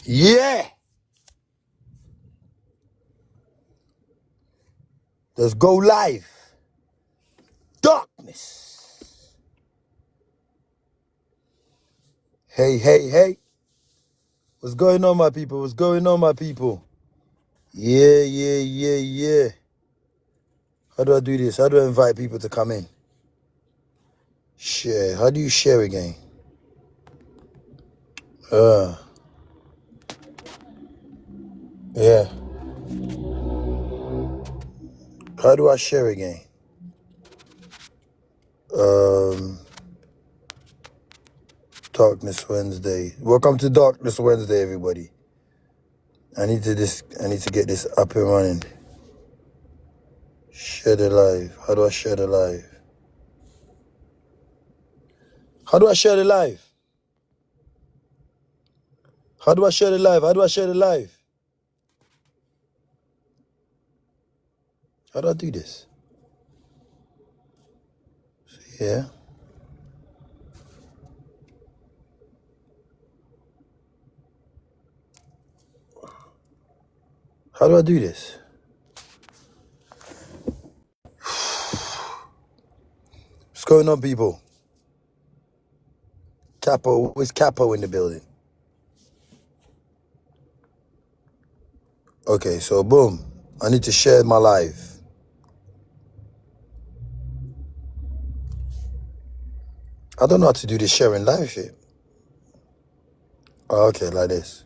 Yeah. Let's go live. Darkness. Hey, hey, hey. What's going on, my people? What's going on, my people? Yeah. How do I do this? How do I invite people to come in? Share. How do you share again? Yeah. How do I share again? Darkness Wednesday. Welcome to Darkness Wednesday, everybody. I need to get this up and running. Share the live. How do I share the live? How do I share the live? How do I share the live? How do I share the live? How do I do this? Yeah. How do I do this? What's going on, people? Capo, where's Capo in the building? Okay, so boom. I need to share my live. I don't know how to do this sharing live shit. Oh, okay, like this.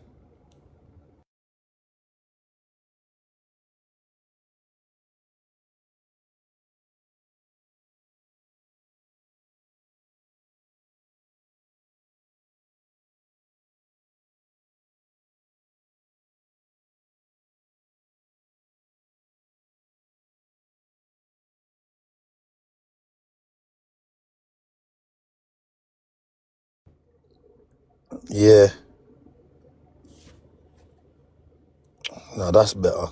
Yeah. No, that's better.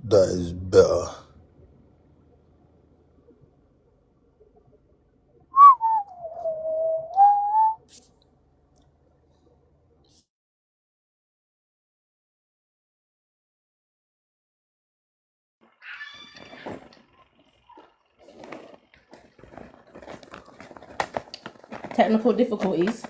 That is better. Technical difficulties.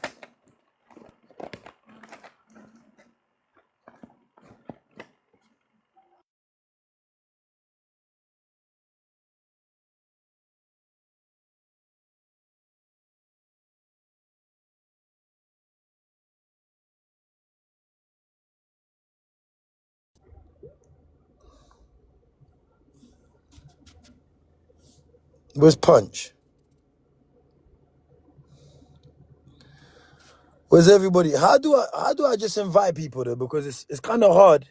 Where's Punch? Where's everybody? How do I just invite people there? Because it's kind of hard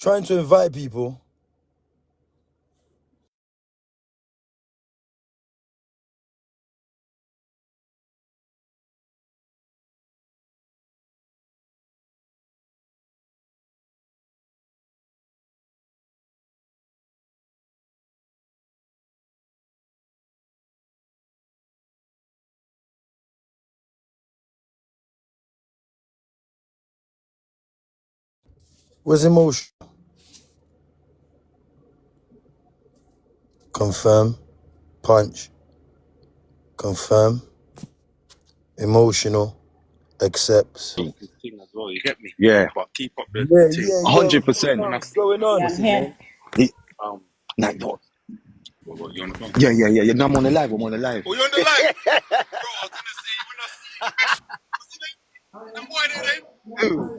trying to invite people. Where's emotion? Confirm. Punch. Confirm. Emotional. Accepts. Thing as well, you get me? Yeah. But keep up the thing. Yeah. What's going 100%. on? And I What's think, going Yeah, on? I'm here. like what? What, you on the phone? Yeah. No, I'm on the live. I'm on the live. Oh, you on the live? Bro, I was gonna say, when I see what's the name? That boy there, name? Ooh.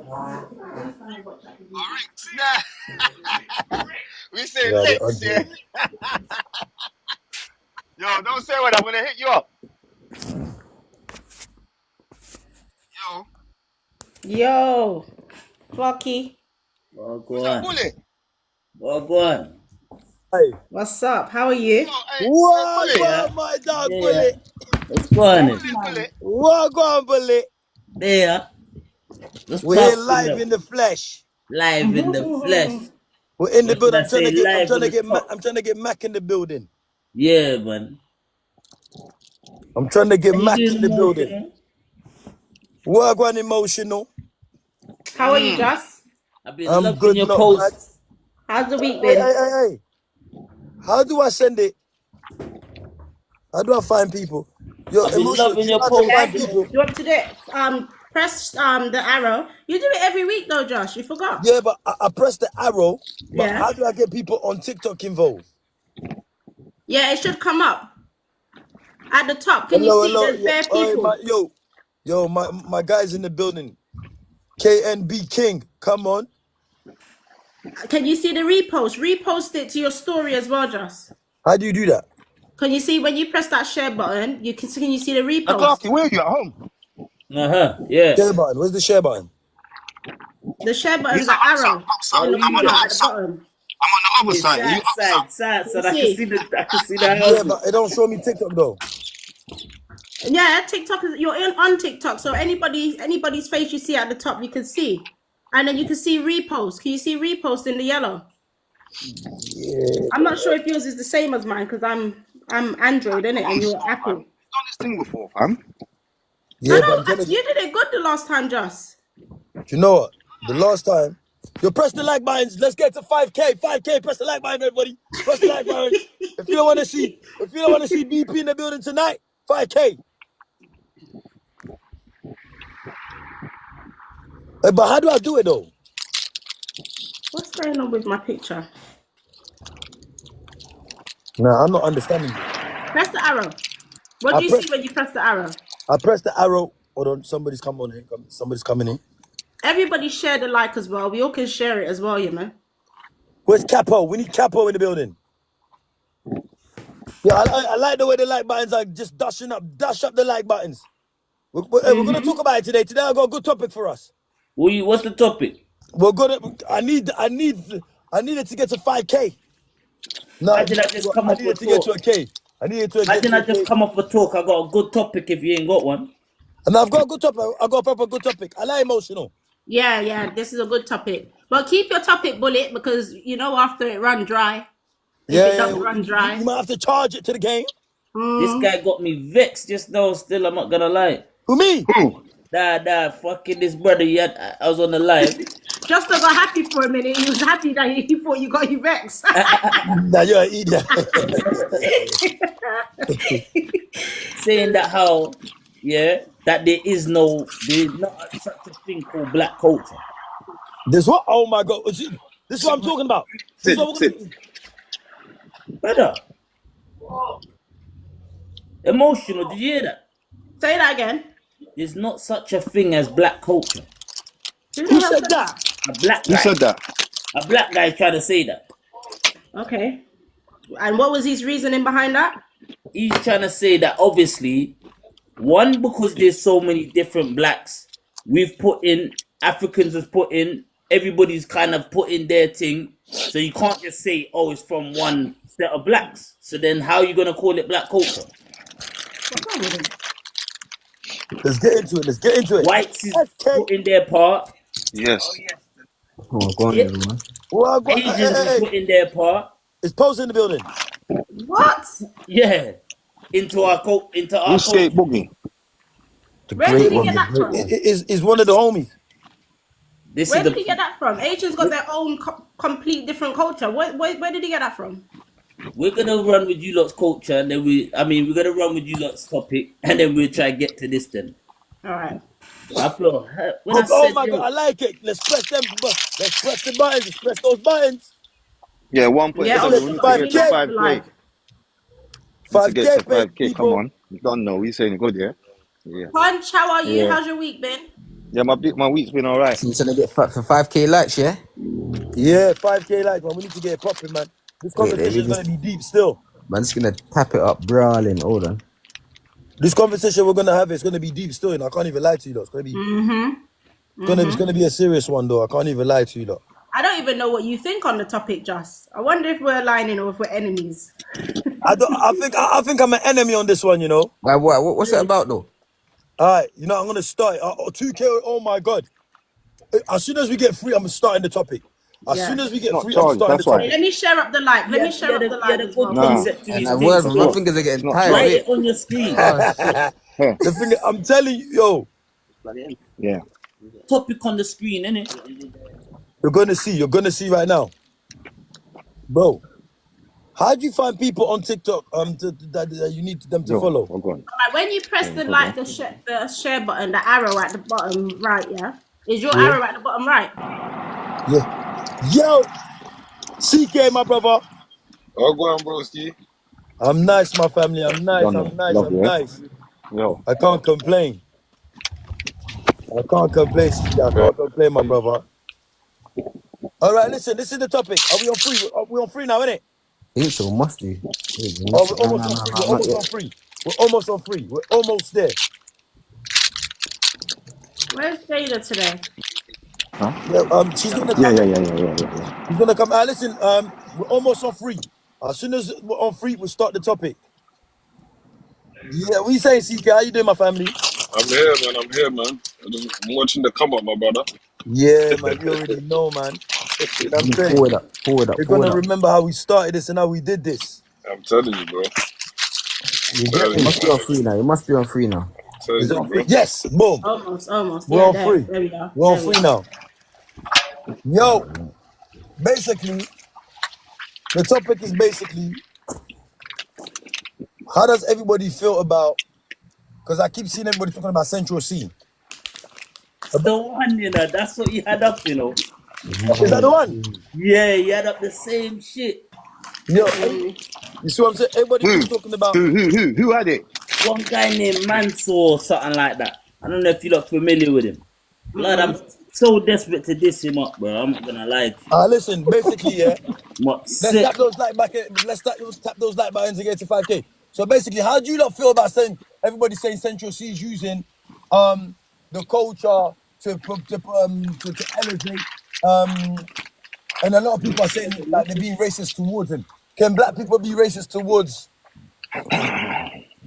Rinks. Nah. We say Yeah, they're licks, yeah. ugly. Yo, don't say what I'm gonna hit you up. Yo, Yo, Clocky, who's that Wagwan. bullet? Wagwan. Hey. what's up? How are Yo, you? hey, What bullet. Yeah. on my dog Yeah. bullet? What's going on? Yes, Bullet. man. What on bullet? There. What's We're here popping live up? in the flesh. Live in the flesh. We're in the What should building. I say? I'm Live trying on to the get top. I'm trying to get Mac in the building. Yeah, man. I'm trying to get How you Mac in doing, the building. emotional? Work one emotional. How are you, Joss? I've been I'm loving good, your not bad. posts. How's the week Hey, been? hey, hey, hey. How do I send it? How do I find people? Yo, I've been emotional. Do loving you know your how to posts. Yeah, find do people? you want me to do it? Press the arrow. You do it every week though, Josh. You forgot. Yeah, but I press the arrow. But Yeah. how do I get people on TikTok involved? Yeah, it should come up at the top. Can you Hello, see? hello. There's Yeah. bare All right, people. my guys in the building. KNB King, come on. Can you see the repost? Repost it to your story as well, Joss. How do you do that? Can you see when you press that share button? Can you see the repost? Clarky, where are you at home? Yeah. Share button. Where's the share button? The share He's button's at the arrow outside. in How the you I'm on corner the there? at the outside. bottom. I'm on the other It's side. Are you outside? side, Can so you I can see? see the Yeah, houses. but it don't show me TikTok though. Yeah, TikTok is you're on TikTok, so anybody's face you see at the top you can see, and then you can see repost. Can you see repost in the yellow? Yeah. I'm not sure if yours is the same as mine because I'm Android, innit, and you're Apple. Fam. You've done this thing before, fam. Yeah, but I'm trying to get. You did it good the last time, Joss. You know what? The last time, you press the like buttons. Let's get to 5K. 5K. Press the like button, everybody. Press the like button. If you don't want to see, BP in the building tonight, 5K. But how do I do it though? What's going on with my picture? Nah, I'm not understanding this. Press the arrow. What I do you press, see when you press the arrow? I press the arrow. Hold on, somebody's coming on here. Somebody's coming in. Everybody share the like as well. We all can share it as well, you know. Where's Capo? We need Capo in the building. Yeah, I like the way the like buttons are just dash up the like buttons. We're going to talk about it today. Today I got a good topic for us. What's the topic? We're gonna. I needed to get to 5K. No, Imagine I just come I off a needed to get to talk. a K. I needed to get Imagine to I a just K. come off a talk. I got a good topic if you ain't got one. And I've got a good topic. I got a proper good topic. I like emotional. Yeah, this is a good topic. But keep your topic bullet because you know after it run dry. If it doesn't run dry. You might have to charge it to the game. This guy got me vexed just now. Still, I'm not gonna lie. Who, me? Who? Fucking this brother. I was on the live. Just got happy for a minute. He was happy that he thought you got you vexed. Nah, you're an idiot. Saying that that there is not such a thing called black culture. This what? Oh my God! This is what I'm talking about. This is what we're gonna. Brother, emotional. Did you hear that? Say that again. There's not such a thing as black culture. Who said that? A black Who guy. said that? A black guy trying to say that. Okay. And what was his reasoning behind that? He's trying to say that obviously, one, because there's so many different blacks, Africans have put in, everybody's kind of put in their thing. So you can't just say, oh, it's from one set of blacks. So then how are you going to call it black culture? What's wrong with him? Let's get into it. Whites is put in their part. Yes. Oh, go on, everyone. Well, Asians is put in their part. It's Post in the building. What? Yeah. Into our culture. Who's Skate Boogie? Where did he get that from? Is one of the homies. Where did he get that from? Asians got their own complete different culture. Where did he get that from? We're gonna run with you lot's culture, and then we're gonna run with you lot's topic, and then we'll try to get to this then. All right. Oh my God, I like it. Let's press them. Let's press the buttons. Let's press those buttons. Yeah, 1.7. Yeah, Let's We get need to to get 5K. to 5K. 5K, 5K. Come on. You don't know. We're saying good, yeah? Yeah. Punch, how are you? Yeah. How's your week been? Yeah, my week's been alright. So you're trying to get for 5K likes, yeah? Yeah, 5K likes, man. We need to get it popping, man. This Wait, conversation is going to be deep still. Man, just gonna tap it up, brawling. Hold on. This conversation we're going to have is going to be deep still, and I can't even lie to you, though. It's going to be it's going to be a serious one, though. I can't even lie to you, though. I don't even know what you think on the topic, Joss. I wonder if we're aligning or if we're enemies. I think I'm an enemy on this one, you know. What's it about, though? All right, you know, I'm going to start. 2K, oh my God. As soon as we get free, I'm starting the topic. As soon as we get free, I'm starting the topic. Let me share up the like. Let me share up the like as well. My fingers are getting tired. Write it on your screen. The thing, I'm telling you, yo, Yeah. Topic on the screen, innit? You're gonna see right now, bro. How do you find people on TikTok that you need them to Yo, follow? I'm going. Like when you press the like the share button, the arrow at the bottom right, yeah, is your Yeah, arrow at the bottom right? yeah. Yo, CK, my brother. Oh, go on, broski. I'm nice, my family. I'm nice. Done I'm now. nice. Love I'm you, eh? nice. Yo. I can't complain. I can't complain, CK. I Okay. can't complain, my brother. All right, listen. This is the topic. Are we on free? Are we on free now, innit? think so, must be. Oh, we're Nah, almost nah, on nah, free. nah, We're not almost yet. on free. We're almost on free. We're almost there. Where's Jada today? Huh? Yeah, she's gonna Yeah, come yeah, in. yeah, yeah, yeah, yeah, yeah. She's gonna come. Listen, we're almost on free. As soon as we're on free, we'll start the topic. Yeah, what you saying, CK? How you doing, my family? I'm here, man. I'm here, man. I'm watching the come up, my brother. Yeah, man. You already know, man. You know what I'm saying? Forward up, forward up, You're forward gonna up. remember how we started this and how we did this. I'm telling you, bro. You get You me? must be on free now. You must be on free now. Is Telling it you, on bro. free? Yes. Boom. Almost. We're Yeah, on free. there we go. We're on There we free go. now. Yo, basically, the topic is basically how does everybody feel about? Because I keep seeing everybody talking about Central C. That's the one, you know. That's what you had up, you know. Is that the one? Yeah, you had up the same shit. Yo, you see what I'm saying? Everybody Who? keeps talking about. Who had it? One guy named Mansour or something like that. I don't know if you're not familiar with him. Blood, I'm so desperate to diss him up, bro. I'm not gonna lie to you. Listen, basically, yeah. I'm Let's upset. tap those like back. Tap those like buttons to get to 5K. So basically, how do you not feel about saying everybody saying Central C is using the culture to elevate and a lot of people are saying like they're being racist towards him. Can black people be racist towards?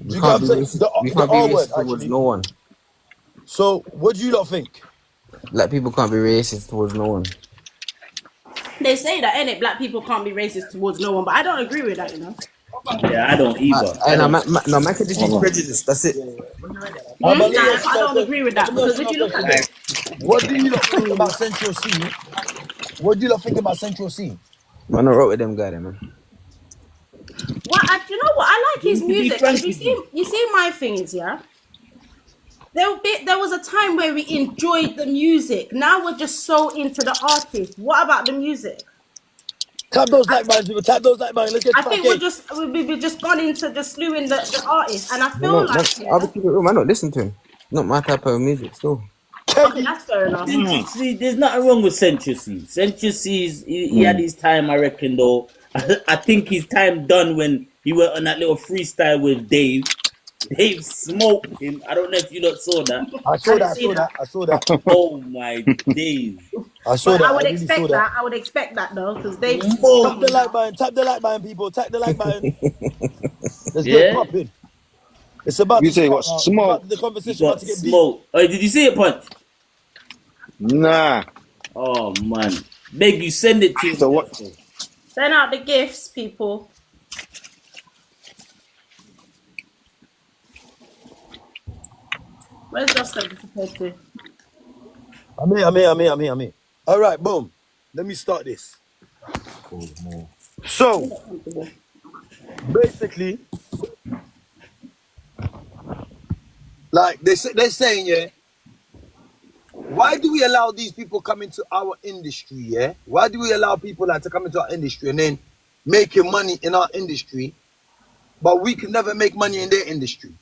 We Do you get what can't I'm be saying? racist. We The can't be R word racist towards actually. no one. So what do you lot think? Black people can't be racist towards no one. They say that, innit? Black people can't be racist towards no one, but I don't agree with that, you know. Yeah, I don't either. I No, don't. man can just be prejudiced. That's it. But let me Nah, ask you I my don't question. agree with Let that me ask because you if my you look question at then. What do you lot think about Central C? What do you lot think about Central C? Man, I wrote with them guy there, man. you know what? I like his To be music, and frank with you, you see my things, yeah. There was a time where we enjoyed the music. Now we're just so into the artist. What about the music? Tap those like buttons, people. Tap those like buttons. Let's get to I think we're 5K. just we just gone into just slewing the artist, and I feel No, like I'll yeah. be keeping it real. Man, not listen to him. Not my type of music, still. Okay, KD. that's fair enough. See, there's nothing wrong with Central C. Central C he had his time, I reckon. Though I think his time done when he went on that little freestyle with Dave. Dave smoked him. I don't know if you lot saw that. I I saw didn't that. I see saw that, that. I saw that. Oh my days! I saw but that. I I would really saw expect that. that. I would expect that though, because they've Tap come the on like now. button. Tap the like button, people. Tap the like button. Let's get Yeah, popping. It's about You to say start what? now. Smoke? The he conversation about got to get deep. smoked. Oh, did you see it, Punch? Nah. Oh man, beg you send it to him. So what? Just, Send out the gifts, people. Where's Justin disappeared to? I'm here. All right, boom. Let me start this. So basically, like they're saying, yeah. Why do we allow these people come into our industry? Yeah. Why do we allow people like to come into our industry and then making money in our industry, but we can never make money in their industry?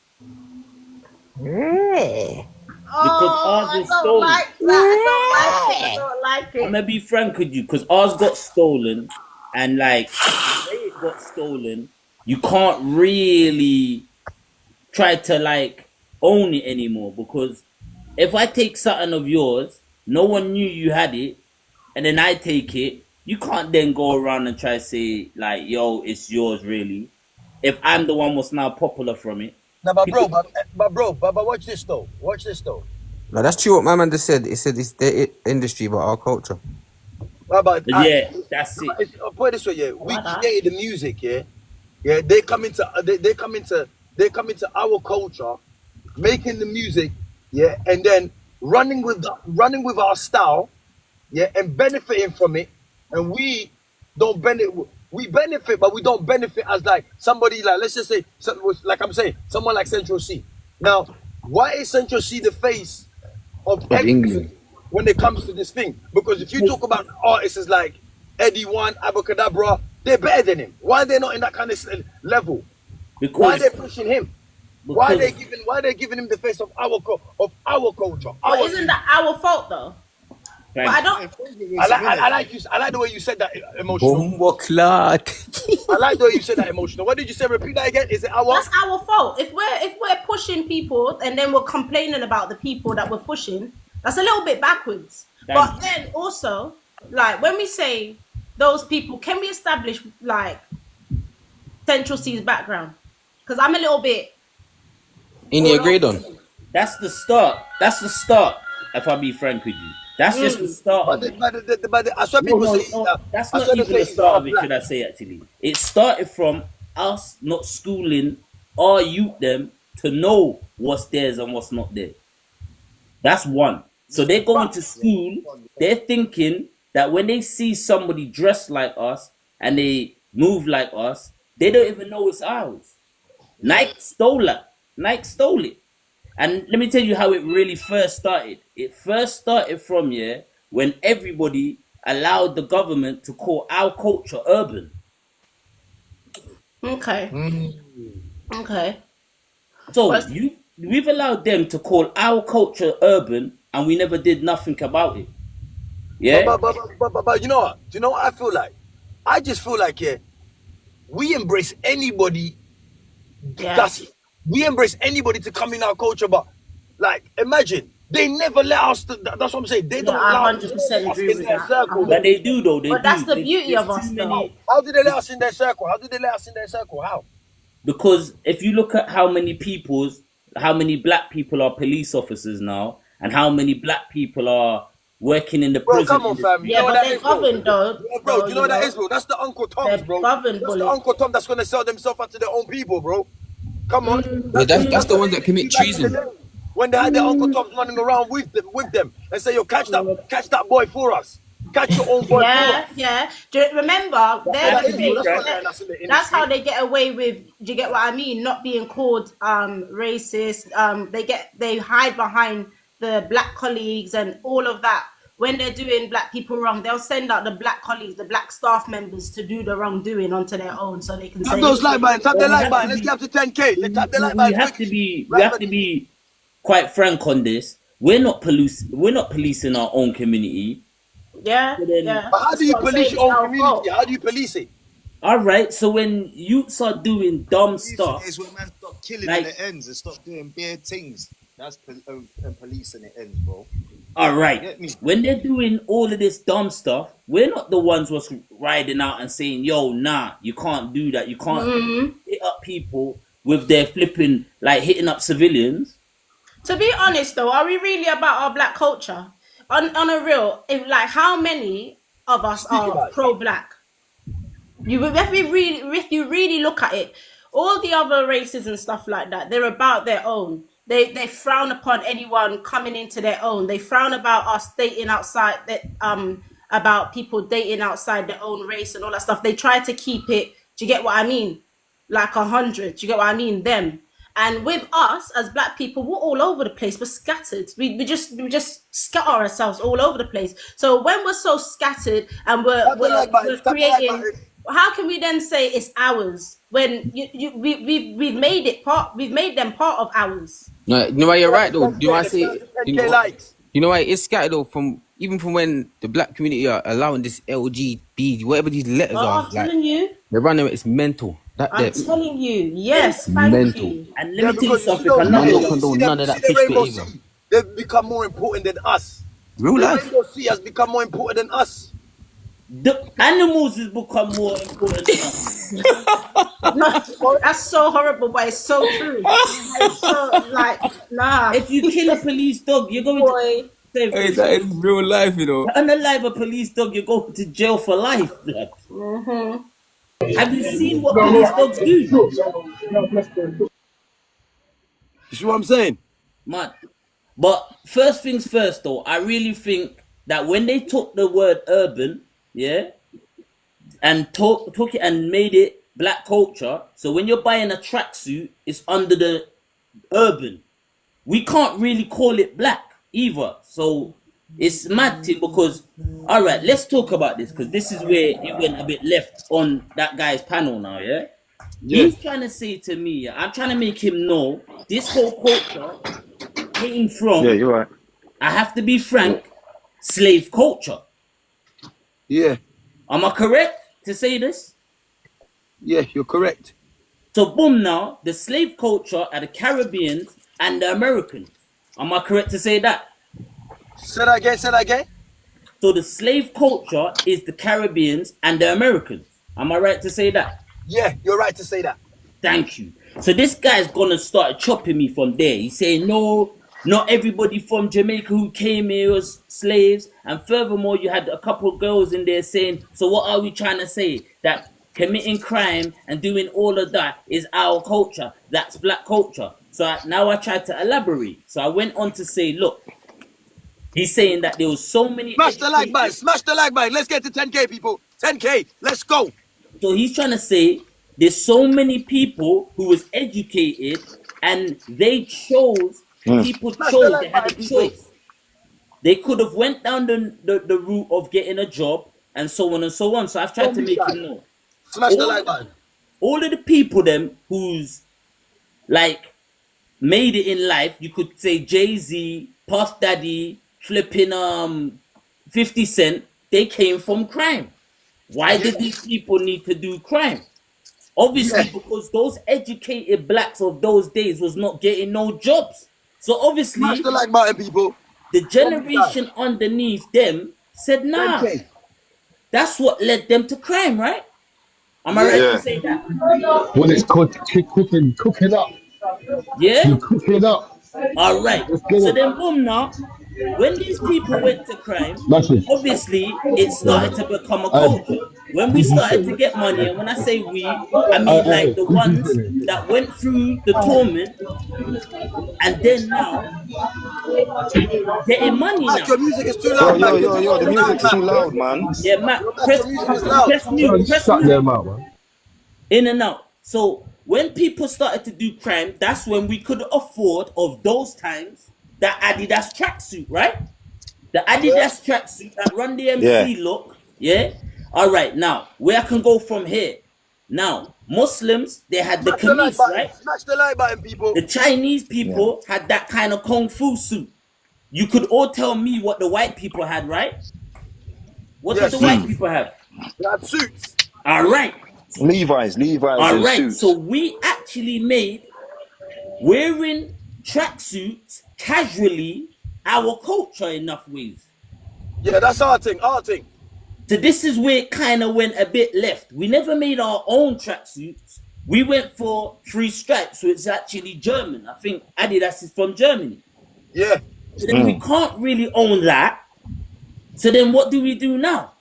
because ours I was don't stolen. like that. I don't like I'm it. gonna be frank with you, because ours got stolen, and like the way it got stolen, you can't really try to like own it anymore. Because if I take something of yours, no one knew you had it, and then I take it, you can't then go around and try to say like, "Yo, it's yours," really. If I'm the one what's now popular from it, No, but people, watch this though. Watch this though. No, that's true what my man just said. He said it's their industry, but our culture. But yeah, that's it. I'll put it this way, yeah. We What that? created the music, yeah. Yeah, they come into our culture, making the music, yeah, and then running with our style, yeah, and benefiting from it, and we don't benefit. We benefit, but we don't benefit as like somebody like, let's just say, like I'm saying, someone like Central C. Now, why is Central C the face of everything England. when it comes to this thing? Because if you talk about artists like Eddie One, Abracadabra, they're better than him. Why are they not in that kind of level? Because Why are they pushing him? Why are they giving him the face of our culture? But isn't that our fault though? But I don't. I like the way you said that emotional. Bombo clot. I like the way you said that emotional. What did you say? Repeat that again. Is it our? That's our fault. If we're pushing people and then we're complaining about the people that we're pushing, that's a little bit backwards. But then also, like when we say those people, can we establish like Central C's background? Because I'm a little bit. In your grade on. that's the start. That's the start. If I be frank with you, that's just the start of it. But I saw people say That's not even the start of it. Should I say actually? It started from us not schooling our youth them to know what's theirs and what's not there. That's one. So they're going to school. They're thinking that when they see somebody dressed like us and they move like us, they don't even know it's ours. Nike stole it. Nike stole it. And let me tell you how it really first started. It first started from when everybody allowed the government to call our culture urban. Okay. Okay. So we've allowed them to call our culture urban, and we never did nothing about it. Yeah. But you know what? Do you know what I feel like? I just feel like we embrace anybody. Yeah. We embrace anybody to come in our culture, but like imagine they never let us. That's what I'm saying. They don't allow us 100% agree in with their that. circle. But they do though. But that's the beauty of us, though. How do they let us in their circle? How? Because if you look at how many black people are police officers now, and how many black people are working in the Bro, prison. come on, fam. Yeah, but they're governed though. Yeah, bro, you know what that is, bro? That's the Uncle Tom's, bro. Governed, that's the Uncle Tom that's gonna sell themselves out to their own people, bro. Come on. Yeah, that's the ones that commit treason. When they had their Uncle Toms running around with them and say, yo, catch that boy for us. Catch your own boy for us. Yeah. Remember, that's how they get away with, do you get what I mean? Not being called racist. They hide behind the black colleagues and all of that. When they're doing black people wrong, they'll send out the black colleagues, the black staff members to do the wrongdoing onto their own, so they can tap those like button. Tap the like button. Let's get up to 10K. Let's tap the like button. We have to be quite frank on this. We're not policing our own community. Yeah. But how do you police your own community? How do you police it? All right. So when youths are doing dumb stuff, it's when man stop killing in the ends and stop doing bad things. That's policing the ends, bro. All right. When they're doing all of this dumb stuff, we're not the ones what's riding out and saying, yo, nah, you can't do that. You can't hit up people with their flipping, like hitting up civilians. To be honest, though, are we really about our black culture? On a real, how many of us are pro-black? If you really look at it, all the other races and stuff like that, they're about their own. They frown upon anyone coming into their own. They frown about us dating outside about people dating outside their own race and all that stuff. They try to keep it. Do you get what I mean? Like 100. Do you get what I mean? Them. And with us as black people, we're all over the place. We're scattered. We just scatter ourselves all over the place. So when we're so scattered and we're creating, how can we then say it's ours when we've made it part? We've made them part of ours. No, you know why you're right though. Do you know why I say? You know why it's scattered though? From when the black community are allowing this LGB, whatever these letters are, I'm telling you, they're running. It's mental. I'm telling you, yes, thank you. And let me tell you something. None of that fish behavior. They've become more important than us. Real life. The Rainbow Sea has become more important than us. The animals has become more important than us. No, that's so horrible, but it's so true. It's so nah. If you kill a police dog, you're going to. Hey, that is real life, you know. Unalive a police dog, you're going to jail for life. Have you seen what police dogs do? You see what I'm saying? Man, But first things first, though, I really think that when they took the word urban, yeah, and took it and made it black culture. So when you're buying a tracksuit, it's under the urban. We can't really call it black either. So it's mad thing because, all right, let's talk about this because this is where it went a bit left on that guy's panel now, yeah? He's trying to say to me, I'm trying to make him know this whole culture came from, Yeah, you're right. I have to be frank, slave culture. Yeah. Am I correct to say this? Yeah, you're correct. So boom now, the slave culture are the Caribbeans and the Americans. Am I correct to say that? Say that again. So the slave culture is the Caribbeans and the Americans. Am I right to say that? Yeah, you're right to say that. Thank you. So this guy's gonna start chopping me from there. He's saying, no, not everybody from Jamaica who came here was slaves. And furthermore, you had a couple of girls in there saying, so what are we trying to say? That committing crime and doing all of that is our culture. That's black culture. So now I tried to elaborate. So I went on to say, look, he's saying that there was so many... Smash the like button. Smash the like button. Let's get to 10K, people. 10K. Let's go. So he's trying to say there's so many people who was educated and they chose, people chose, they had a choice. They could have went down the route of getting a job and so on and so on. So I've tried to make him know. Smash the like button. All of the people them who's like made it in life, you could say Jay-Z, Puff Daddy, flipping 50 Cent, they came from crime. Why did these people need to do crime? Obviously, because those educated blacks of those days was not getting no jobs. So obviously, smash the like button, people. The generation underneath them said, nah, that's what led them to crime, right? Am I right to say that? When it's cooking up. Yeah? You cook it up. All right. So then, boom, now, when these people went to crime, obviously, it started to become a culture. When we started to get money, and when I say we, I mean like the ones that went through the torment, and then now, getting money now. Your music is too loud, yo, the music's too loud, man. Yeah, Matt, press mute. In and out. So, when people started to do crime, that's when we could afford, of those times, the Adidas tracksuit, right? The Adidas tracksuit that Run DMC look, yeah? All right, now, where I can go from here? Now, Muslims, they had the kameez, right? Smash the like button, people. The Chinese people had that kind of kung fu suit. You could all tell me what the white people had, right? What did the white people have? They had suits. All right. Levi's all right, suits. So we actually made wearing tracksuits casually our culture in enough ways. Yeah, that's our thing. So this is where it kind of went a bit left. We never made our own tracksuits. We went for 3 stripes, so it's actually German. I think Adidas is from Germany. Yeah. So then we can't really own that. So then what do we do now?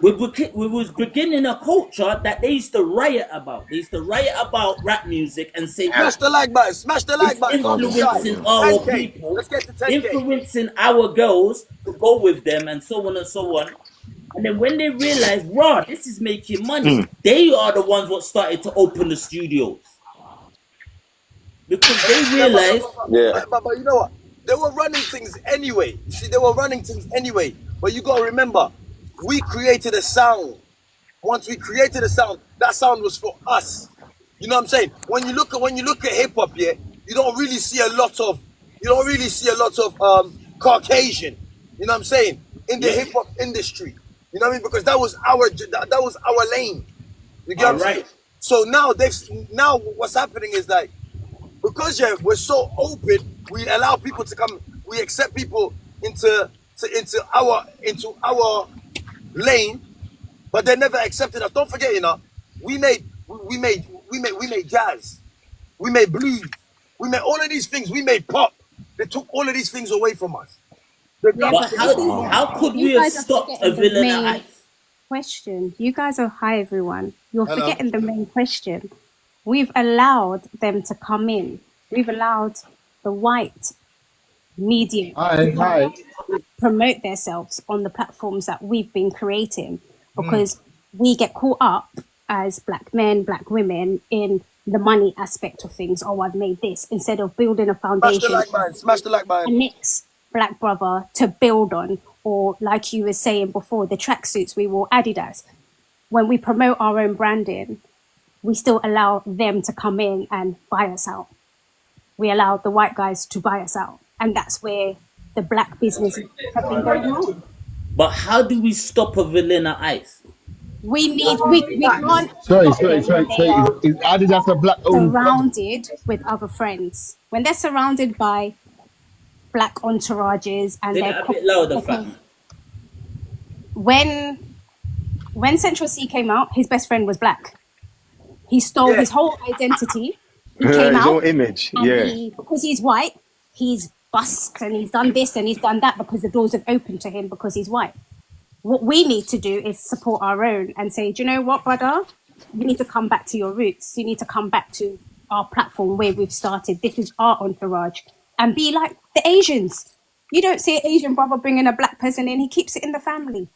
We was beginning a culture that they used to riot about. They used to riot about rap music and say, smash the like button, smash the like button. Influencing our people, let's get to 10K. Influencing our girls to go with them and so on and so on. And then when they realize, raw, this is making money, they are the ones what started to open the studios. Because they realized... But you know what? They were running things anyway. See, they were running things anyway. But you got to remember, we created a sound. Once we created a sound, that sound was for us. You know what I'm saying? When you look at hip hop, yeah, you don't really see a lot of Caucasian. You know what I'm saying? In the hip hop industry. You know what I mean? Because that was our lane. You get what I'm saying? So now what's happening is like, because we're so open, we allow people to come. We accept people into our lane, but they never accepted us. Don't forget, you know, we made jazz, we made blues, we made all of these things. We made pop. They took all of these things away from us. But how could we have stopped a villain? Question. You guys are hi everyone. You're forgetting the main question. We've allowed them to come in. We've allowed the white media to come Hi. and promote themselves on the platforms that we've been creating, because we get caught up as black men, black women in the money aspect of things. Oh, I've made this, instead of building a Smash the foundation, like button. Smash the like a button. next black brother to build on. Or like you were saying before, the tracksuits we wore Adidas. When we promote our own branding, we still allow them to come in and buy us out. We allow the white guys to buy us out. And that's where the black business have been going wrong. But how do we stop a Vanilla Ice? We can't Sorry. stop them when they are Is Adidas a black owned company? surrounded with other friends. When they're surrounded by black entourages and Say they're that a bit louder, Fat. when Central C came out, his best friend was black. He stole his whole identity. He came His out, own image. and Yeah. because he's white, he's busked and he's done this and he's done that because the doors have opened to him because he's white. What we need to do is support our own and say, do you know what, brother? You need to come back to your roots. You need to come back to our platform where we've started. This is our entourage. And be like the Asians. You don't see an Asian brother bringing a black person in. He keeps it in the family.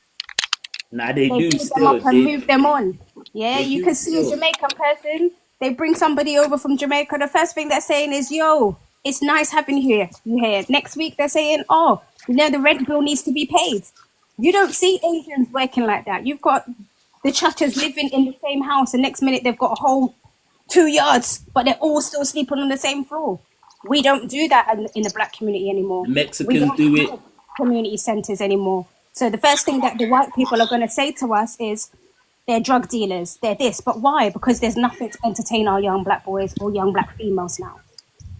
Nah, they do build them still. up and move them on. Yeah, They you do can see a still. Jamaican person. They bring somebody over from Jamaica. The first thing they're saying is, yo, it's nice having you here. Next week, they're saying, oh, the rent bill needs to be paid. You don't see Asians working like that. You've got the Chatters living in the same house, and next minute they've got a whole 2 yards, but they're all still sleeping on the same floor. We don't do that in the black community anymore. The We Mexicans don't do it. have community centers anymore. So the first thing that the white people are going to say to us is, they're drug dealers, they're this. But why? Because there's nothing to entertain our young black boys or young black females now.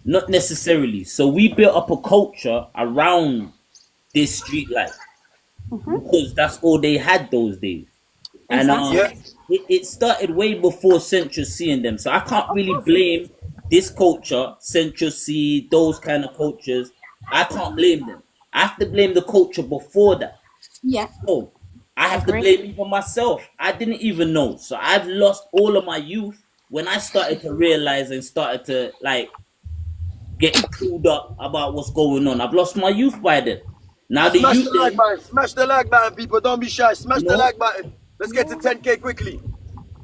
Not necessarily. So we built up a culture around this street life because that's all they had those days. And it started way before Central C and them. So I can't really blame this culture, Central C, those kind of cultures. I can't blame them. I have to blame the culture before that. Yeah. So I have to blame even myself. I didn't even know. So I've lost all of my youth when I started to realize and started to get clued up about what's going on. I've lost my youth by then. Now the Smash youth, the like button. Smash the like button, people. Don't be shy. Smash the like button. Let's get to 10K quickly.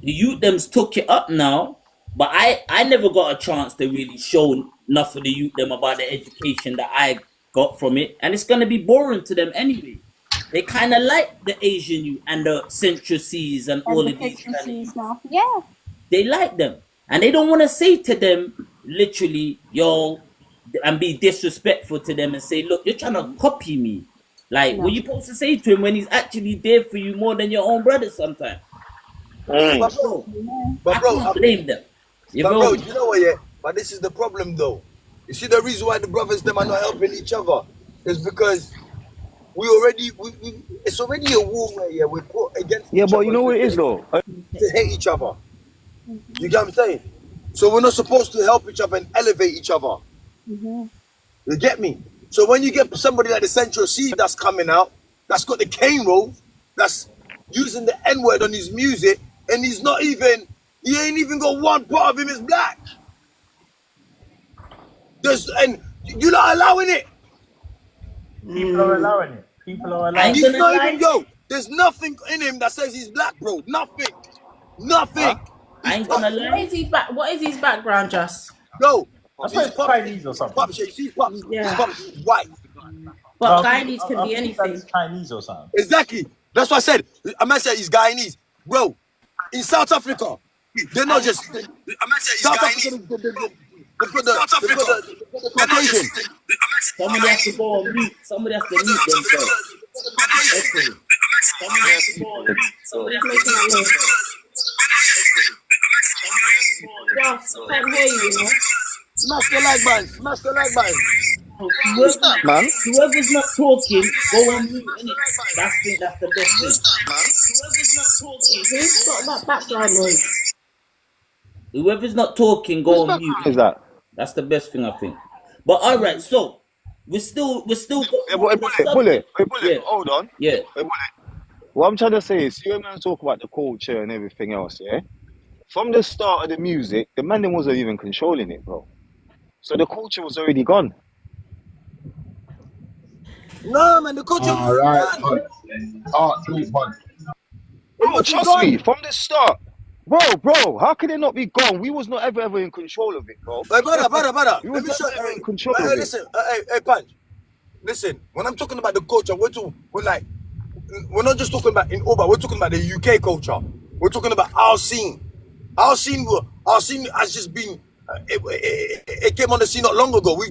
the youth them's took it up now, but I never got a chance to really show enough of the youth them about the education that I got from it, and it's gonna be boring to them anyway. They kind of like the Asian youth and the Central Seas and all of these kind of youth. Now. Yeah. They like them, and they don't want to say to them literally, yo, and be disrespectful to them and say, look, you're trying to copy me. Like, what you supposed to say to him when he's actually there for you more than your own brother sometimes? But bro, I can't blame them. You know what, yeah? But this is the problem, though. You see, the reason why the brothers them are not helping each other is because it's already a war where we're put against each other. Yeah, but you know what it is, though? To hate each other. You get what I'm saying? So we're not supposed to help each other and elevate each other. You get me? So when you get somebody like the Central C that's coming out, that's got the cane roll, that's using the N-word on his music, and he ain't even got one part of him is black. And you're not allowing it. People are allowing it. People are allowing it. He's not even, there's nothing in him that says he's black, bro. Nothing. Nothing. I ain't gonna lie. What is his background, Just? No. I thought it's Chinese or something. Pops, his pops is white. But Guyanese can be anything. Chinese or something. Exactly. That's what I said. I might say he's Guyanese. Bro, in South Africa, they're not just... South Africa, South Africa, they're not just... Somebody has to go on mute. Somebody has to mute themselves. Somebody has to go on mute. Somebody has to mute themselves. Yes, I can't hear you, Smash the like button. Smash the like button. Whoever's not talking, go on mute, innit? That's the best thing. Whoever's not talking, who's got that background noise? Whoever's not talking, go on mute. Is that? That's the best thing, I think. But all right, so we're still. Bullet. Hold on. Yeah. What I'm trying to say is, you man talk about the culture and everything else, yeah? From the start of the music, the man wasn't even controlling it, bro. So the culture was already gone. No, man, the culture All was right, done. punch. Sweet punch. Bro, trust me, from the start. Bro, how can it not be gone? We was not ever in control of it, bro. Hey, brother. We Let was me show never ever you. in control Hey, of it. listen. Hey, Punch. Listen, when I'm talking about the culture, we're not just talking about in Oba, we're talking about the UK culture. We're talking about our scene. Our scene has just been, it came on the scene not long ago. We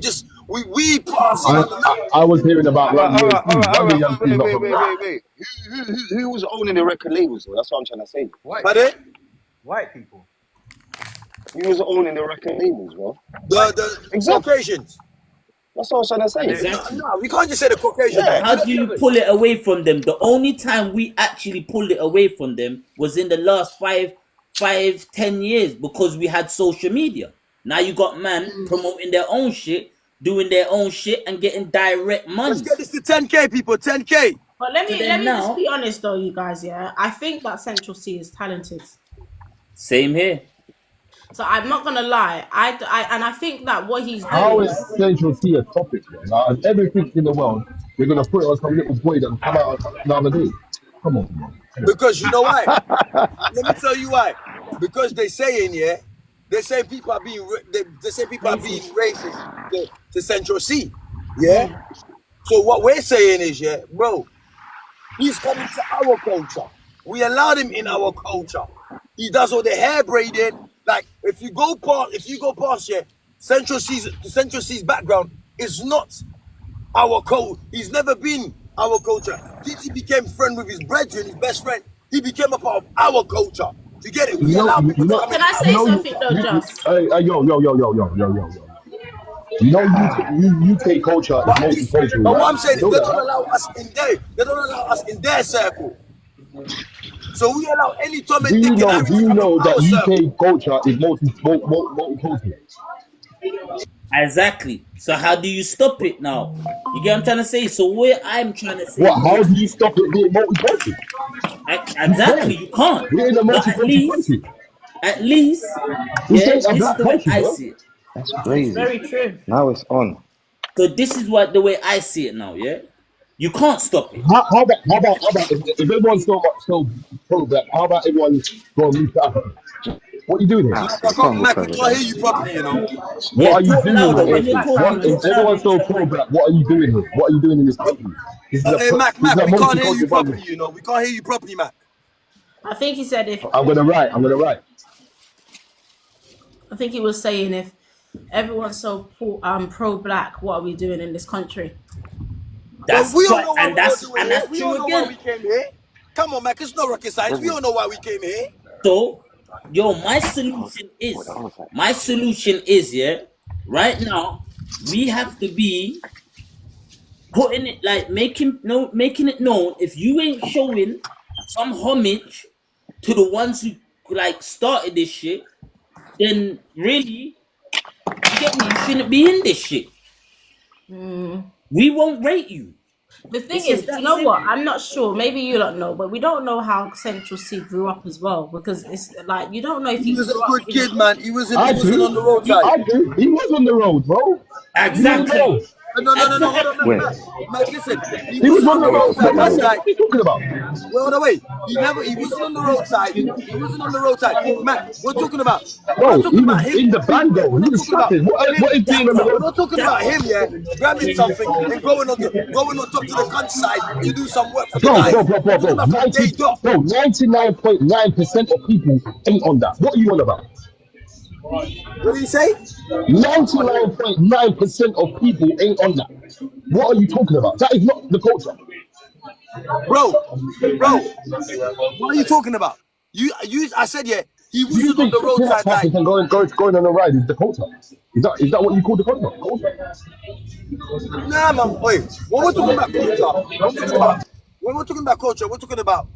put our scene on the map. I was hearing about Run DMC. Run DMC is not from there. Wait. Who was owning the record labels, though? That's what I'm trying to say. Pardon? White people. Who was owning the record labels, bro? The Exactly. Caucasians. That's what I was trying to say. Exactly. No, we can't just say the Caucasians. Yeah, how do you pull it away from them? The only time we actually pulled it away from them was in the last 10 years because we had social media. Now you got man promoting their own shit, doing their own shit, and getting direct money. Let's get this to 10K, people. 10K. But let me just be honest though, you guys. Yeah, I think that Central C is talented. Same here. So I'm not gonna lie. I think that what he's doing. How is Central C a topic? And everything in the world, they're going to put it on some little boy that come out another day. Come on, man. Because you know why? Let me tell you why. Because they saying, they say people are being racist to Central C. Yeah. So what we're saying is, bro, he's coming to our culture. We allowed him in our culture. He does all the hair braiding. Like if you go past, Central C's background is not our code. He's never been our culture. Titi became friend with his brethren, his best friend. He became a part of our culture. You get it? We allow people to come in. Can I say something though, Just? Yo. You know, UK culture is multicultural. But what right? I'm saying is they don't allow us in there. They don't allow us in their circle. So we allow any Tom and Dick and Harry Do you know that circle. UK culture is multicultural? Exactly. So how do you stop it now? You get what I'm trying to say? So what I'm trying to say. How do you stop it being multicultural? Exactly, you can't. We're in a But multicultural country. at least, This yeah, ain't a this is black the way country, I bro. see it. That's crazy. Very true. Now it's on. So this is the way I see it now, yeah? You can't stop it. How about if everyone's so pro-black, how about everyone go and move to Africa? What are you doing here? Mike, we can't hear you properly, you know. What are you talk doing louder. here? When you're talking, If everyone's so pro-black, what are you doing here? What are you doing in this country? This is Hey, Mac, this is a we can't hear you multicultural properly, country. you know. We can't hear you properly, Mac. I think he said if. I'm gonna write. I think he was saying if everyone's so pro-black, what are we doing in this country? That's we all quite, know why and that's we're doing and here. that's We true all know why again. we came here. Come on, Mac, it's no rocket science. We all know why we came here. So, my solution is, yeah, right now, we have to be putting it, like, making it known, if you ain't showing some homage to the ones who, like, started this shit, then really, you get me, you shouldn't be in this shit. We won't rate you. The thing is, you know what? I'm not sure. Maybe you don't know, but we don't know how Central C grew up as well, because it's like you don't know if He was a grew good up kid, man. He wasn't on the I roadside. do. He was on the road, bro. Exactly. No. No, hold on, Wait. Mac, listen. He He was wasn't on the roadside. Mac, What like, are you talking about? well, no, wait. He wasn't on the roadside. He wasn't on the roadside. Mac, we're talking about. Bro, We're not talking he about was him. in the band though. We're He not was talking about strapping. What is being on the We're road? not talking about him, grabbing something and going on top to the countryside to do some work for the guys. We're talking about from day dot. 99.9% of people ain't on that. What are you on about? What did he say? 99.9% of people ain't on that. What are you talking about? That is not the culture. Bro, what are you talking about? I said, he Do you wasn't on think the picking up roadside like. traffic and going on a ride is the culture? Is that what you call the culture? Nah, man. Wait, when we're talking about culture, we're talking about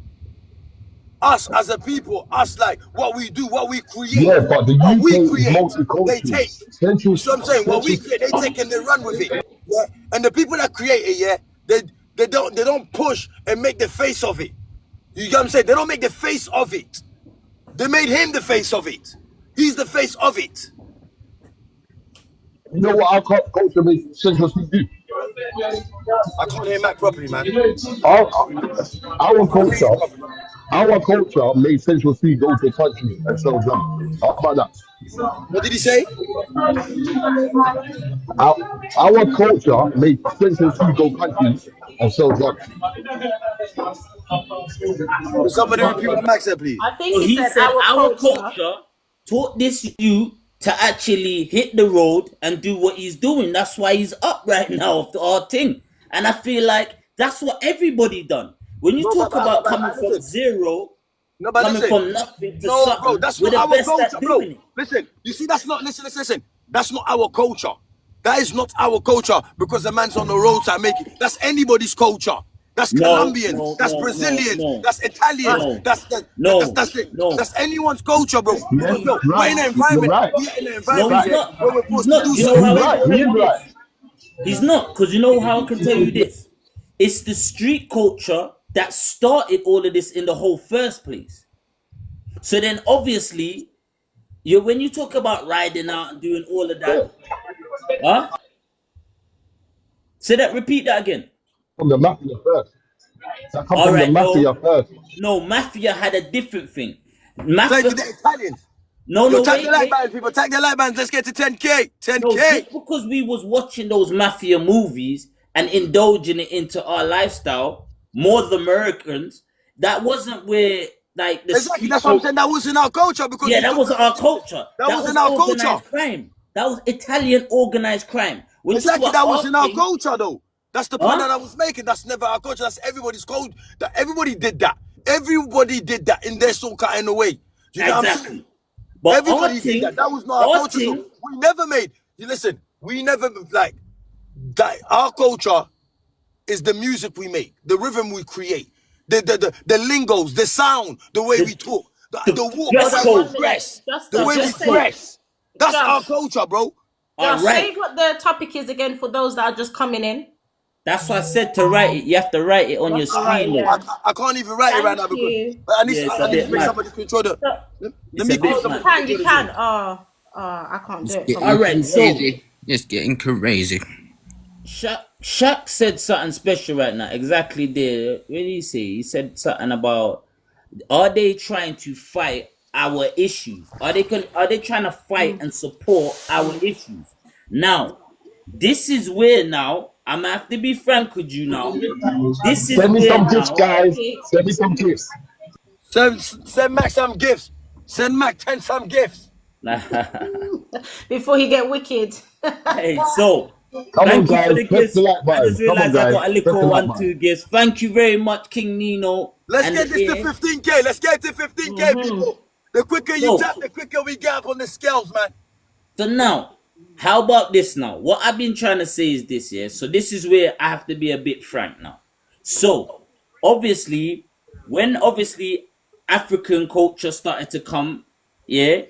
us as a people, us like what we do, what we create. Yeah, but the what UK we is create, multicultural. they take. Central, You see what I'm saying? What we create, they take and they run with it. Yeah, and the people that create it, they don't push and make the face of it. You get what I'm saying? They don't make the face of it. They made him the face of it. He's the face of it. You know what our culture makes Central C do? I can't hear Mac properly, man. Our, our I can't hear you culture, properly. our culture made Central C go to the country and sell drugs. How about that? What did he say? Our, our culture made Central C go countries and sell drugs. Will somebody repeat what Mac said, please? I think So he he said said our our culture. culture taught this youth to actually hit the road and do what he's doing. That's why he's up right now of the art thing. And I feel like that's what everybody done. When you No, talk about coming from listen. zero, No, but coming listen. from nothing to No, bro, something, that's we're not the our best culture, at bro. doing it. Listen, you see, that's not, listen. That's not our culture. That is not our culture because the man's on the roadside making. That's anybody's culture. That's Colombian. That's Brazilian. That's Italian. no, That's anyone's culture, bro. Yes, Because bro, we're in right. an You're environment. right. We are in an no, environment he's here not. where we're He's forced to not. do You know He's how certain I things. right. can He tell is you right. this? He's not, because you know how I can tell you this? It's the street culture that started all of this in the whole first place. So then obviously, when you talk about riding out and doing all of that, huh? Say that, repeat that again. From the mafia first. That come All from the right, mafia first. no, Mafia had a different thing. Thank Mafia, you, the Italians. no, Yo, no, tag the wait, light wait. band, people. Tag the light bands. Let's get to 10K. No, 10K. just because we was watching those Mafia movies and indulging it into our lifestyle, more the Americans, that wasn't where, like, the Exactly. street That's what I'm saying. That wasn't our culture because Yeah, we that took wasn't our culture. That That wasn't was our organized culture. crime. That was Italian organized crime. When you talk Exactly, about that our wasn't our thing, culture though. That's the point huh? that I was making. That's never our culture. That's everybody's code. That everybody did that. Everybody did that in their soul kind of way. You know what I'm saying? Exactly. But Everybody did that. That was not our culture. So we never made. You listen. We never like that. Our culture is the music we make, the rhythm we create, the lingos, the sound, the way we talk, the walk, dress the way we code. dress, Just the way we dress code. dress. That's our Just, culture, bro. All just right. say what the topic is again for those that are just coming in. That's why I said to write it. You have to write it on your screen. Yeah. I can't even write it right now Thank because you. I need, Yeah, it's I a need to bit make mad. somebody control the. Let It's me a bit call You somebody. mad. can, you can. I can't do it. Getting All right, so crazy. It's getting crazy. Shaq said something special right now. Exactly there. What did he say? He said something about, are they trying to fight our issues? Are they trying to fight and support our issues? Now, this is where now I'm gonna have to be frank with you now. This is Send me where some gifts, now. guys. Send me some gifts. Send Mac some gifts. Send Mac 10 some gifts. Before he get wicked. Hey, so Come on, thank you for guys. the Press gifts. the like I button. just Come on, realized I guys. got a Press the little like 1-2 button. gifts. Thank you very much, King Nino. Let's and get this to the 15K. Let's get to 15K, people. The quicker you So- tap, the quicker we get up on the scales, man. So now, how about this now? What I've been trying to say is this, yeah? So this is where I have to be a bit frank now. So, obviously, when African culture started to come, yeah,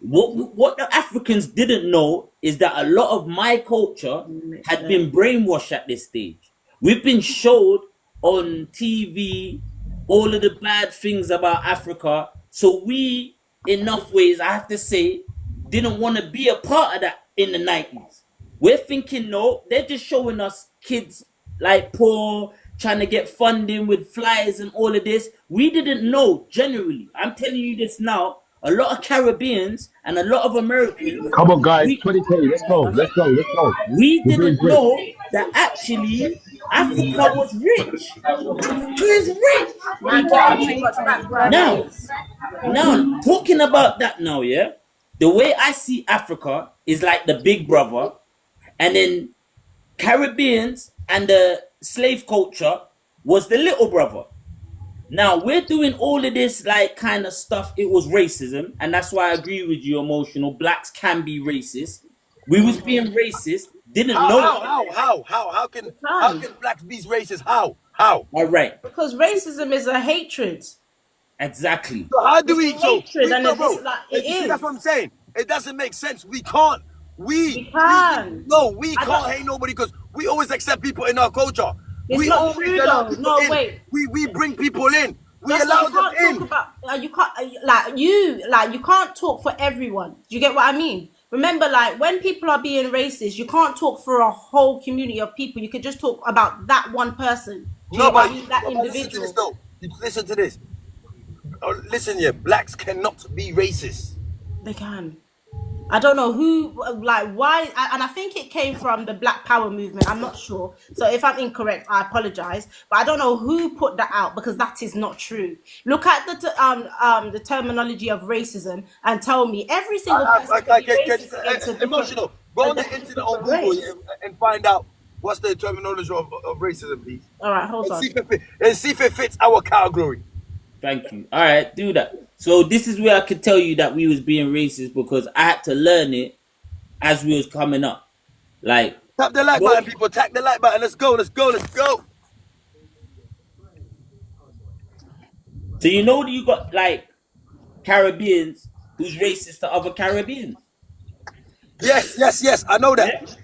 what the Africans didn't know is that a lot of my culture had been brainwashed at this stage. We've been showed on TV all of the bad things about Africa. So we, in enough ways, I have to say, didn't want to be a part of that in the 90s. We're thinking, no, they're just showing us kids like poor, trying to get funding with flyers and all of this. We didn't know, generally. I'm telling you this now. A lot of Caribbeans and a lot of Americans. Come on, guys. 20K. Let's go. Let's go. Let's go. We We're doing didn't great. know that actually Africa was rich. Africa is rich. Man, getting too much background Now, noise. now, talking about that now, yeah? The way I see Africa is like the big brother, and then Caribbeans and the slave culture was the little brother. Now, we're doing all of this like kind of stuff. It was racism, and that's why I agree with you, Emotional. Blacks can be racist. We was being racist, didn't know. How can blacks be racist? How? All right, Because racism is a hatred. exactly. So how do we? It's So hatred and no, it's bro. like, You it see, is. that's what I'm saying. It doesn't make sense. We can't. We can. We I can't don't- hate nobody because we always accept people in our culture. It's We not always true allow though. people No, in. wait. We bring people in. We That's allow why you them can't in. talk about. You can't like you can't talk for everyone. Do you get what I mean? Remember, like when people are being racist, you can't talk for a whole community of people. You could just talk about that one person. Do you No, get what I but, mean? That but listen to this individual. though. Listen to this. Listen here. Blacks cannot be racist. They can. I don't know who, like, why, and I think it came from the Black Power movement. I'm not sure. So if I'm incorrect, I apologize. But I don't know who put that out because that is not true. Look at the terminology of racism and tell me every single person can be racist against a different, emotional. Go on the internet on different Google race. and find out what's the terminology of racism, please. All right, hold on. And see if it fits our category. Thank you. All right, do that. So this is where I could tell you that we was being racist because I had to learn it as we was coming up. Like, tap the like button, people. Tap the like button. Let's go. Let's go. Let's go. So you know you got like Caribbeans who's racist to other Caribbeans. Yes. I know that. Yeah?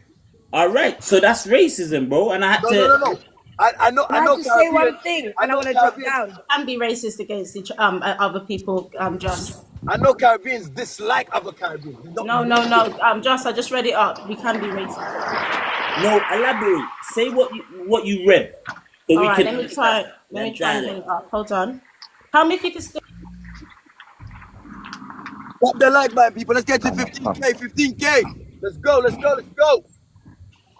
All right, so that's racism, bro. And I had to. No. I know. Can I just say one thing? I And I know want to drop Caribbeans. down. And be racist against other people. Just. I know Caribbeans dislike other Caribbeans. No. Just I just read it up. We can be racist. No, elaborate. Say what you read. So all right, let me try and get it up. Hold on. Tell me if you can still. Tap the like button, people. Let's get to 15K. 15K. Let's go.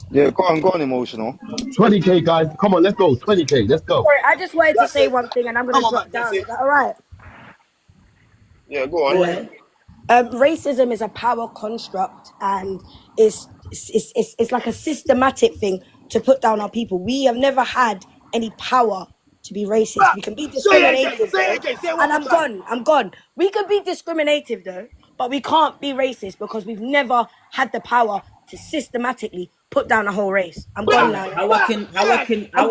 Yeah, go on, emotional. 20K, guys. Come on, let's go. 20K, let's go. Sorry, I just wanted to say one thing, and I'm going to drop down. Is that all right? Yeah, go on. Racism is a power construct, and it's like a systematic thing to put down our people. We have never had any power to be racist. We can be discriminative, and I'm gone. We can be discriminative though, but we can't be racist because we've never had the power to systematically put down a whole race. I'm gone now. How I can How do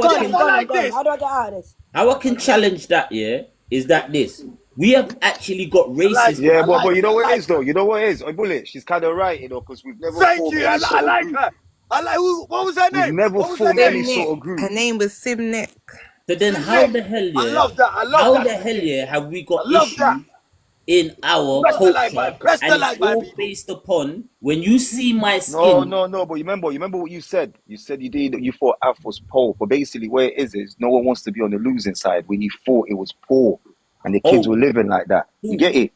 I get out of this? How I can challenge that, yeah, is that this. We have actually got racist. Yeah, but you know what it is though? You know what it is? Bullet, she's kind of right, because we've never Thank you. I like her. I like what was her name? We've never formed any sort of group. Her name was Simnik. So then how the hell, yeah? I love that. How the hell, yeah, have we got issues in our culture? And it's all based upon when you see my skin. No, but remember what you said. You said you thought Af was poor, but basically where it is no one wants to be on the losing side when you thought it was poor and the kids were living like that. You get it?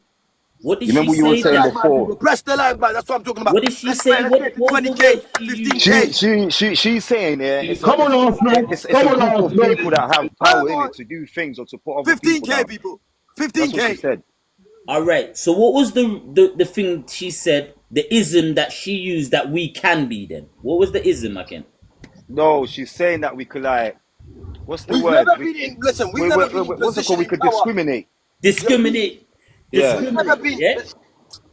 What did you remember she what you say? were saying before? Press the like button. That's what I'm talking about. What did she say? What 20K, 15K. She's saying it's Come on, Arsenal. it's a group of people that have power in it to do things or to put other 15K people. 15K. That's what she said. All right. So what was the thing she said? The ism that she used that we can be then. What was the ism again? No, she's saying that we could what's the We've word? never been in, listen, we've never been in what's it called? We could power. discriminate. Discriminate. Yeah. Discriminate. Yeah.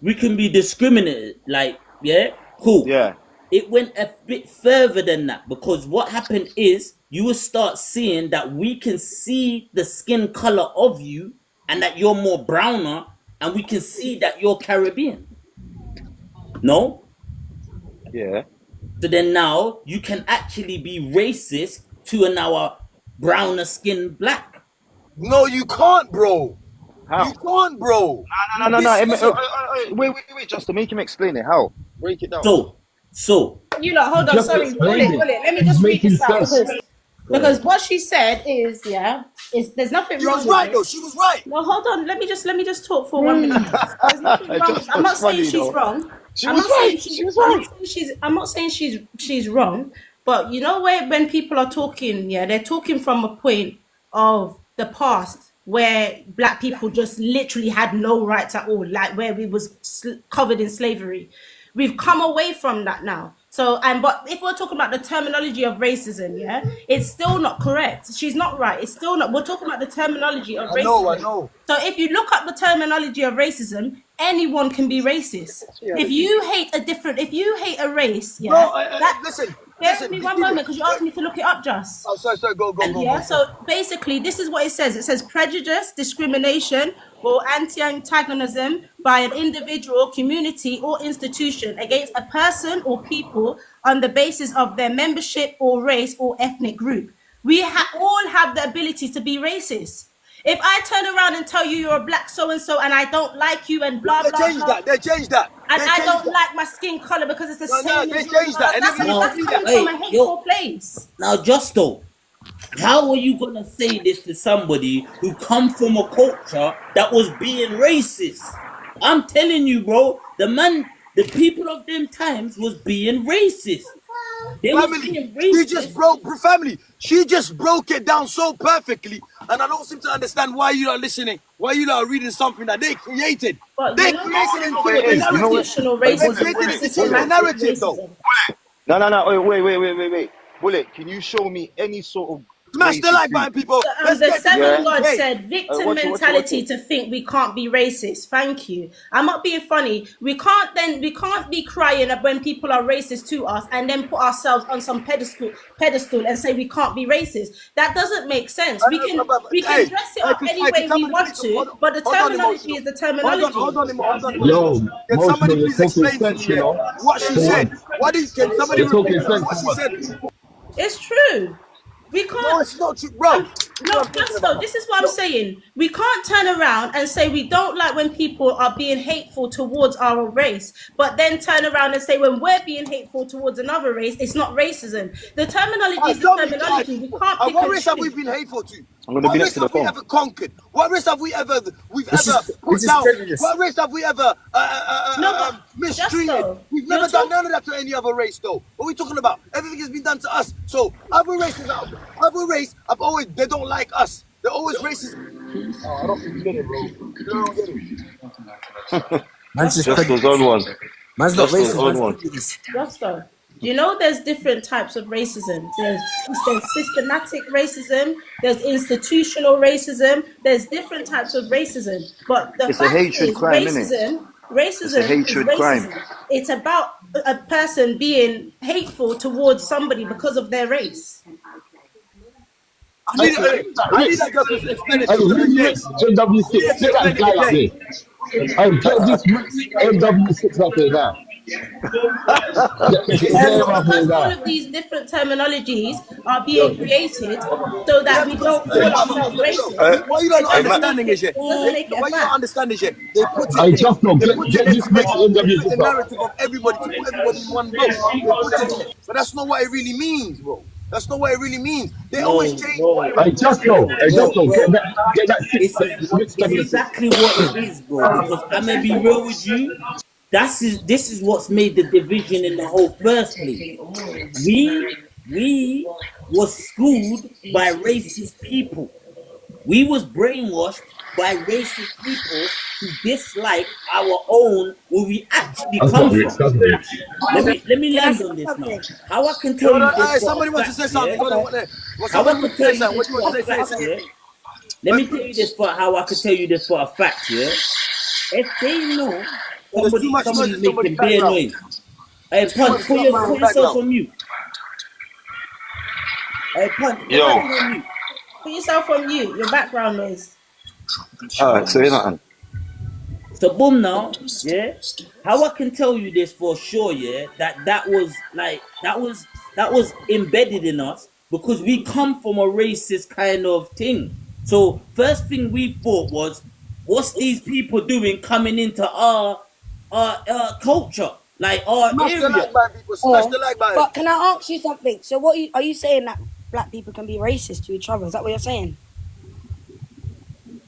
We can be discriminated. Like, yeah, cool. Yeah. It went a bit further than that because what happened is you will start seeing that we can see the skin color of you and that you're more browner and we can see that you're Caribbean. No? Yeah. So then now you can actually be racist to an hour browner skin black. No, you can't, bro. How? You can't, bro. No. Wait, just to make him explain it. How? Break it down. So. You lot, hold on. Just Sorry, explain Bullet. it. Let me just read this out Sense. because what she said is there's nothing She wrong was with right, it. though. She was right. No, hold on. Let me just talk for 1 minute. There's nothing wrong. I'm not saying she's wrong. I'm not saying she's wrong. But you know when people are talking, they're talking from a point of the past where black people just literally had no rights at all, like where we was covered in slavery. We've come away from that now. So, but if we're talking about the terminology of racism, it's still not correct. She's not right. It's still not. We're talking about the terminology of racism. I know. So if you look up the terminology of racism, anyone can be racist. If you hate a race, listen. Bear with me 1 moment because you asked me to look it up, Just. Oh, sorry, go. So basically, this is what it says. It says prejudice, discrimination, or anti-antagonism by an individual, community, or institution against a person or people on the basis of their membership or race or ethnic group. We all have the ability to be racist. If I turn around and tell you you're a black so-and-so and I don't like you and blah, They blah, changed blah, that. They changed that. and They I changed don't that. like my skin color because it's the No, same they as yours, changed that. And that's everybody coming see that. from a hateful place. Now, Justo, how are you gonna say this to somebody who come from a culture that was being racist? I'm telling you, bro, the people of them times was being racist. They was Family, being she racist. just broke She just broke it down so perfectly, and I don't seem to understand why you are listening. Why you are reading something that they created. But They you know that's created not into the the is. You know what? institutional They racism. created That's it into the systematic narrative, though. racism. No. Wait. Bullet, can you show me any sort of Smash the racist like group? button, people. Let's The get to seven Yeah. 50K. God said victim Watch it. mentality to think we can't be racist. Thank you. I'm not being funny. We can't be crying when people are racist to us and then put ourselves on some pedestal and say we can't be racist. That doesn't make sense. We can Hey, dress it up any can way we somebody want please to, but the hold on, terminology emotional. is the terminology. Hold on, emotional. Yo, Can somebody emotional, you're please talking explain to sense, me you know. what she For said? once. Can somebody You're repeat talking to me sense what for she said? once. It's true. We No, can't. it's not true, bro. This is No, what I'm talking about. Pasto, this is what I'm saying. We can't turn around and say we don't like when people are being hateful towards our race, but then turn around and say when we're being hateful towards another race, it's not racism. The terminology is the Tell me, terminology. We can't pick what and race have we choose. been hateful to? I'm gonna be What next race to the have we phone. ever conquered? What race have we ever This put is down? prejudice. What race have we ever No, but mistreated? Justo, We've you're never done talking. none of that to any other race, though. What are we talking about? Everything has been done to us. So other races have always, they don't like us. They're always racist. Oh, I don't think you get it, bro. You don't get it. Man's just Just those on one. Man's not Just those racist, on man's one. prejudice. Justo, do you know there's different types of racism? There's systematic racism, there's institutional racism, there's different types of racism. But the It's a fact hatred is, crime, innit? It's a racism is hatred crime. racism. It's about a person being hateful towards somebody because of their race. I need that girl to explain it Hey, to me. who's Rex MW6? Get that guy up there. Hey, get this Rex MW6 up here now. Get him up here Because all now. of these different terminologies are being created so that we don't call ourselves racist. What you It don't doesn't understanding make is it doesn't make it a what you don't fact. understand is they put Hey, it there. just no, They put it get there this to make Rex it fit the MW6 up. narrative of everybody, to put everybody in one boat. They put it in there. But that's not what it really means, bro. That's not what it really means. They always change. Hey, just no, get that It's Rex MW6. exactly what it is, bro. Because I'm gonna be real with you. This is what's made the division in the whole first place. We was schooled by racist people. We was brainwashed by racist people to dislike our own where we actually That's come not Rex, from. that's Rex. Let me land on this now. How I can tell you this for Somebody a wants to fact, say something. yeah? Somebody How I wants can to say tell something. you What this do you want for to a fact, say? yeah? Let me tell you this for how I can tell you this for a fact, yeah? If they know There's too much noise somebody's in somebody's making bare background. noise, hey, Punt, put yourself on mute. Hey, Punt, put yourself on mute. Put yourself on mute. Your background noise. Alright, so you're not. So boom now, yeah. How I can tell you this for sure, yeah, that was embedded in us because we come from a racist kind of thing. So first thing we thought was, what's these people doing coming into our culture, like our Smash the area? like button, people. Smash the like button. But can I ask you something? So are you saying that black people can be racist to each other? Is that what you're saying?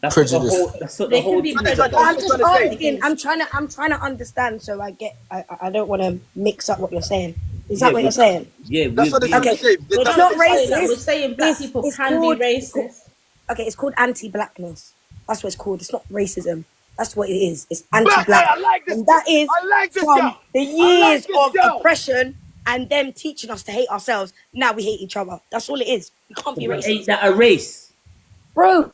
That's Prejudice. what the whole They can be thing is prejudiced. about. I'm just trying to say. asking. I'm trying to understand. So I don't want to mix up what you're saying. Is that what you're saying? Yeah, That's what they're trying to say. We're That's not what they're racist. saying. We're saying black people can be racist. Okay, it's called anti-blackness. That's what it's called. It's not racism. That's what it is. It's anti-black. I like this. And that is I like this from girl. the I like years this of girl. oppression and them teaching us to hate ourselves. Now we hate each other. That's all it is. We can't be Ain't racist. that a race? Bro,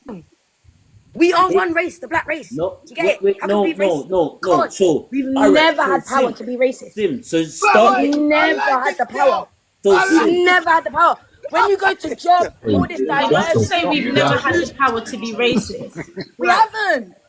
we are one race, the black race. No, Do you get it? How can we be racist? no. God, So we've all right, never so had power Sim, to be racist. Sim, so start. We've never had the power. So We've never had the power. When you go to job, all this Let's diversity, say we've never had the power to be racist. we haven't.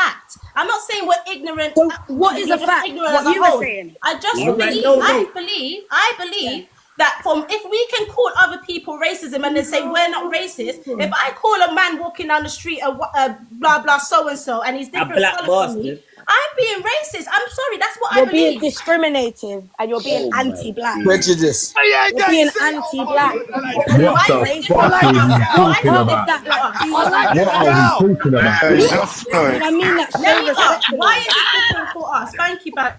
fact. I'm not saying we're ignorant. So what is we're a just fact? ignorant What as a you were whole. saying. I just All right, believe. no, I believe that if we can call other people racism and then say we're not racist, if I call a man walking down the street a blah blah so and so and he's different black color from me, bastard. I'm being racist. I'm sorry, that's what You're I being believe. discriminative and you're being Oh my anti-black. Prejudice. You're being anti-black. What Why the is it fuck different are for us? you Why talking is it about? different for us? What are we talking about? Yeah, just And I mean that Let so me ask, respectfully. why is it different for us? Thank you, but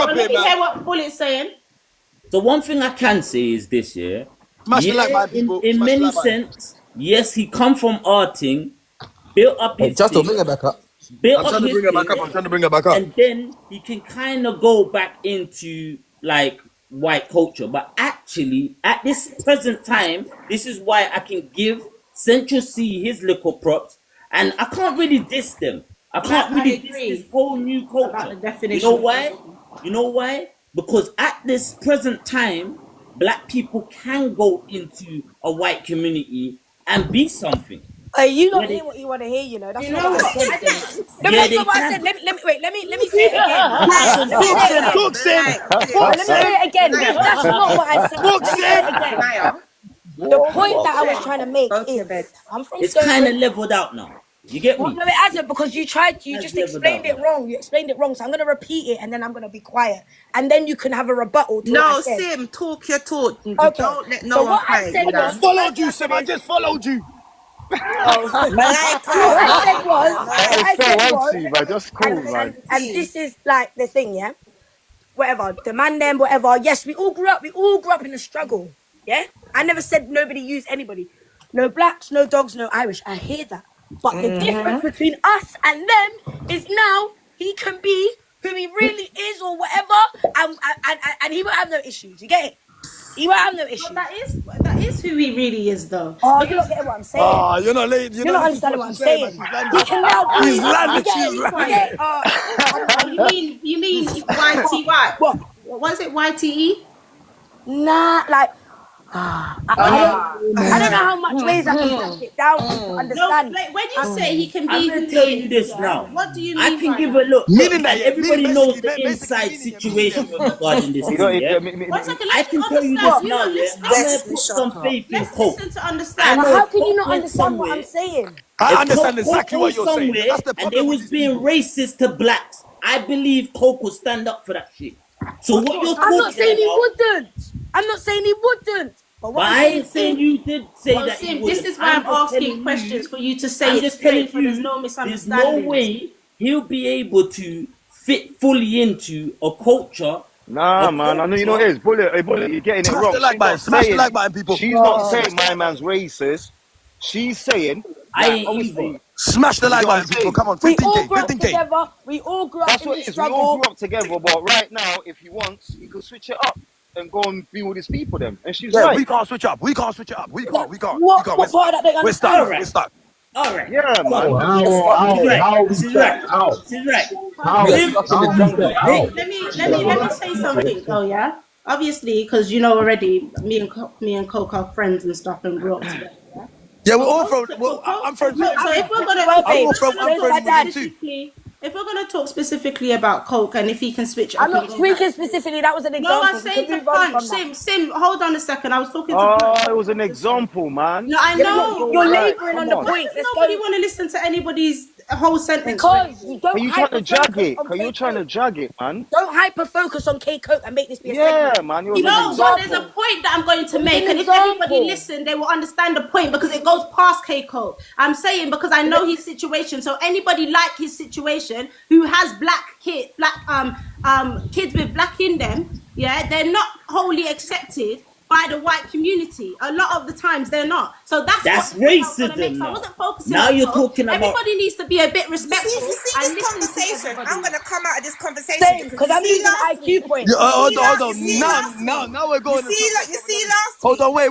up Let here, me man. hear what Bull is saying. So one thing I can say is this, yeah. Smash the like button, in, people. in Smash the many like button. sense, yes, he come from arting, built up Hey, his just thing, bring it back up. built I'm up trying to his bring her back thing, up. I'm trying to bring her back up. and then he can kind of go back into like white culture. But actually, at this present time, this is why I can give Central C his little props, and I can't really diss them. I can't I really diss agree this whole new about culture. the definition. You know why? You know why? Because at this present time, black people can go into a white community and be something. You don't hear what you want to hear, you know. That's not what I said. Yeah, That's they not what I can. said. Let me say it again. Talk, Sim. Let me say it again. If that's not what I said, let me say it again. The point that I was trying to make is, I'm from It's Stone kind of Bridge. leveled out now. You get me? Well, no, it hasn't, because you That's just leveled explained out it wrong. You explained it wrong, so I'm going to repeat it and then I'm going to be quiet. And then you can have a rebuttal to what I No, said. Sim, talk your talk. Okay. Don't let no So one what I quiet said you was, down. Followed you, Sim. I just followed you. What I said was, That is so fancy, man. Just cool, man. and this is like the thing, yeah? Whatever, the man them, whatever. Yes, we all grew up in the struggle, yeah? I never said nobody used anybody. No blacks, no dogs, no Irish. I hear that. But the difference between us and them is now he can be who he really is or whatever, and he won't have no issues. You get it? He won't have no issues. But that is who he really is, though. Oh, you're not getting what I'm saying. Ah, you're not late. You're not understanding what I'm saying. He can now be. He's landed. She's You landed. get it? You mean YTY? What? Was it YTE? Nah, like. I don't know how much ways I can break it down to understand. No, like when you say he can be I'm who gonna he tell you is, this yeah, now. what do you mean? I can by give that? a look. Meaning Like, that- everybody meaning knows the basically inside meaning- situation regarding this You thing, know, yeah? One second, I let's can tell you understand. this now, yeah? Let's I'm gonna listen. put some faith in Let's Coke. listen to I understand. But know how can you Coke not went understand what I'm somewhere. saying? I If understand Coke exactly goes what you're saying. somewhere That's the and they problem with was these being people. racist to blacks, I believe Coke will stand up for that shit. So what you're I'm not talking saying he about? wouldn't. I'm not saying he wouldn't. But But what I'm I ain't saying saying is, you did say Well, that he Sim, would. this is why I'm just asking telling questions you, for you to say I'm it just telling straight, so there's you, no there's no misunderstandings. way he'll be able to fit fully into a culture. Nah, man. I know you know it is. Bullet, hey, Bullet, you're getting it Smash the wrong. like button. Smash the like button, people. She's not saying my man's racist. She's saying I that ain't either. obviously, Smash the you like get what I'm button, people. saying? Come on, we all 15K, grew up 15K. together. We all grew up That's in what the it is. We all struggle. grew up together, but right now, if he wants, he could switch it up and go and be with his people then. And she's Yeah, right. we can't switch up. We can't switch it up. We can't. What part of that they We're stuck. understand? We're stuck. All right. Yeah, man. She's right. She's right. How Sim, we that? How? Let me say something. Oh yeah, obviously, because you know already, me and Coke are friends and stuff, and grew up together. Yeah? Yeah, we're all from. Well, I'm friends with him. So if we're gonna, I'm all from. I'm friends with him too. specifically, if we're gonna talk specifically about Coke, and if he can switch, I'm not speaking specifically. That was an example. No, I'm saying to punch. Sim, hold on a second. I was talking to Punch. Oh, it was an example, man. No, I know. You're labouring on the point. Nobody want to listen to anybody's whole sentence. Because you don't. Are you trying to drag it? Are you trying to drag it, man? Don't hyper focus on K Coke and make this be a Yeah, segment. man. It was an No, but there's example. a point that I'm going to make, an and if example. everybody listen, they will understand the point because it goes past Keiko. I'm saying because I know his situation. So anybody like his situation who has kids with black in them, yeah, they're not wholly accepted by the white community. A lot of the times they're not. So that's racism. So I wasn't focusing now on you're Coke. talking about. Everybody needs to be a bit respectful. You see and this listen to conversation? everybody. I'm gonna come out of this conversation Same, because I'm using IQ points. Hold on. You see Now we're going. You see last Hold on, wait.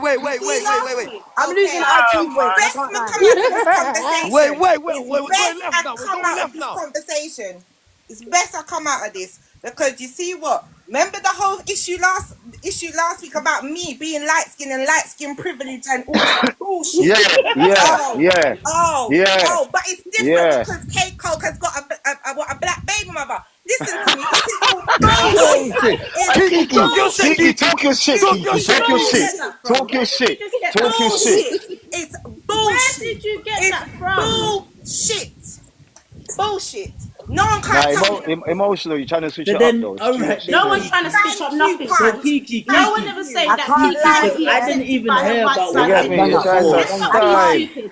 I'm losing IQ points. Best man come out of this conversation. Wait, we're It's going best left I now. We're come going out of left this now. conversation. It's best I come out of this because you see what? Remember the whole issue last week about me being light skin and light skin privilege and all that bullshit. But it's different because Kate Coke has got a black baby mother. Listen to me. Talk your shit. It's bullshit. Where did you get that from? Bullshit. No one can't tell me. Emotional. You're trying to switch it then, up, though. No one's trying to switch up nothing. So Kiki, No one ever said that can't lie, Kiki I didn't even by hear white about side. what You get me? You're trying to Let's not be stupid.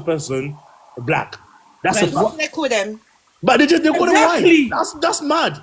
homosexual person black. That's a Thanks. fact. What do they call them? But they call them white. Exactly. That's mad.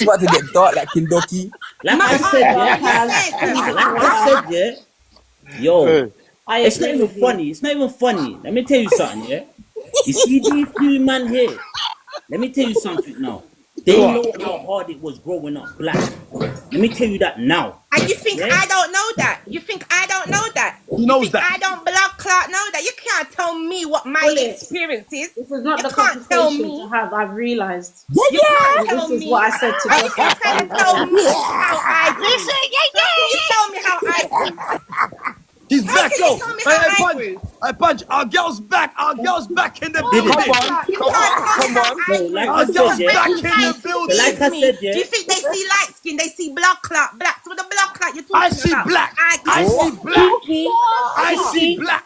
It's about to get dark like Kindoki. Like My I said, yeah. podcast. Like I said, yeah. Yo, Hey. I it's not agree even with you. funny. It's not even funny. Let me tell you something, yeah. You see these few man here. Let me tell you something now. They know how hard it was growing up black. Let me tell you that now. And you think Yeah? I don't know that? You think I don't know that? He knows you think that. I don't blood clot know that? You can't tell me what my Bullet. experience is. This is not You the can't tell conversation me. to have. I've realised. You can't tell This is me. what I said to And you Josh. can't try to tell me how I grew. How can you tell me how I grew? He's How back, can yo. you tell me how I grew? I punch. Our girl's back. Our girl's back in the Did it? building. You can't tell me how I No, like grew. I Our girl's said, yeah. back in the See building. Like I me. said, yeah. Do you think they see light skin? They see blood clot, black. So the blood clot you're talking I see about. black. I I grew. see black. Kiki. I see black.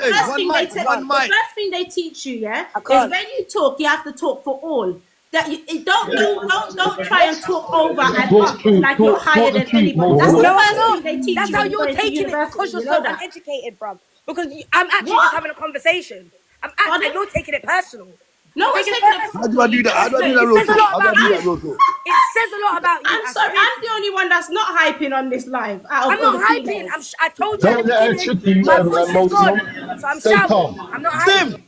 Hey, one mic, one the mic. first thing they teach you, yeah, I is can't. when you talk, you have to talk for all. That you don't try and talk over and Talk up truth, like you're higher talk the than truth, anybody. That's Mo. the No, I'm first thing not. they teach That's you how when you go you're into taking it because university. you're You know so that. uneducated, bruv. Because I'm actually just What? having a conversation. Pardon? And you're taking it personal. No You're one's taking it taking it personal. How do I do that? How do I do that It real says a talk? lot How do I about do you. that real talk? It says a lot about you. I'm I sorry, swear I'm to the you. only one that's not hyping on this live out of I'm all not the hyping. females. I told you at Don't the let her beginning, trick you, my voice is Mo. gone. So I'm Stay shouting. calm. I'm not Stim! hyping.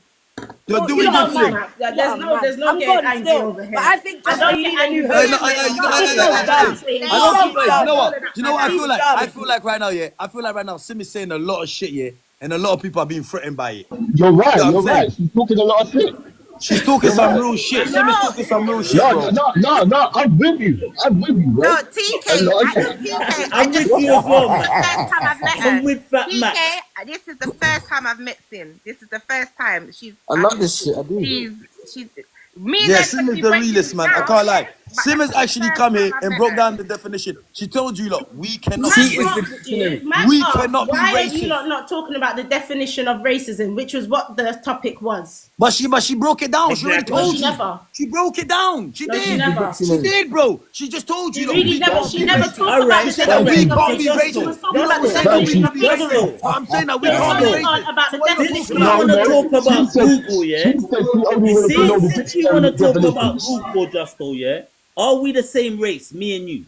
You're You doing lot your are thing. mad. There's no I'm getting gone angry still. over here. But I think I just don't we get need a angry new over host. No, here. you know, He's so dumb. I know people. dumb. You know what? You know what? I He's feel like. dumb. I feel like right now, yeah. I feel like right now, Sim is saying a lot of shit, yeah, and a lot of people are being threatened by it. You're right. You know what I'm You're saying? right. She's talking a lot of shit. She's talking You're some right. real shit. No, Sim is talking some real shit, No, bro. no. I'm with you. I'm with you, bro. no, A TK, lot of shit. I I'm just with you as well, this is the man. first time I've met I'm her. with FatMack. TK, this is the first time I've met Sim. This is the first time I love this shit. I do. she's me and Yeah, them Sim can is be the breaking realest, it man. I down, can't lie. yes, but Sim that's has the actually first come time here I've and met broke her. down the definition. She told you, look, we cannot Matt be is asked racist. you, Matt We asked, cannot be why are you racist. not talking about the definition of racism, which was what the topic was? But she broke it down. She already Exactly. No, told she you. never. She broke it down. She No, she did. never. She did, bro. She just told you, She look, really we never. cannot She be never racist. talked All about right, the She said that all we definition right. of can't be racism. She racist. was Justo, talking You're not about the saying that we definition can of be racist. ignorance. Justo, I'm saying that we She was can't be talking racist. about So the what are you since talking we about? want to No. talk She about said Google, yeah? she only wanted to know the Since we want dictionary to talk about definitions. Google, Justo, yeah? Are we the same race, me and you?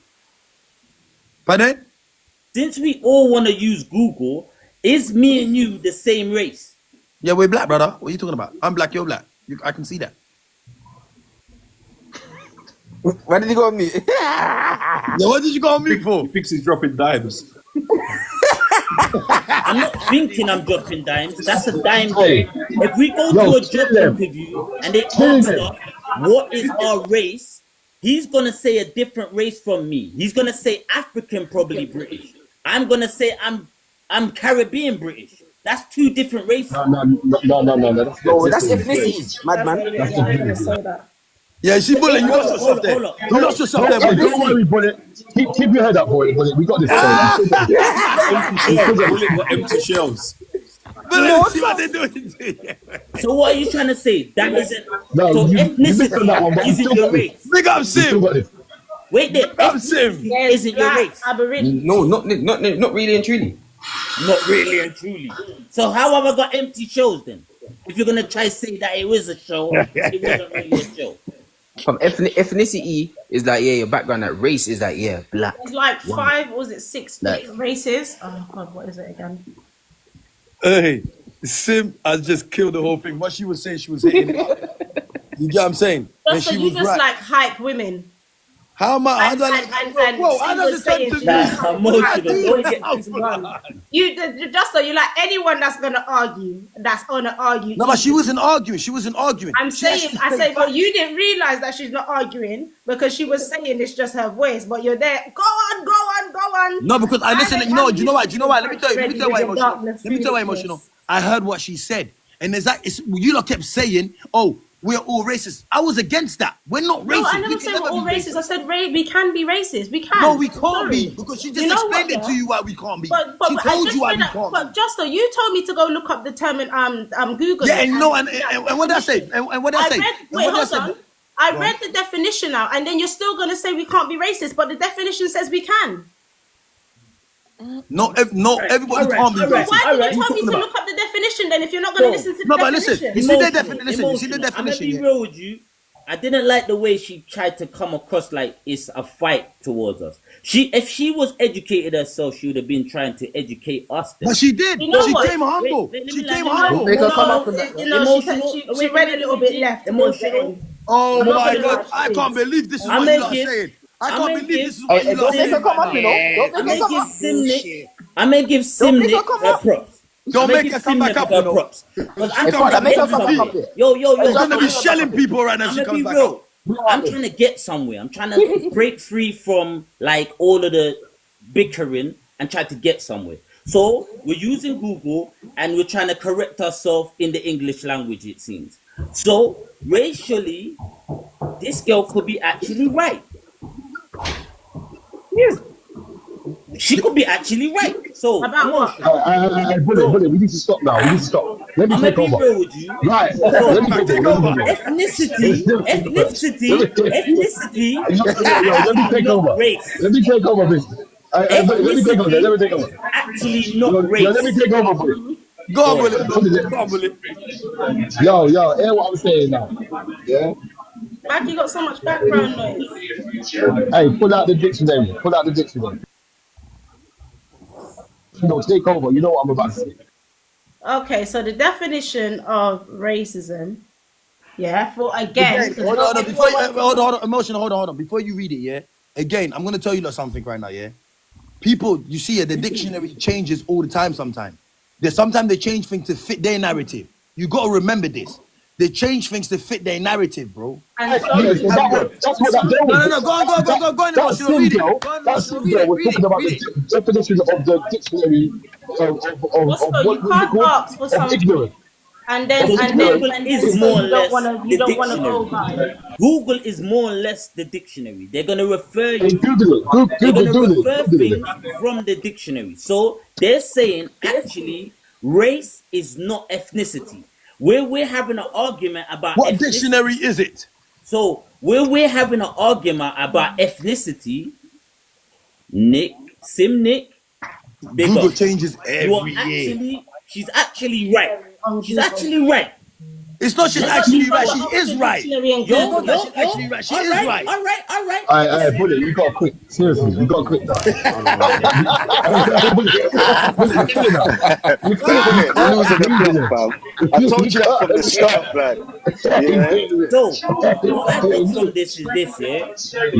Pardon? Since we all want to use Google, is me and you the same race? Yeah, we're black, brother. What are you talking about? I'm black, you're black. I can see that. Why did you go on me? Yeah, what did you go on me for? He thinks he's dropping dimes. I'm not thinking I'm dropping dimes. That's a dime Hey, job. If we go yo, to a kill job them. interview and they Kill ask them. us what is our race, he's gonna say a different race from me. He's gonna say African, probably British. I'm gonna say I'm Caribbean British. That's two different races. No. That's No, that's ethnicity. ethnicity, madman. That's Yeah, I'm gonna ethnicity. say that. Yeah, she bullet. You lost Hold up, yourself there. hold up. You lost yourself there, Hey, bullet. don't worry, bullet. Keep your head up, bullet. We got this. We still got this. Empty We still shells. got Bullet this. got empty shells. Bullet, see what they're doing to you. So what are you trying to say? That isn't No, so you missed on that one, ethnicity but we isn't still your got this. race. Big up, We still Sim. got this. Wait there, I'm Sim. ethnicity isn't your race. Aboriginal. No, not really and truly. Not really and truly. So how have I got empty shows then? If you're gonna try to say that it was a show, it wasn't really a show. From ethnicity is like, yeah, your background. That race is like, yeah, black. It's like five, was it six Like- races? Oh God, what is it again? Hey, Sim has just killed the whole thing. What she was saying, she was hitting it. You get what I'm saying? And Just so she you was just right. like hype women. How am I? How And- do I and- like, and whoa, how Sim does was it turn saying to she me? was Nah, emotional. Don't get It's one. You just so you like anyone that's gonna argue, that's gonna argue. No, but she wasn't arguing. She wasn't arguing. I'm She saying, actually I said say, well, facts. you didn't realize that she's not arguing because she was saying it's just her voice, but you're there. Go on. No, because I listen. You know why? Let me tell you. Let me tell you why Already with your emotional. darkness Let me tell you why foolishness. emotional. I heard what she said, and there's that. You lot kept saying, "Oh, we're all racist." I was against that. We're not racist. No, I We never can said we're all be racist. I said we can be racist. We can. No, we can't Sorry. be because she just You know explained what, it to yeah? you why we can't be. But She I told just you why read we that- can't But be. Justo, you told me to go look up the term and Google Yeah, it. and no, and what did I say? And what did I say? Wait, And what did I hold say? on. I Go on. read the definition now, and then you're still gonna say we can't be racist, but the definition says we can. No, everybody Alright, can't be alright. racist. Why did What you are tell me talking to about? look up the definition then if you're not gonna No. listen to the No, but definition? listen, you see the Emotional, listen, you see the emotional. I'm gonna definition. be Yeah? real with you. I didn't like the way she tried to come across like it's a fight towards us. If she was educated herself, she would have been trying to educate us. Then. But she did. You know She what? came humble. Wait, let She me came land. humble. Make her come No, up on that. you know, Emotional. she read a little bit left. towards the Emotional. end. Oh I'm not my gonna God! lie, I she can't is. believe this is I'm what you lot are making- saying. I I'm can't believe making- this is what you lot are Don't make her saying. come right up, you now. know. Don't I'm make her gonna come give up. Simnik. I'm gonna give Simnik come her up. props. Don't I'm gonna make her give come back Simnik up, her you know. props. 'Cause She I'm come trying back to make get her come somewhere. up here. Yo, I'm just gonna be shelling people right now. I'm She gonna comes be back real. up. I'm trying to get somewhere. I'm trying to break free from like all of the bickering and try to get somewhere. So we're using Google and we're trying to correct ourselves in the English language, it seems. So racially, this girl could be actually right. Yes. She could be actually right. So About what? Bullet, we need to stop now. We need to stop. Let me I'm take gonna be over. real with you. Right. So, Let me take over. ethnicity, Yo, let me take not over. race. Let me take over, bitch. Let me take over. Let me take over. Actually not Yo, race. let me take over, bullet. Go on, bullet. Go on, bullet. Yo, hear what I'm saying now. Yeah. Like you got so much background noise. Hey, pull out the dictionary. Pull out the dictionary. No, take over. You know what I'm about to say. Okay, so the definition of racism, yeah, for again, Hold on, before hold on, emotional, hold on. Before you read it, yeah. Again, I'm gonna tell you something right now, yeah. People, you see, the dictionary changes all the time. Sometimes they change things to fit their narrative. You gotta remember this. They change things to fit their narrative, bro. And So that's what that girl was. No, go on, That emotional, sim read it. girl, Go on, that emotional, sim girl was talking about read it. the definition of the dictionary of also, what you was it can't called? ask for Of something ignorance. and then Because Google is say more or you don't less wanna the go dictionary. by. Google is more or less the dictionary. They're gonna refer Hey, you. Google it. They're Google gonna doing it. refer Google things it. from the dictionary. So they're saying actually race is not ethnicity. Where we're having an argument about What ethnicity. dictionary is it? So where we're having an argument about ethnicity, Nick, big Google up. changes every year. She's actually right. She's actually right. It's not she's actually right. She is right. It's not that she's actually right. She is right. All right. Hey, Bullet, you gotta quit. Seriously, you gotta quit that. Bullet, you're killing that. You're killing Bullet, that. you're losing the plot, fam. I told you that from the start, man. Yeah. So, what I get from this is this, yeah?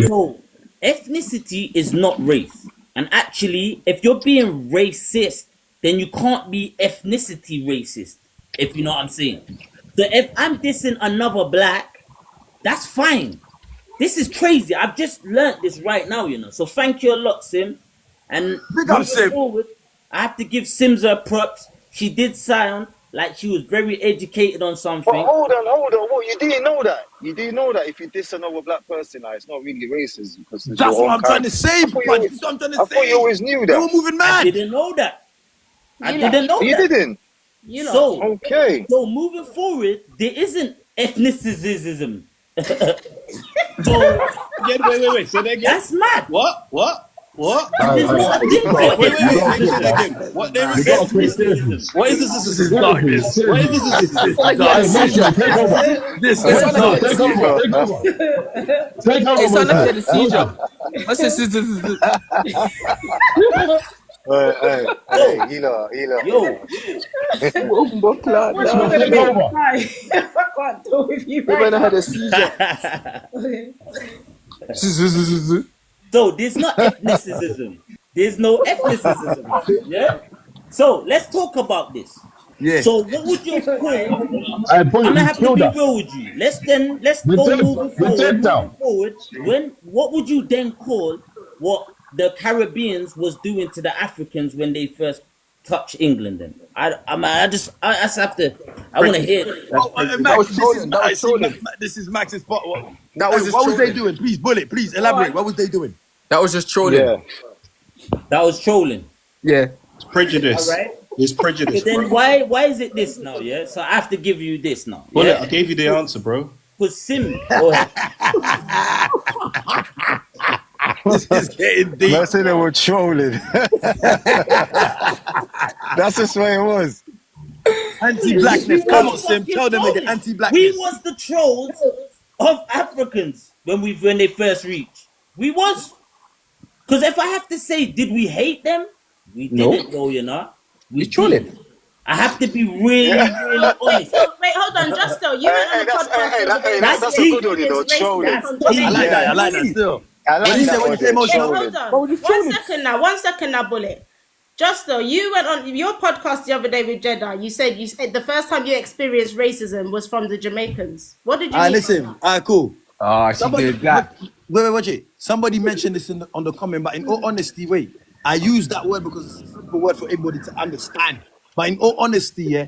So, ethnicity is not race. And actually, if you're being racist, then you can't be ethnicity racist, if you know what I'm saying. So, if I'm dissing another black, that's fine. This is crazy. I've just learnt this right now, you know. So, thank you a lot, Sim. And Big up, moving Sim. forward, I have to give Sims her props. She did sound like she was very educated on something. But hold on. What? You didn't know that? You didn't know that if you diss another black person, like, it's not really racist because it's That's your what own I'm trying to say, I thought you always knew You that. were moving I mad. didn't know that. You didn't? So, okay. So moving forward, there isn't ethnicism. So Wait. Say that again. that's mad. What? Wait. Say that again. What there is Ethnicism. What is this? This is darkness. What is this? This Take is over. It's not like the seizure. What's this? Hey, you know. Yo, Take over. I can't do with you You right better now. have a seizure. so there's not ethnicism. There's no ethnicism. Yeah. So let's talk about this. Yeah. So what would you call? Hey, Bullet, I'm gonna you have to killed be us. real with you. Let's go moving forward. What would you then call what the Caribbeans was doing to the Africans when they first touched England? Then I just have to. I want to hear it. This is Max's spot. What That was just was they trolling. doing? Please, Bullet, please elaborate. What was they doing? That was just trolling. Yeah. That was trolling. Yeah. It's prejudice. All right. It's prejudice. So then bro. why is it this now? Yeah. So I have to give you this now. Bullet, Yeah. I gave you the answer, bro. Because Sim. This is getting deep. Let's say they were trolling. That's just what it was. Anti-blackness. Come on, Sim. Tell them again. We Anti-blackness. was the trolls of Africans when they first reached. We was. Because if I have to say, did we hate them? We didn't know, you know. We trolling. I have to be really honest. So, wait, hold on, Justo. You went on the podcast. That's a good one, you know, trolling. I like that still. I like What you that say? What you say, one, emotional? trolling. Hold on. One second now, Bullet. Justo, you went on your podcast the other day with Jeddah. You said the first time you experienced racism was from the Jamaicans. What did you mean? Listen. Cool. She did that. Wait, watch it. Somebody mentioned this on the comment, but in all honesty, I use that word because it's a simple word for everybody to understand. But in all honesty, yeah,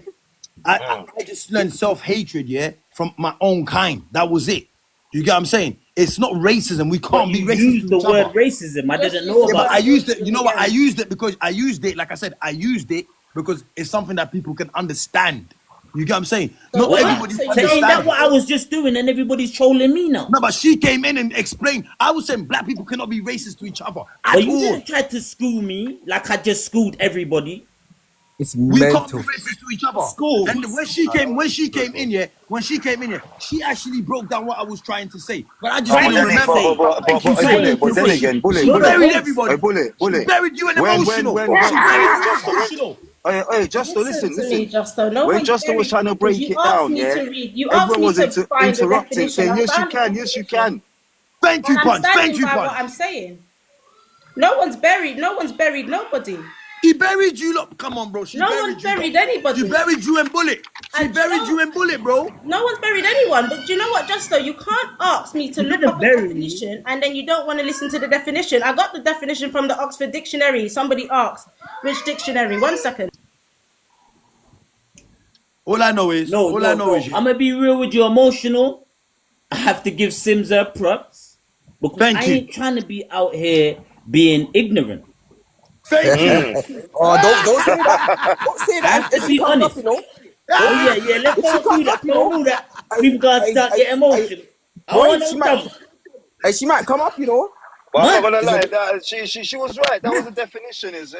I just learned self-hatred, yeah, from my own kind. That was it. You get what I'm saying? It's not racism. We can't be racist. Use the word racism. I didn't know about but I used it. You know what? I used it because like I said, I used it because it's something that people can understand. You get what I'm saying? Not everybody understands. Ain't that what I was just doing and everybody's trolling me now? No, but she came in and explained. I was saying black people cannot be racist to each other at But you all. didn't try to school me like I just schooled everybody. It's We can't mental. be racist to each other. School. And when she came in here, she actually broke down what I was trying to say. But I just Right. didn't remember. But then again, Bullet. She buried everybody. Bullet. She buried you in When- emotional. when- She buried you in emotional. Hey, Justo, Listen to me, listen. Justo. No When one's Justo was buried trying to because break you it asked down, me yeah, to read. You asked everyone me was to find the interrupting, definition. saying, I yes, you found the can, yes, you definition. can. Thank And you, I'm Punch. Thank standing you, by what Punch. I'm saying. No one's buried. No one's buried nobody. He buried you, look. Come on, bro. She No buried one's you. buried anybody. She buried you and Bullet. She And do you buried know, you and Bullet, bro. no one's buried anyone. But do you know what, Justo? You can't ask me to You look didn't up a bury me. definition and then you don't want to listen to the definition. I got the definition from the Oxford Dictionary. Somebody asked, which dictionary? 1 second. All I know is, No. I'm gonna be real with you. Emotional. I have to give Sims her props because Thank I you. ain't trying to be out here being ignorant. Thank you. Oh, don't say that. Don't say I that. have to If she be comes up, honest. you know. Oh yeah. Let's If she don't do comes that. up, you Don't know. do that. We've got to start getting emotional. I don't Boy, want she no might. trouble. She might come up, you know. But I'm not Man, gonna Is lie, it? that she was right. That was the definition. Is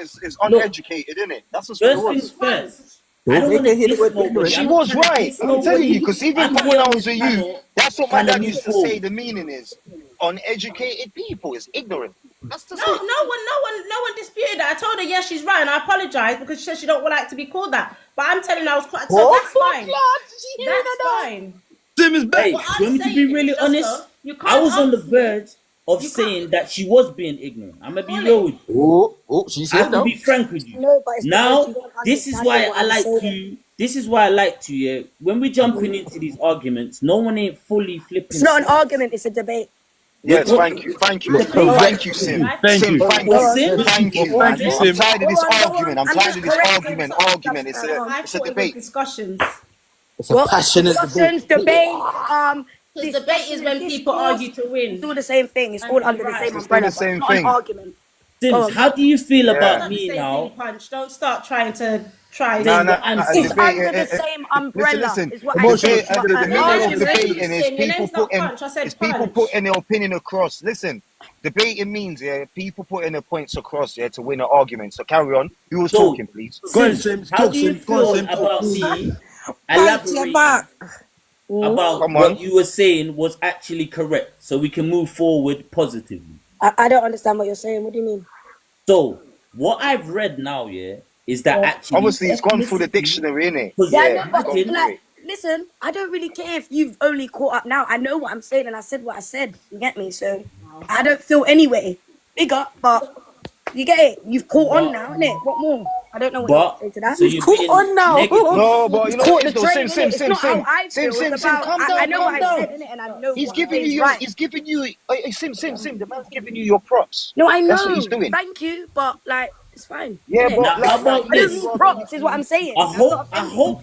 look. uneducated, isn't it? That's just what it First things was. first. I Don't don't make want her to hear the diss word nobody. ignorant. I'm She not was trying to right. diss I'm telling you, nobody. because even I'm from here when I on was this with you, panel that's what my trying to dad move used to say. forward. The meaning is uneducated people is ignorant. That's just No it. one disputed that. I told her, yes, she's right, and I apologize because she said she don't like to be called that. But I'm telling her I was quite, so that's fine. That's fine. Tim is back. Hey, What you I'm want me to be saying is, really honest? Justo, you I can't was on the ask me. verge of You can't. saying that she was being ignorant. I'm gonna be real Bullet. with you. She I said have to no. be frank with you. No, but it's because you Now, don't this is understand why what I I'm like saying. to. This is why I like to. Yeah, when we're jumping into these arguments, no one ain't fully It's flipping not an sides. argument, it's a debate. Yes, What? thank you, You're thank correct. you, Debate, Sim. right? Thank Sim, you. thank Go Well, you, on. Sim, thank you. Thank you, I'm Sim. tired of this Go on. argument. I'm I'm tired just of this correcting argument. something Argument. just It's go a on. I it's a thought it was debate. discussions. It's a What? passionate debate. Discussions, debate, Because debate is discussion, when people discourse. argue to It's win all the same thing. It's and all to be under the right. same It's still the umbrella, but it's same not an thing. argument. Go Sims, on. how do you feel Yeah. about Not the me same now thing, Punch. Don't start trying to try No, saying to. no, what I'm a It's saying? debate. under the same Listen, umbrella, listen. is what I Emotional. said. Debate. But The an meaning of argument, debating is Sim, your people name's not putting Punch. I said people Punch. putting their opinion across. Listen, debating means people putting their points across to win an argument. So carry on. Who was So, talking, please? Go on, Sims, Sim. how Talk, do you Sim. Go on, feel Sim. Talk. about me Punch your back. elaborating about Come what on. you were saying was actually correct, so we can move forward positively? I don't understand what you're saying. What do you mean? So, what I've read now, is that Yeah. actually Obviously, it's gone through the ethnicity, dictionary, innit? because Yeah, I Yeah, know, it's but gone imagine, through like, it. listen, I don't really care if you've only caught up now. I know what I'm saying, and I said what I said. You get me? So I don't feel anyway bigger, but you get it. You've caught on but, now, innit? What more? I don't know what you want to say to that. so you're Caught being on now. negative. No, but It's you know what caught it the is though. train, innit? It's not how I feel. It's Sim. about Calm I down, know what calm I down. said, innit? And I know He's what I'm giving saying you is your. right. He's giving you. Sim. The man's giving you your props. No, I That's what he's know. doing. Thank you, but like, it's fine, Yeah, innit? but Now, how like about I don't this? need props, is what I'm saying. I'm not I offended. hope,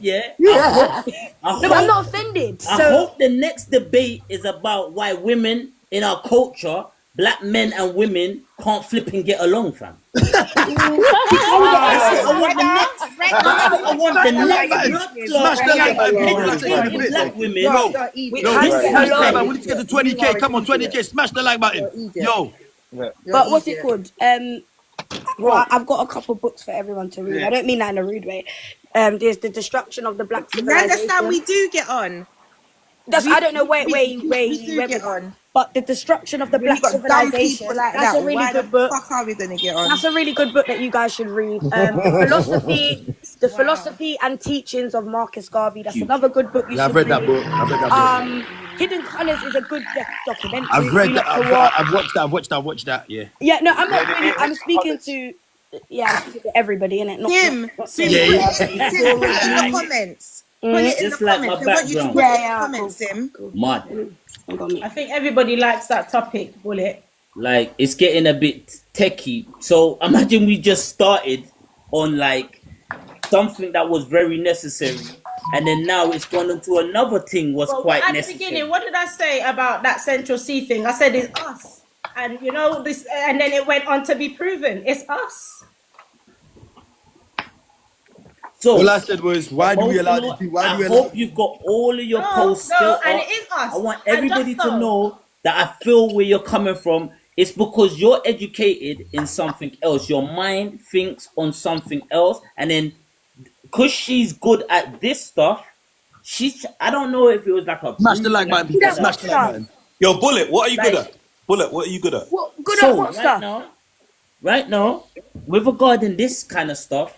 No, but I'm not offended. I So hope the next debate is about why women in our culture, black men and women, can't flip and get along, fam. That's what I want the next. That's what I want the Smash the like next button. workshop Smash the like button, bro. We're not taking the educating piss. black women. Yo, we yo, can get smash the like along. button. We need to get to 20K. Come on, 20K. Smash the like button. Yo. But what's it called? Well, I've got a couple books for everyone to read. I don't mean that in a rude way. There's The Destruction of the Black You understand? Civilization. We do get on. I don't know where we you do went get with that. on. But The Destruction of the When you Black got dumb Civilization. people like That's that, a really why the good book. fuck are we gonna get on? That's a really good book that you guys should read. The Philosophy and Teachings of Marcus Garvey. That's another good book you Yeah, should I've read read. that book. I've read that book. Hidden Colors is a good documentary. I've read You that. lot can watch. I've watched that. Yeah. Yeah, no, I'm not Yeah, really. I'm Hidden speaking Colours. to. Yeah, I'm speaking to everybody, innit? Not Sim, Yeah, yeah. put it in the comments. Put it in the Just like my comments. I want you to background. put it in the comments, Sim. Mad. I think everybody likes that topic, Bullet. Like, it's getting a bit techie. So imagine we just started on like something that was very necessary, and then now it's gone into another thing was Well, quite at the necessary. beginning, what did I say about that Central C thing? I said it's us, and you know this, and then it went on to be proven it's us. So All I said was, why do we allow these people? Why do we allow? hope you've got all of your posts still and up. it is us. I want And everybody Justo. to know that I feel where you're coming from. It's because you're educated in something else. Your mind thinks on something else, and then because she's good at this stuff, I don't know if it was like a Smash the like button, people. Smash the like button. Yo, Bullet, what are you good at? Bullet, what are you good at? Good at what stuff? Right now, with regarding this kind of stuff,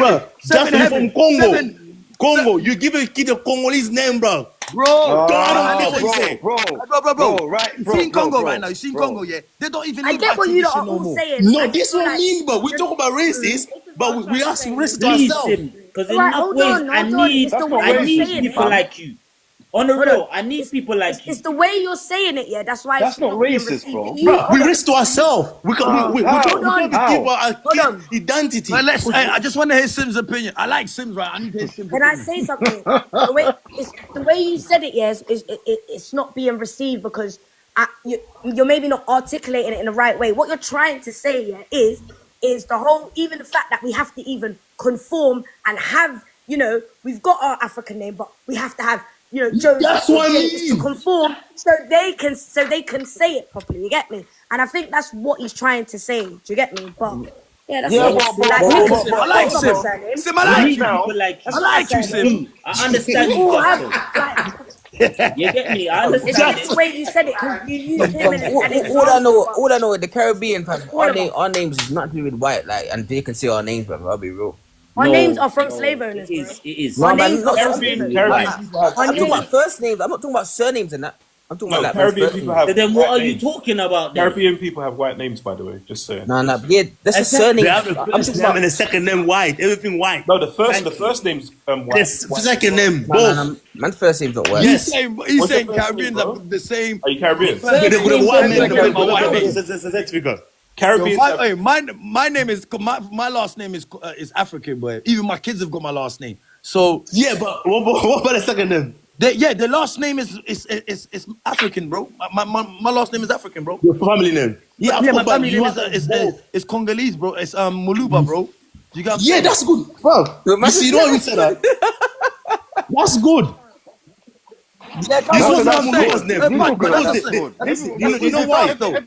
bro. Justin heaven. from Congo. Seven. Congo. You give a kid a Congolese name, bro. Bro, I don't care what you say. bro, right, you bro, seen Congo bro, right now. You seen bro. Congo, yeah? They don't even I live get by what you lot tradition are no all more. saying. No, I this feel what I like- mean, but we talk about racist, but we are some racist to Please, ourselves. Sim, because in Right, enough hold ways, on. I need, It's the not way you're racist, saying people it. like you. On the Hold real, on. I need people like you. It's the way you're saying it, yeah. That's why That's it's not being racist, received. bro. You, Bro, we hold on. rest to ourselves. We can't How? give our Hold kid on. identity. But I just want to hear Sim's opinion. I like Sim's, right? I need to hear Sim's Can I opinion. say something? The way you said it, yes, it's not being received because you're maybe not articulating it in the right way. What you're trying to say, yeah, is the whole, even the fact that we have to even conform and have, you know, we've got our African name, but we have to have, you know, Joe. That's what I James mean. to conform, so they can say it properly. You get me? And I think that's what he's trying to say. Do you get me? But yeah, that's it. I like Sim. Sim, I You like need you. people like I like you, Sim. I understand We you, all have Justin. like. You get me? I It's understand just it. the way you said it because you used him in an example. All I know, the Caribbean fam, All of us. our names is not to do with white, like, and they can say our names, bro. I'll be real. Our No, names are from no, slave owners, It bro. is. It is. No, Our man, names not are from Caribbean. slave Caribbean owners. people have. I'm talking about first names. I'm not talking about surnames and that. I'm talking about like Caribbean first people names. have. So then what white are you names. talking about then? Caribbean people have white names, by the way. Just saying. Nah, yeah, that's a surname. They I'm have the talking first name about. and the second name white. Everything white. No, the first name's white. Yes, second name, Nah, both. man's first name's not white. Yes. He's saying Caribbeans are the same. Are you Caribbean? They could have white men. Caribbean. My name is my last name is African, but even my kids have got my last name. So yeah, but what about the second name? The last name is African, bro. My last name is African, bro. Your family name? Yeah, my family name is Congolese, bro. It's Muluba, bro. You got yeah, that's good, bro. You see, you know what we said that? That's good. This was my Muluba's name. You know why though?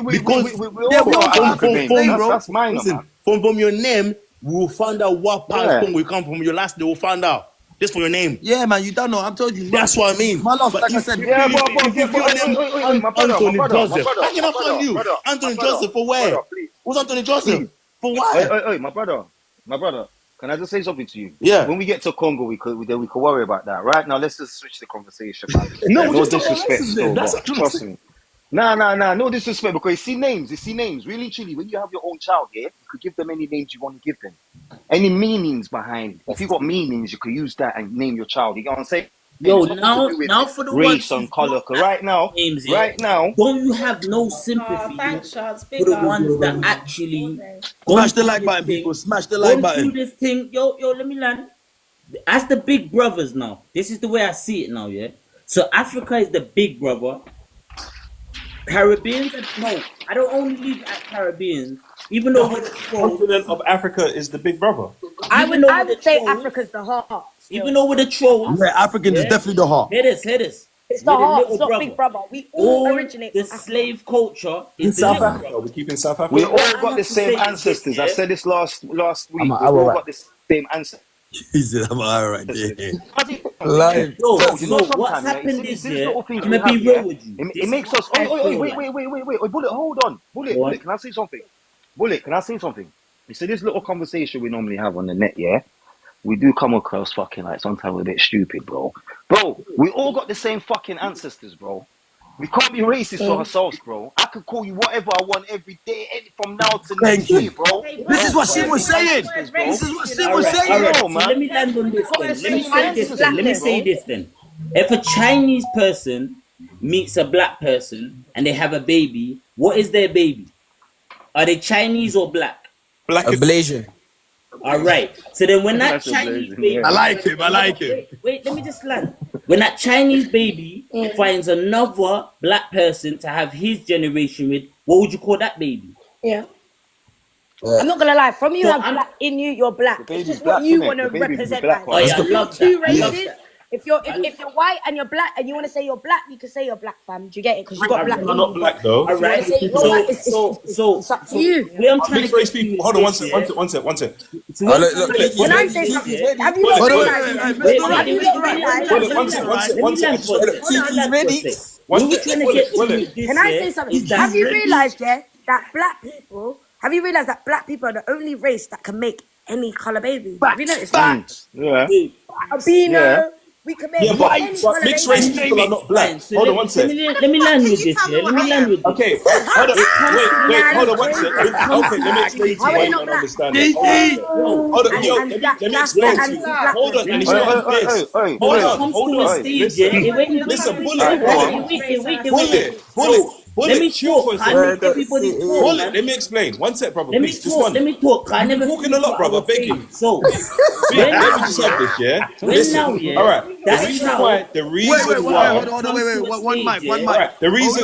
Because we all African names. That's mine, man. From your name, we will find out what part of Congo you come from. Your last name, we'll find out. Just for your name. Yeah, man, you don't know. I'm telling you. That's what I mean. My last, like I said. Yeah, but Anthony Joseph. How can I find you? Anthony Joseph for where? Who's Anthony Joseph? For what? Hey, my brother. Can I just say something to you? Yeah. When we get to Congo, we could worry about that. Right now, let's just switch the conversation, man. No disrespect, though. That's Trust me. Nah, no disrespect, because you see names. Really, truly, when you have your own child, yeah, you could give them any names you want to give them. Any meanings behind. If you got meanings, you could use that and name your child. You know what I'm saying? Yo, now for the race ones and color. Right now, don't you have no sympathy for the ones that actually smash the like button, people. Smash the like button. This thing, yo, let me land. As the big brothers now, this is the way I see it now, yeah. So Africa is the big brother. Caribbeans, no, I don't only leave at Caribbeans. Even though the continent of Africa is the big brother. I would say Africa's the heart. Even though with the trolls, yeah, African is definitely the heart. Hear this. It's the heart. It's not big brother. We all originate the from slave culture in South Africa. We keep in South Africa. We all got the same ancestors. I said this last week. We all got the same ancestors. He said, I'm alright. Yeah. What's happened this year? I'm gonna be real with you. It makes us. Wait, Bullet, hold on. Bullet, can I say something? You see, this little conversation we normally have on the net, yeah? We do come across fucking like sometimes we're a bit stupid, bro. Bro, we all got the same fucking ancestors, bro. We can't be racist for ourselves, bro. I could call you whatever I want every day, from now to next year, bro. This is what Sim was saying. This is what Sim was saying. Right. So let me land on this then. Let me say this then. If a Chinese person meets a black person and they have a baby, what is their baby? Are they Chinese or black? Black and Blasian. All right. So then when that Chinese baby... I like him. Wait, let me just land. When that Chinese baby finds another black person to have his generation with, what would you call that baby? Yeah. I'm not gonna lie. From you have black in you, you're black. It's just what you want to represent. Oh yeah, I love two races. If you're white and you're black and you want to say you're black, you can say you're black, fam. Do you get it? Because you got black. I'm not black though. All right. So you. I'm trying mixed race people. Hold on, one sec. Look, can I say something? Have you not Can I say something? Have you realized, yeah, that black people are the only race that can make any color baby? Have you noticed that? Yeah. Albino. We can make but mixed race people are not black. Hold on one sec. Let me land with this. Okay, hold on. Wait, hold on one sec. Okay, let me explain to you why you don't understand it. Hold on, let me explain to you. Hold on, and it's not this. Hold on. Listen, Bullet, let me chill for a second. Bullet, let me explain. One sec, brother. Let me talk. I never talking a lot, brother. Begging. So, let me just have this, yeah? Listen. All right. that reason child. why, the reason why, Hold on, wait, one mic. alright, the reason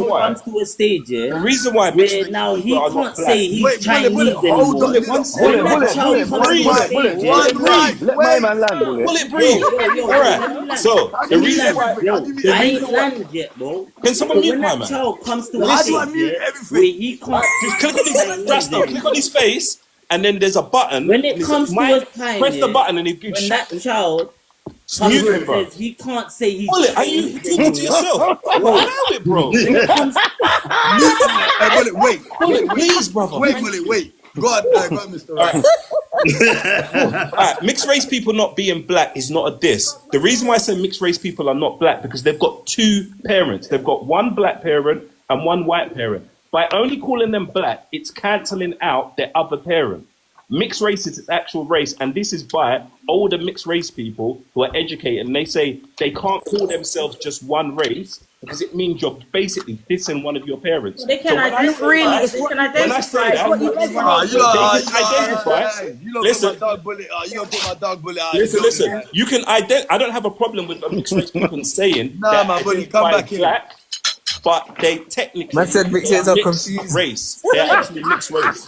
why, comes to a stage, yeah, the reason why mixed where race now people he are not can't black. say he's Chinese hold anymore. on. Bullet, one When second. that child Bullet, comes to a breathe. stage, Let yeah. it breathe. Let my man land, Bullet. Will it breathe? Yo, All let me right. land. So the Let me reason land. why, Yo, the I ain't reason why, landed yet, bro. can someone So mute when my that man? child comes to a Listen. stage, yeah, where he can't Just click on speak his Chinese Rasta, click on anymore. his face, and then there's a button. When And it it says comes to mic. a time, Press the yeah, button, and it gives when shit. that child Just comes mute and him, bro. says he can't say he's Bullet, are you Chinese talking to anymore. yourself? Brother, Yo, allow it, bro. when it comes, Bullet, wait. Bullet, please, brother. Wait, Thank Bullet, you. wait. Go on, Mr. All Right. right. Alright, mixed race people not being black is not a diss. The reason why I say mixed race people are not black because they've got two parents. They've got one black parent and one white parent. By only calling them black, it's cancelling out their other parent. Mixed race is its actual race, and this is by older mixed race people who are educated, and they say they can't call themselves just one race because it means you're basically dissing one of your parents. They can when I say identify. that, They can when I say identify. that, What you they resonate can identify. Listen, my dog Bullet. You don't put my dog Bullet out. listen. You can I don't have a problem with a mixed race people saying Nah, that man, Bullet, identify come back here. black, but they technically Man said mixed they race are are mixed confused. race. They are actually mixed race.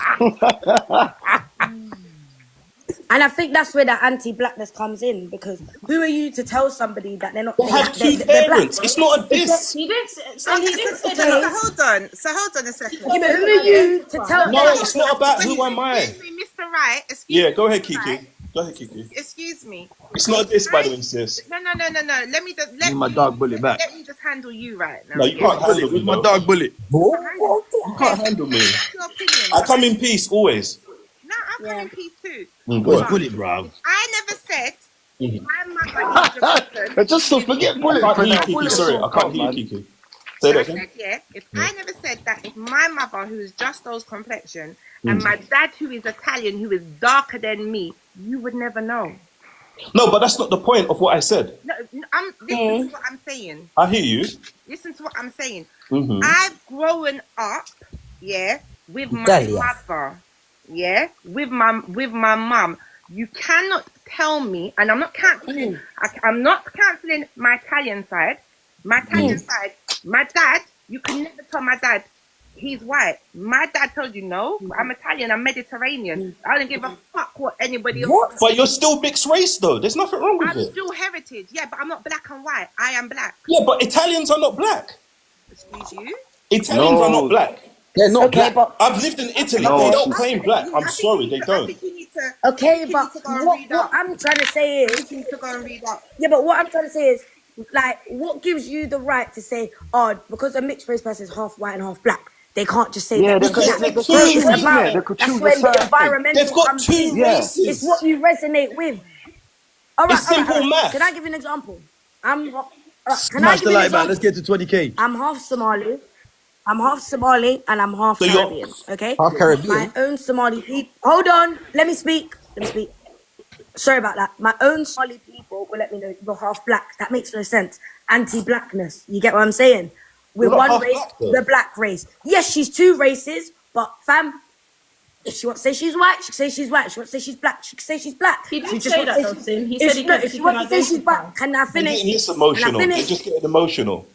And I think that's where the anti-blackness comes in, because who are you to tell somebody that they're not? They have two they're black? parents. It's not a diss. He did. So he did say So that. hold on a second. Yeah, but who are you to tell? No, it's not about who am I. Excuse me, Mr. Right. Yeah, go ahead, Kiki. Go ahead, Kiki. Excuse me. It's not a diss, by the way, sis. No. Let me just my dog Bullet back. Let me just handle you right now. No, you can't handle me. My though. dog Bullet. You can't handle me. Your opinion. I come in peace always. No, I'm coming in peace too. Go on. Bullet, bro. I never said my mother is Jamaican. Just to forget I Bullet can't for hear you, now. Kiki. Bullet Sorry, so I can't hear you, man. Kiki. Say that I again. said, I never said that if my mother, who is just those complexion, and my dad, who is Italian, who is darker than me, you would never know. No, but that's not the point of what I said. No, listen to what I'm saying. I hear you. Listen to what I'm saying. Mhm. I've grown up, with my mother, with my mum. You cannot tell me, and I'm not cancelling. I'm not cancelling my Italian side. My Italian side, my dad. You can never tell my dad he's white. My dad told you no. I'm Italian. I'm Mediterranean. I don't give a fuck what anybody else. But you're still mixed race, though. There's nothing wrong with I'm it. still heritage, but I'm not black and white. I am black. Yeah, but Italians are not black. Excuse you. Italians are not black. They're not black. But I've lived in Italy. No, They don't she's- claim black. I'm sorry, they I don't. think you need to. okay, you but need to go and what read up. I'm trying to say is, You need to go and read up. yeah, but what I'm trying to say is, like, what gives you the right to say, oh, because a mixed race person is half white and half black, they can't just say that they because could- that's they so could choose, it's about, they could that's choose a when the certain thing. environmental They've got comes two in. races. It's what you resonate with. All right, It's simple math. Can I give you an example? Can I Smash give the you an light, man. Let's example? get to 20K. I'm half Somali. I'm half Somali and I'm half So you're- Caribbean. Okay. Half Caribbean? My own Somali people. Hold on. Let me speak. Sorry about that. My own Somali people will let me know you're half black. That makes no sense. Anti-blackness. You get what I'm saying? We're You're not one half race, black, though. the black race. Yes, she's two races, but fam, if she wants to say she's white, she can say she's white. She wants to say she's black, she can say she's black. He did She say wants that, to though, Sim. He if said if she wants to say she's black, can I They're finish? getting this Can I emotional. They're finish? just getting emotional.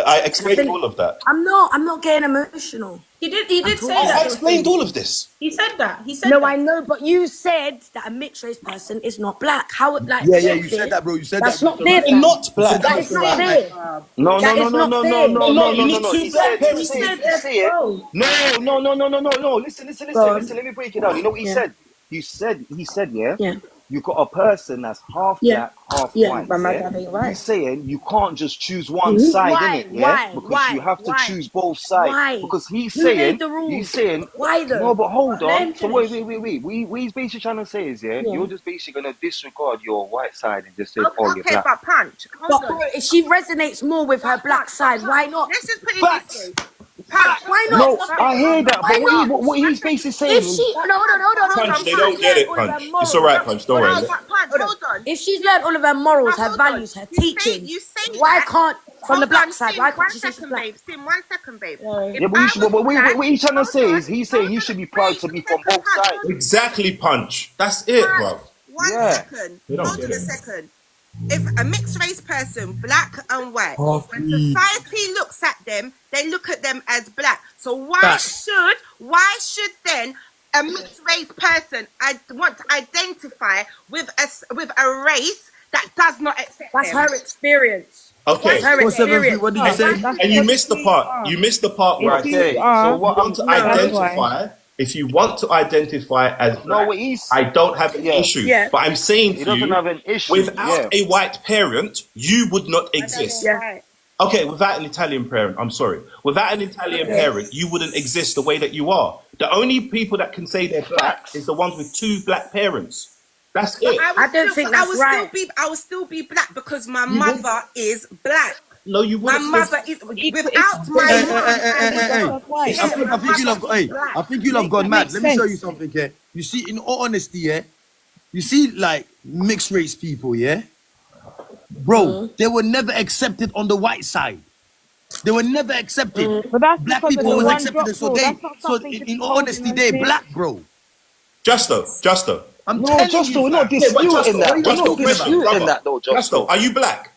I explained all of that. I'm not getting emotional. He did say I that. explained all of this. He said that. He said No, that. I know, but you said that a mixed race person is not black. How it like? Yeah, you said that, bro. You said That's that. not fair. They're not black. That is not fair. No, That is not fair. You need two black parents. He said, no. Listen. Let me break it down. You know what he said? He said, you got a person that's half black, half white. But my dad ain't white. He's saying you can't just choose one side, innit? Yeah, because you have to choose both sides. Why? Because he's Who made saying, the rules? he's saying, Why though? no, but hold Let him on. So finish. wait. What he's basically trying to say is, you're just basically gonna disregard your white side and just say, oh, you're Okay, black. but punch. But bro, if she resonates more with her black side, why not? Let's just put it Facts. this way. Punch. Why No, not? I hear that, Why but not? what he's basically saying If is, she hold on. Punch, they don't get it, Punch. It's all right, Punch. Don't worry. Hold on. If she's learned all of her morals, her Hold on. values, her You teachings, say why that. can't from the Hold black on, side? Sim, Why can't one she say she's second, black? babe. Sim, 1 second, babe. Sorry. yeah, but what he's trying to say is, he's saying you should be proud to be from both sides. Exactly, Punch. That's it, bro. One Yeah. second. Hold on a second. if a mixed race person, black and white, when Coffee. society looks at them, they look at them as black. So why Facts. should then a mixed race person want to identify with a race that does not accept That's them? her experience. Okay. That's her experience. What did you say? And you missed the part. You missed the part where I said, So what want to identify. If you want to identify as black, I don't have an issue. Yeah. But I'm saying He to doesn't you, have an issue. without a white parent, you would not exist. Yeah. Okay, without an Italian parent, I'm sorry. Without an Italian parent, you wouldn't exist the way that you are. The only people that can say they're black is the ones with 2 black parents. That's it. I don't think that's right. I will still be black because my mother is black. No, you My wouldn't. mother is without my mom. I think you'll have gone mad. Let me show you something here. You see, in all honesty, yeah, you see, like mixed race people, yeah, bro, they were never accepted on the white side. They were never accepted. But that's Black because people of the was one accepted, drop so rule. they, That's not so something to in be all honesty, told, they're man. black, bro. Justo. I'm Justo, we're not disputing that. We're not disputing that though, Justo, are you black?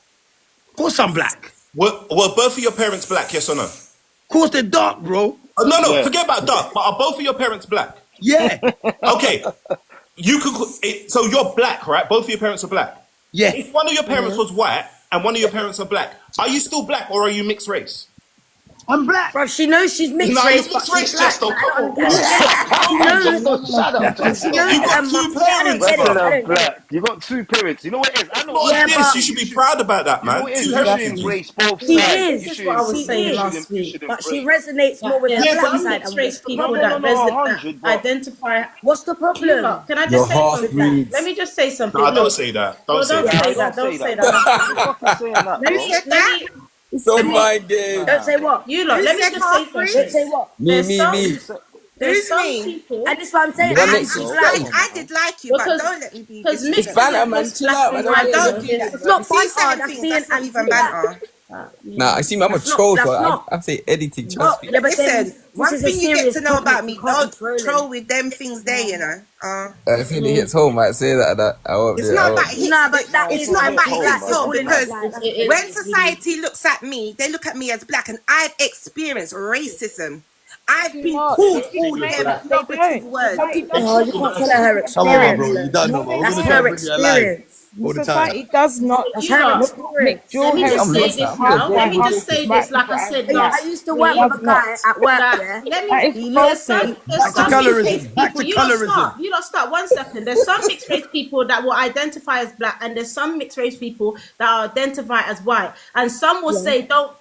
Of course I'm black. Were both of your parents black, yes or no? Of course they're dark, bro. No, forget about dark, but are both of your parents black? Yeah. Okay. So you're black, right? Both of your parents are black? Yeah. If one of your parents was white and one of your parents are black, are you still black or are you mixed race? I'm black. Bro, she knows she's mixed No, race, you're but mixed race, she's black. Justo. Come on, bro. Shut up. She knows You got 2 parents, I don't bro. get it. Black. You got 2 parents. You know what it is? I know. What is this? You should be proud about that, man. You 2 should heritage. embrace both She sides. is. This is what I was saying last week. But she resonates more with There the are black some side. mixed And race what's the people problem? that identify. What's the problem? Look, can I Your just say heart something? bleeds. Let me just say something. No, don't Look, say that. well, Don't say don't that. say that. Don't say that. Let me. It's all my game. Don't say what? You lot. Let me just say Don't something. say what? Me. There's some me? people. And this is what I'm saying. That I makes am sense. black. I did like you, but Because- don't let me be. Because disrespectful. mixed It's banter, man. Chill out. I black don't and do white. that. It's not See, banter. certain That's things, being that's not even anti-black. banter. Nah, I see, man, I'm a That's not- troll, that's so not. I say anything. Trust me. Yeah, but then Listen, one this is a thing you get serious to know topic, about me, you can't be don't troll with them things there, you know. If it hits home, I say that I won't It's do it. I not won't. about hits. Nah, but that It's is not not about home, hits, man. no, It's because like- when society looks at me, they look at me as black, and I've experienced racism. I've been called all them negative words. Oh, you can't tell her Come on, bro. experience. You don't know, bro. We're That's gonna try her to bring you alive experience. all the time. Society does not That's her experience. Let me just I'm say lost this now. now. Let me just say this, like I said Yeah, last I used to work week. with a guy at work, yeah. Let me. is There's false. some colorism. mixed Back people. to You don't colorism. stop. You don't stop. 1 second. There's some mixed race people that will identify as black, and there's some mixed race people that will identify as white. And some will say, don't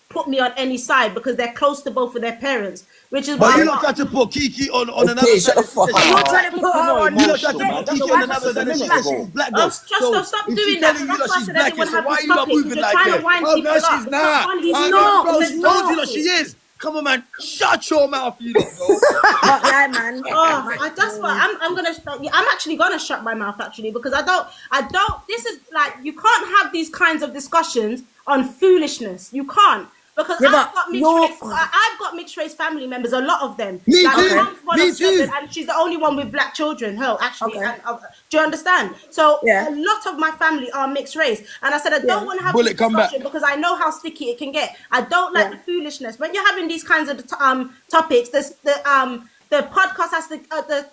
put me on any side because they're close to both of their parents, which is But why you not trying to put Kiki on another Okay, side. shut the fuck I'm up. not trying to put her on. You not trying to put Kiki on another side. She's black though. Stop if doing she's that. telling you That's that why I she's said I black, didn't want to so have why this you not topic, because moving you're like trying that? to wind Oh people no, up. she's It's not. funny. I He's know, not. bro. He's She told you not. that she is. Come on, man. Shut your mouth, you lot, bro. But yeah, man. That's why I'm gonna. I'm actually gonna shut my mouth actually, because I don't. This is like, you can't have these kinds of discussions on foolishness. You can't. Because Yeah, I've got mixed race family members, a lot of them. Me like, too. my mom's one Me of 7, too. and she's the only one with black children. Hell, actually, Okay. and, do you understand? So Yeah. a lot of my family are mixed race, and I said I don't want to have Bullet, this come back. discussion because I know how sticky it can get. I don't like the foolishness when you're having these kinds of topics. The podcast has to,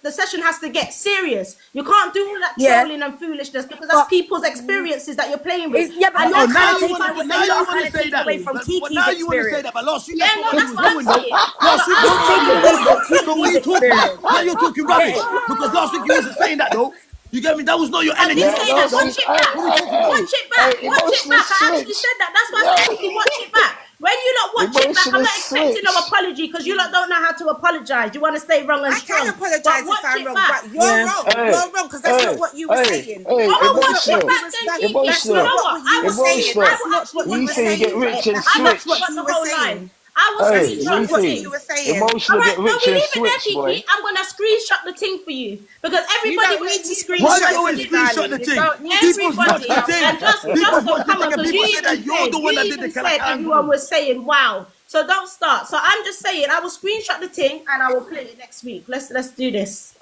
the session has to get serious. You can't do all that trolling and foolishness, because that's people's experiences that you're playing with. Yeah, but And you're that's kind how of you taking wanna- away, now you you're want kind to of say taking that. away from But Kiki's now you want to say experience. that. But last week, Yeah, no, that's what I'm saying. Last week, You're taking away from Kiki's so what are you talking experience. about? Now you're talking rubbish. Because last week you wasn't saying that though. You get me? That was not your I energy. didn't say that. Watch it back. What are you talking about? Watch it back. Watch it back. I actually said that. That's why I said you watch it back. When you lot watch it back, I'm not expecting no apology, because you lot don't know how to apologize. You want to stay wrong and I strong. can apologize But if watch I'm it wrong, back. but you're wrong. You're wrong, because that's not what you were saying. Oh, watch it back then, Kiki. That's not what you were saying. That's not what you You were say you get saying. rich and That's not switch. what you were saying. I was Hey, screenshot what Lucy, you were saying. emotional Alright, get rich we and leave it there, switch, boy. Kiki. I'm gonna screenshot the thing for you, because everybody don't need to needs screenshot Why do it, you always darling. screenshot the You thing? don't need People's watching the thing. and just People's come watching the on, thing and because people you say that even you're the one that said did the kind of everyone was saying wow. So don't start. So I'm just saying I will screenshot the thing and I will play it next week. Let's do this.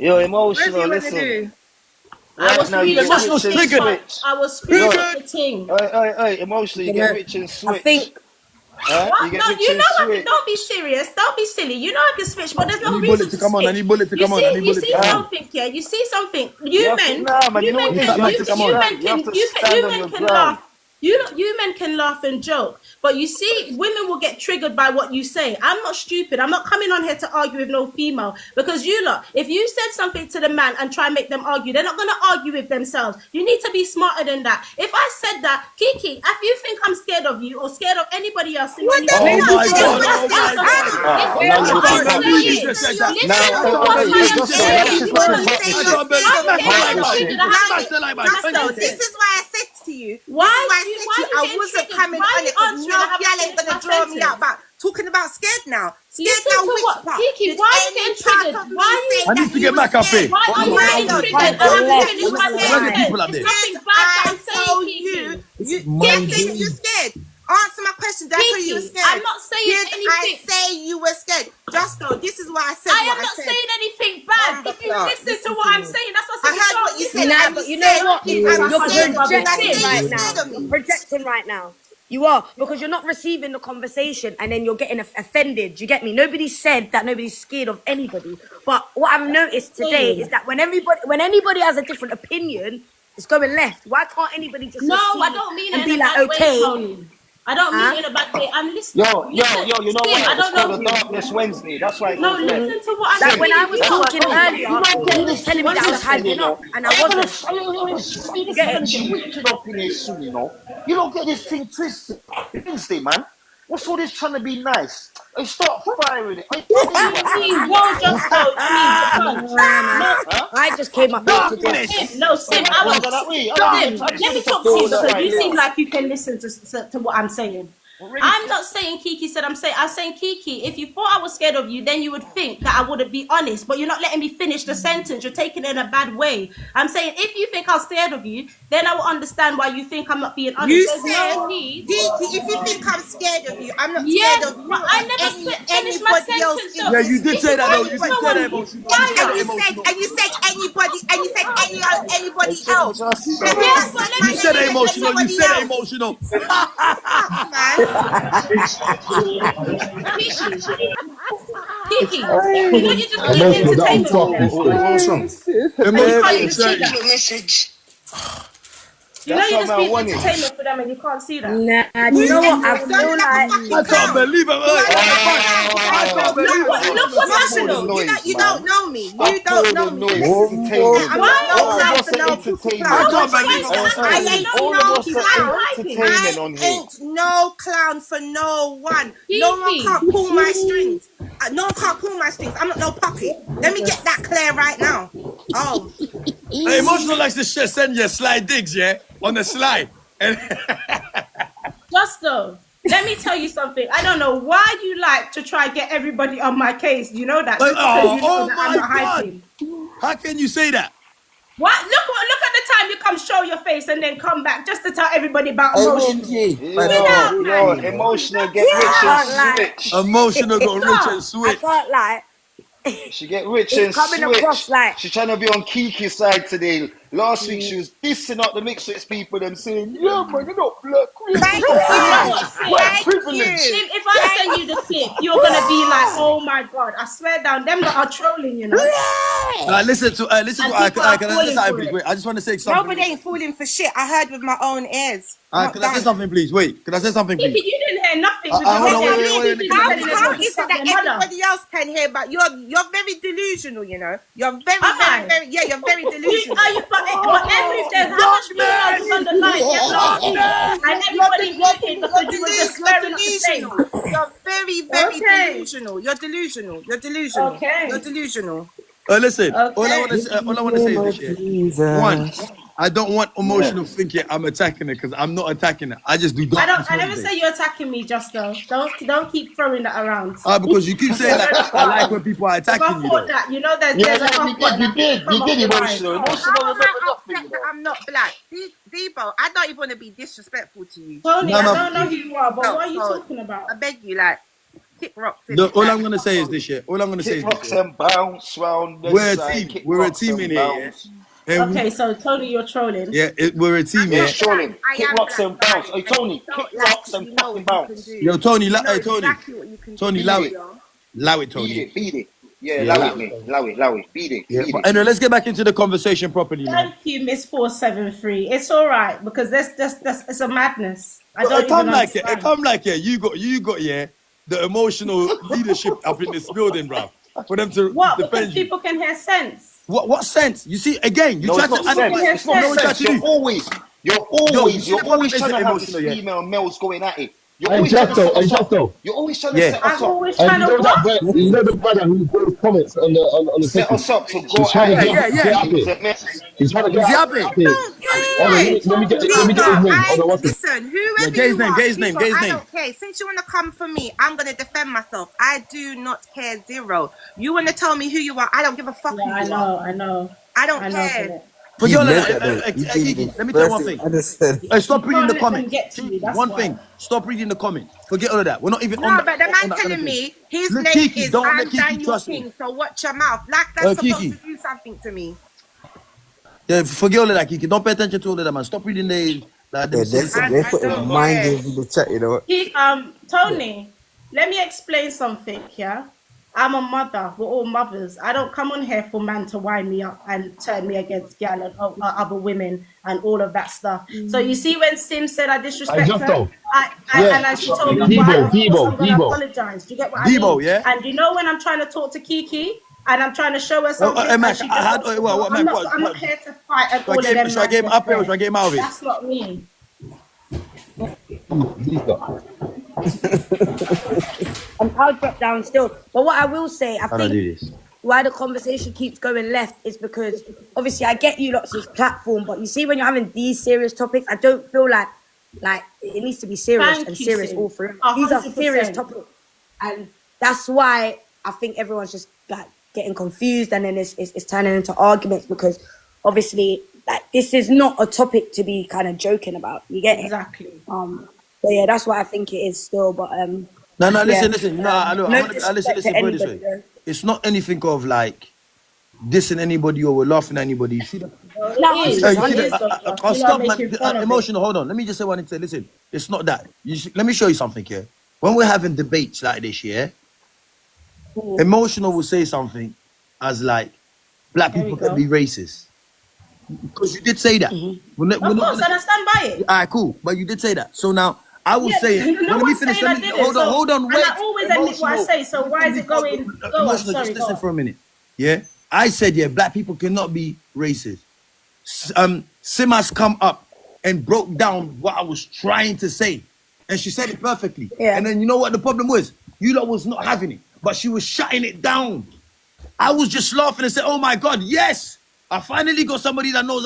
Yo, What emotional, do you want to listen. do? I was Right now, you get screenshotting rich the and thing. switch. I was screenshotting the thing. Hey, emotionally, you get rich and switch. I think. You What? get No, rich you and know I switch. can. Don't be serious. Don't be silly. You know I can switch, but there's I no need reason Bullet to to come on. I switch. need Bullet to come on. I need You Bullet to see come on. something, yeah. You see something. You have to, nah, man. You know what it is? Fat You Mac have to to come on. stand. You have to stand on your Can ground. laugh. You men can laugh and joke, but you see, women will get triggered by what you say. I'm not stupid. I'm not coming on here to argue with no female, because you lot, if you said something to the man and try and make them argue, they're not going to argue with themselves. You need to be smarter than that. If I said that, Kiki, if you think I'm scared of you or scared of anybody else in any Oh way, my God. Oh my God. I can't believe you just said that. This is what I can't believe smash the like button. This is why I said to you. Why I wasn't coming on it because no girl ain't gonna draw me out. But talking about scared now. Scared now, which part? Kiki, why are you getting triggered? Why are you? I need to get back up here. Why are you getting triggered? I haven't finished my sentence. people up It's there. nothing bad that I'm saying, you. Kiki. You think you're scared? Answer my question. Did I tell you were scared? I'm not saying anything. I say you were scared? Just know, this is why I said I what am I not said. saying anything bad. If you listen to what I'm saying, that's what's I heard what you said. Nah, but you know what? You're projecting right now. You're Projecting right now. You are, because you're not receiving the conversation and then you're getting offended. You get me? Nobody said that nobody's scared of anybody. But what I've noticed today is that when anybody has a different opinion, it's going left. Why can't anybody just No, receive I don't mean and it be in a like, bad okay? way, Tony. I don't mean it in a bad way. I'm listening. Yo, you know what? I It's don't called know. a Darkness Wednesday. That's why it No, goes left. listen to what I'm Like saying. when I was talking earlier, You don't get he was this telling me that I was hyping up, and I wasn't. This Get man it? get wicked up in here soon, you know. You don't get this thing twisted. Wednesday, man. What's all this trying to be nice? Hey, stop firing it. Hey, Please, whoa, just go. Please, the punch. No, I just came up here to just. No, Sim, I want Sim, let me talk to you because you seem like you can listen to what I'm saying. I'm not saying Kiki said I'm saying Kiki, if you thought I was scared of you, then you would think that I wouldn't be honest, but you're not letting me finish the sentence. You're taking it in a bad way. I'm saying if you think I'm scared of you, then I will understand why you think I'm not being honest. You There's said, no need. Kiki, if you think I'm scared of you, I'm not Yes, scared of you. but I never finished my Anybody else sentence. in Yeah, you did say that though. You did say that and emotional. you said anybody, and you said anybody else. Yes, but let You me said finish. emotional. You said emotional. Kiki, you know you're just being Emotional, that entertainment. was tough. You know you're just being entertainment for them and you can't see that. Nah, you know what? I feel like I can't believe it. I can't believe it. Look what's happening. You don't know me. You don't know me. All of us are entertainment. I can't believe it. All of us are entertainment on here. Ain't no clown for no one. No one can't pull my strings. No one can't pull my strings. I'm not no puppy. Let me get that clear right now. Oh. Hey, emotional likes to send you slide digs, yeah? On the slide. Justo, let me tell you something. I don't know why you like to try and get everybody on my case. You know that. Just because you know that I'm not hyping. How can you say that? What? Look at the time you come show your face and then come back just to tell everybody about emotion. Yo, emotional get rich and switch. Emotional got rich and switch. I can't lie. She get rich and coming switch. across like She's trying to be on Kiki's side today. Last week she was dissing out the Mixed people and saying, yeah man, you're not black. Thank White privilege. If I send you the clip, you're gonna be like, oh my god, I swear down, them that are trolling, you know. Listen to I just want to say something. Nobody ain't falling for shit. I heard with my own ears. Can I say something, please? Wait, can I say something, please? Kiki, you didn't hear nothing. How is it that everybody else can hear? But you're very delusional, you know. You're very delusional. But there's how much females on the line? And everybody walking because you were just swearing up the same. You're very delusional. You're delusional. Okay. You're delusional. Listen, all I want to say is this shit. One, I don't want emotional thinking I'm attacking it because I'm not attacking it. I just do darkness. I never say you're attacking me, Justo. Don't keep throwing that around. Because you keep saying that I like when people are attacking you. That, you know, there's you did emotional. I'm not black. Debo, I don't even want to be disrespectful to you. Tony, I don't know who you are, but what are you talking about? I beg you, like, kick rocks. All I'm gonna say is this shit. Kick rocks and bounce round. We're a team. We're a team in here. Yeah? Okay, so Tony, you're trolling. Yeah, we're a team. I'm Yeah. not Yes, trolling. black. I Kick am rocks black, and bounce. right? Hey, And if Tony, you kick don't like rocks it, and you know fucking what you can bounce. do. Yo, Tony, You know Tony, exactly what you can do. Tony, Beat allow it. it. Allow it, Beat Tony. it. Beat it. Yeah, Yeah, allow allow it, it. mate. Allow it. Beat it. Yeah, Beat but it. anyway, let's get back into the conversation properly, man. Thank you, Miss 473. It's all right because that's it's a madness. I It don't come even like it. It understand. come like it. You got yeah. The emotional leadership up in this building, bro. For them to What? Because defend you. people can hear sense. What sense? You see, again, you No, try it's not to People can sense. hear analyze. It's not No, what you try sense. sense. to do. Yo, you see You're the problem always is trying the to have this emotional, yeah. female males going at it. You're Hey, always trying to set Justo, hey, us up. Justo. You're always trying to Yeah. set us I'm up. always And trying you to know what? the brother who throws comments on the Set topic. us up to He's go trying at to it. get Yeah. up here. Set mess. He's trying to Is get he up, happy? up here. Don't Hold on, What are care. you let me talking get Speak his about? up. name. Hold on, what's it? Listen, Yeah, whoever get his you name. are, Get his speak name. up. Get his I name. don't care. Since you want to come for me, I'm going to defend myself. I do not care zero. You want to tell me who you are? I don't give a fuck Yeah, who I you are. know, I know. I don't I know, care. Philip. Forget You all of meant that. that though. You did Kiki, the let me tell you first one thing thing. I just said. Hey, stop You reading can't the let them comments. get to you, Kiki, that's one why. thing. Stop reading the comments. Forget all of that. We're not even No, but the on man that kind of telling thing. me his Look, name Kiki, is don't let I'm Kiki Daniel trust me. King, so watch your mouth. Like that's supposed Kiki. to do something to me. Yeah, forget all of that, Kiki. Don't pay attention to all of that, man. Stop reading Yeah, them silly they comments. I putting don't mind care. games in the chat, you know. Tony, let me explain something, yeah? I'm a mother. We're all mothers. I don't come on here for man to wind me up and turn me against gal and other women and all of that stuff. So you see when Sim said I Hey, disrespect her, Justo. Yeah. and she told me why, of course I'm gonna Debo. apologize. Do you get what I Debo, mean? yeah? And you know when I'm trying to talk to Kiki and I'm trying to show her Oh, something and Mac, she just wants to go, Mac, I'm not here to fight and all of them should I man get him just up here or there. should I get him out of it? That's not me. And I'll drop down still. But what I will say, I How do I think do this? why the conversation keeps going left is because obviously I get you lots of platform, but you see when you're having these serious topics, I don't feel like it needs to be serious Thank and you, serious Sim. all through. These are serious 100%. topics, and that's why I think everyone's just like getting confused, and then it's turning into arguments because obviously like this is not a topic to be kind of joking about. You get Exactly. it? So yeah, that's why I think it is still. But No, yeah, listen. No, no disrespect listen, to put it this anybody. way. Though. It's not anything of like dissing anybody or we're laughing at anybody. You see that? Well, No, it You is. see It is, that? Doctor. I'll People are stop, man. making fun of it. Emotional. Hold on. Let me just say one thing. Listen, it's not that. Let me show you something here. When we're having debates like this, yeah, emotional will say something as like black There we people can go. be racist because you did say that. We're Of course, and I stand by it. all right, cool. But you did say that. So now I will Yeah, say it. no Let me one's finish. saying I didn't. Hold on, wait. And I always admit what I say. So why is it going? Go on. Emotional, Sorry, just go listen on. for a minute. Yeah, I said black people cannot be racist. Sim has come up and broke down what I was trying to say, and she said it perfectly. Yeah. And then you know what the problem was? You lot was not having it, but she was shutting it down. I was just laughing and said, "Oh my God, yes! I finally got somebody that knows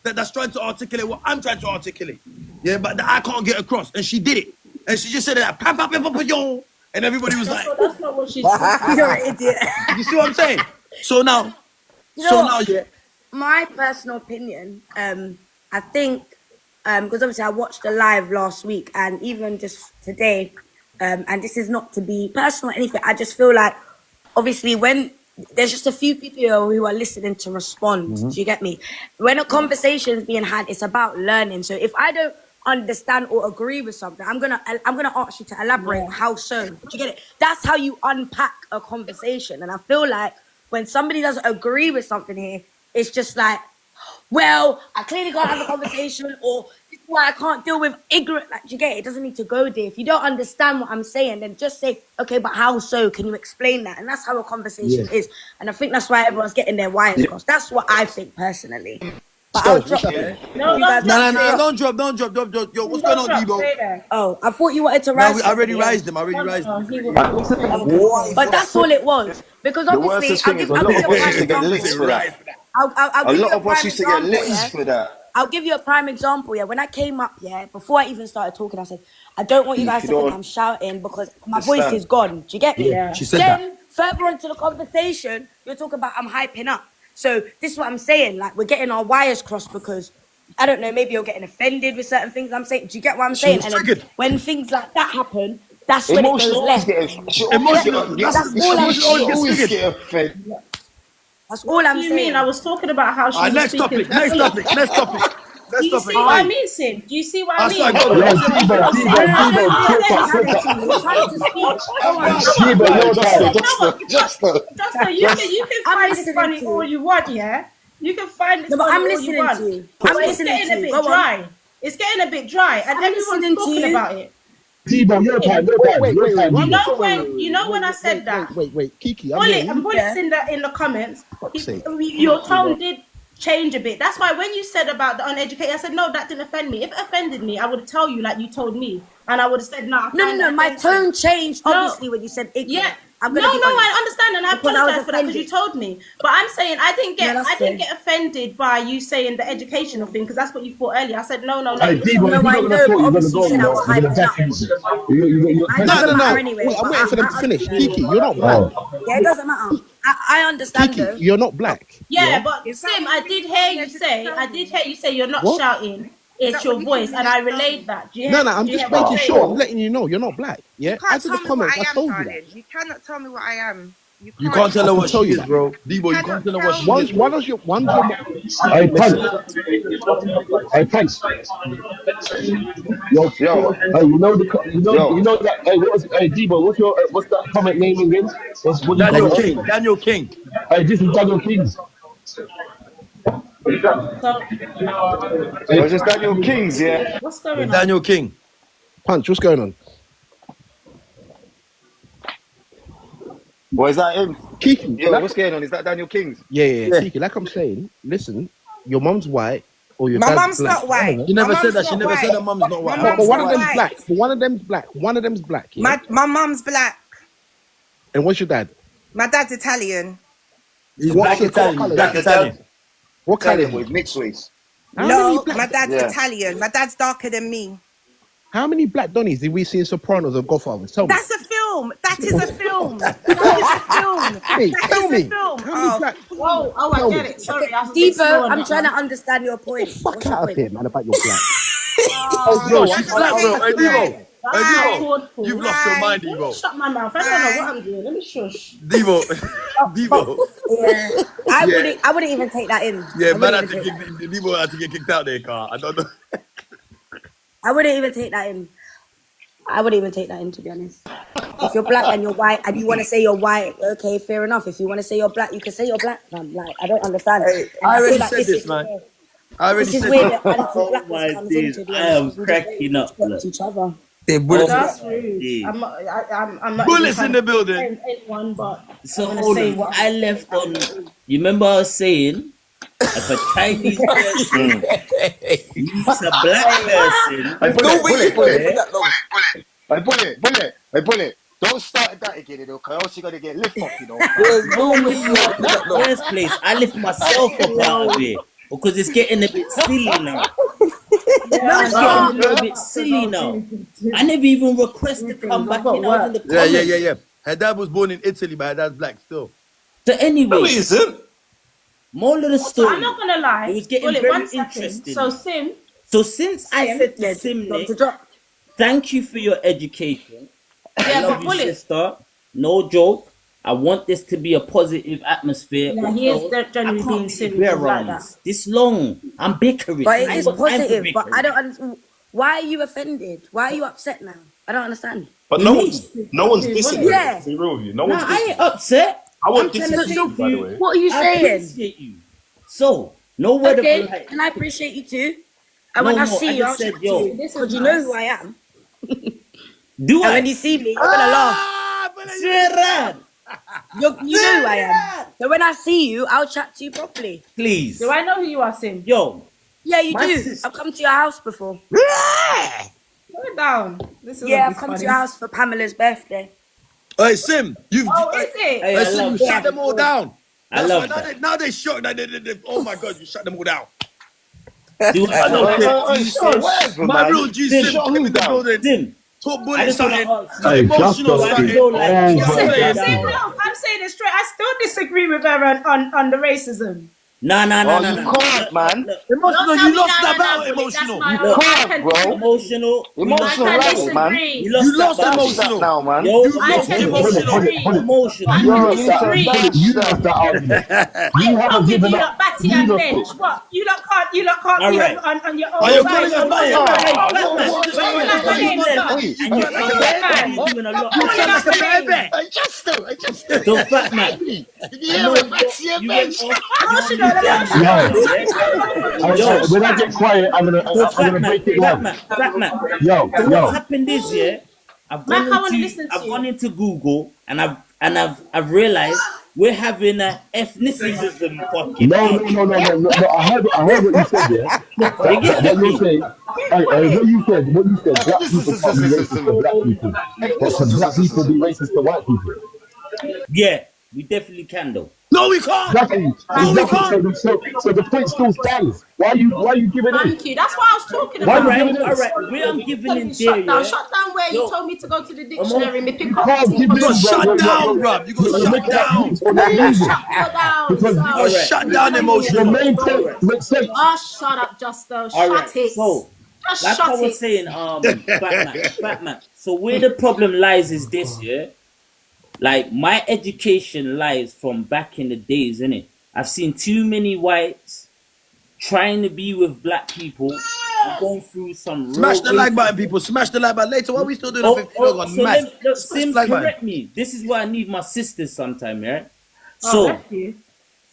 that's trying to articulate what I'm trying to articulate. Yeah, but that I can't get across." And she did it, and she just said that, "Pam, pam, pam, pam, pam," and everybody was like, That's not what she said. You're an idiot. "You see what I'm saying?" So now, You know what? yeah. My personal opinion, I think, because obviously I watched the live last week and even just today, and this is not to be personal or anything, I just feel like, obviously, when there's just a few people who are listening to respond, do you get me? When a conversation is being had, it's about learning. So if I don't understand or agree with something, I'm gonna ask you to elaborate. How so? Do you get it? That's how you unpack a conversation. And I feel like when somebody doesn't agree with something here, it's just like, well, I clearly can't have a conversation, or this is why I can't deal with ignorant. Like, do you get it? It doesn't need to go there. If you don't understand what I'm saying, then just say, okay, but how so? Can you explain that? And that's how a conversation is. And I think that's why everyone's getting their wires crossed. That's what I think personally. But I'll drop though. No, Don't drop. Yo, what's going on, Debo? Oh, I thought you wanted to No, rise. I already raised them. But that's all it was. Because The obviously, worst thing is a lot of us used to get licks for that. I'll A give lot you a of us prime used to get example, licks for that. I'll give you a prime example, When I came up, before I even started talking, I said, I don't want you guys to think I'm shouting because my voice is gone. Do you get me? Yeah. She said Then, further on to the conversation, you're talking about I'm hyping up. So this is what I'm saying. Like, we're getting our wires crossed because, I don't know, maybe you're getting offended with certain things I'm saying. Do you get what I'm saying? And then when things like that happen, that's when it goes left. She always get offended. That's all I'm What do you saying. mean? I was talking about how she was Next speaking. topic. Next topic. Next topic. Do you see what I mean, Sim? Do you see what I mean? Yo, Tibo, your time. Justo, you can find this funny all you want, yeah? You can find this funny all you want. It's getting a bit dry. It's getting a bit dry, and everyone's talking about it. Tibo, your time. You know when I said that. Wait, Kiki. Bullet's in the comments. Your tone did change a bit. That's why when you said about the uneducated, I said no, that didn't offend me. If it offended me, I would tell you like you told me, and I would have said no. No. My tone changed obviously when you said ignorant. Yeah. I understand, and I apologize for that because you told me. But I'm saying I didn't get offended by you saying the educational thing because that's what you thought earlier. I said no. Hey, Tibo, if you're not going to talk, you're going to go. You're going to back No. Wait, I'm waiting for them to finish. Kiki, you're not black. Yeah, it doesn't matter. I understand. Kiki, you're not black. Yeah, but Sim, I did hear you say you're not shouting. It's your voice, and I relayed that. I'm just making sure. I'm letting you know you're not black. Yeah, As in the comments, I told you that. You cannot tell me what I am. You can't tell her what she is, bro. Debo, you can't tell her what she is. One's your. Hey, Pence. Yo. Hey, you know that. Hey, Debo, what's that comment name again? Daniel King. Hey, this is Daniel King. It's just Daniel Kings, yeah. What's going on? Daniel King. Punch, what's going on? What is that him? Kiki. Yo, what's going on? Is that Daniel Kings? Yeah. Kiki, like I'm saying, listen, your mum's white or your dad's mum's black. not white. She never said that. She never said her mum's not white. But one of them's black. One of them's black. One of them's black. Yeah? My mum's black. And what's your dad? My dad's Italian. He's black Italian. What color? With mixed race. No, my dad's Italian. My dad's darker than me. How many black Donnies did we see in Sopranos or Godfathers? Tell me. That's a film. That is a film. That is a film. Hey, tell me. How many black? I get it. Sorry, Debo, I'm trying to understand your point. Fuck out of here, man, about your black. Bro, she's black, bro. Hey, Debo. You've lost your mind, Debo. Shut my mouth. I don't know what I'm doing. Let me shush. Debo. Yeah. I wouldn't even take that in. Yeah, man, Debo had to get kicked out there, car. I don't know. I wouldn't even take that in. To be honest. If you're black and you're white and you want to say you're white, okay, fair enough. If you want to say you're black, you can say you're black. I'm like, I don't understand. Hey, I already said this, man. This is where the anti-blackness comes into. I am cracking up. Each other. That's rude. I'm not Bullets in the building. Anyone, but so hold on. I left on. You remember I was saying if a Chinese person meets a black person, Bullet. Don't start that again, you know, because else you're gonna get lift up, you know. First place, I lift myself up out of it because it's getting a bit silly now. It's getting a little bit silly now. I never even requested to come back in. I was in the comments. Yeah. Her dad was born in Italy, but her dad's black still. So anyway, No, he isn't. Moral of the story. I'm not gonna lie. It was getting very interesting. So Sim. So since I said to Sim, thank you for your education. I love you, sister. No joke. I want this to be a positive atmosphere. Yeah, he is generally being serious like that. This long, I'm bickering. But it is positive. But I don't understand. Why are you offended? Why are you upset now? I don't understand. But no one's dissing you. Yeah. To be real with you. No one's I dissing ain't upset. I want this to you, by the way. What are you I saying? appreciate you. So, no word of Okay, and I appreciate you too. And when I see you, I'll chat to you. Because you know who I am. Do I? And when you see me, you're going to laugh. You know who I am. So when I see you, I'll chat to you properly. Please. Do I know who you are, Sim? Yo. Yeah, you do. I've come to your house before. Slow down. I've come to your house for Pamela's birthday. Hey, Sim, is it? Hey, Sim, you shut them all down. I love that. Now they shocked. Oh my God, you shut them all down. My real G Sim came in the building. Talk bullet something. Emotional something. I'm saying it straight. I still disagree with her on the racism. No. You can't, man. Emotional, you lost that battle, emotional. You can't, bro. Emotional. Emotional, right, man. You lost emotional. Now, man. Yo, You lost emotional. Emotional. Yo, you need to You bash lost that. that argument. I You ain't haven't with given you up. lot batty You and lost bench. it. What? You lot can't be Alright. on your own. Are you side. calling us You're biased? What? Just calling us my name biased. then. Oi, And you You're feel like mad. you're doing a lot. you sound like a my baby. I just do. So fat man, Did you I hear know it? Maxi and you went bench. off. Emotional, Yo, Yo, when I get quiet, I'm so gonna break it down. fat man. Yo, So what's happened is, Mac, I want to listen to I've you. gone into Google and I've realized we're having a ethnicism fucking No. argument. I heard what you said, yeah. You get What you're me? saying, what you said, black people can't be racist to black people, but can black people be racist to white people? Yeah, we definitely can though. No, we can't. Exactly. No, we can't. So the point still stands. Why are you giving in? Thank you. That's what I was talking Why about. are you giving in? Alright, where I'm giving in there, Shut down. yeah. Shut down where Yo, you told me to go to the dictionary and me pick up. Can't give You in, got bro. shut down, bruv. You got You're shut making up down. links for no reason. Shut her down. Because You got shut down the emotional. main point makes sense. Oh, shut up, Justo. Alright, Shut it. so Just like shut I was it. saying, fat man. So where the problem lies is this, yeah. Like my education lies from back in the days, innit? I've seen too many whites trying to be with black people and going through some Smash real the like button, people. Smash the like button. Later, what are we still doing? so Smash Sims, the like button. correct me. This is why I need my sisters sometime, yeah? Oh, thank you.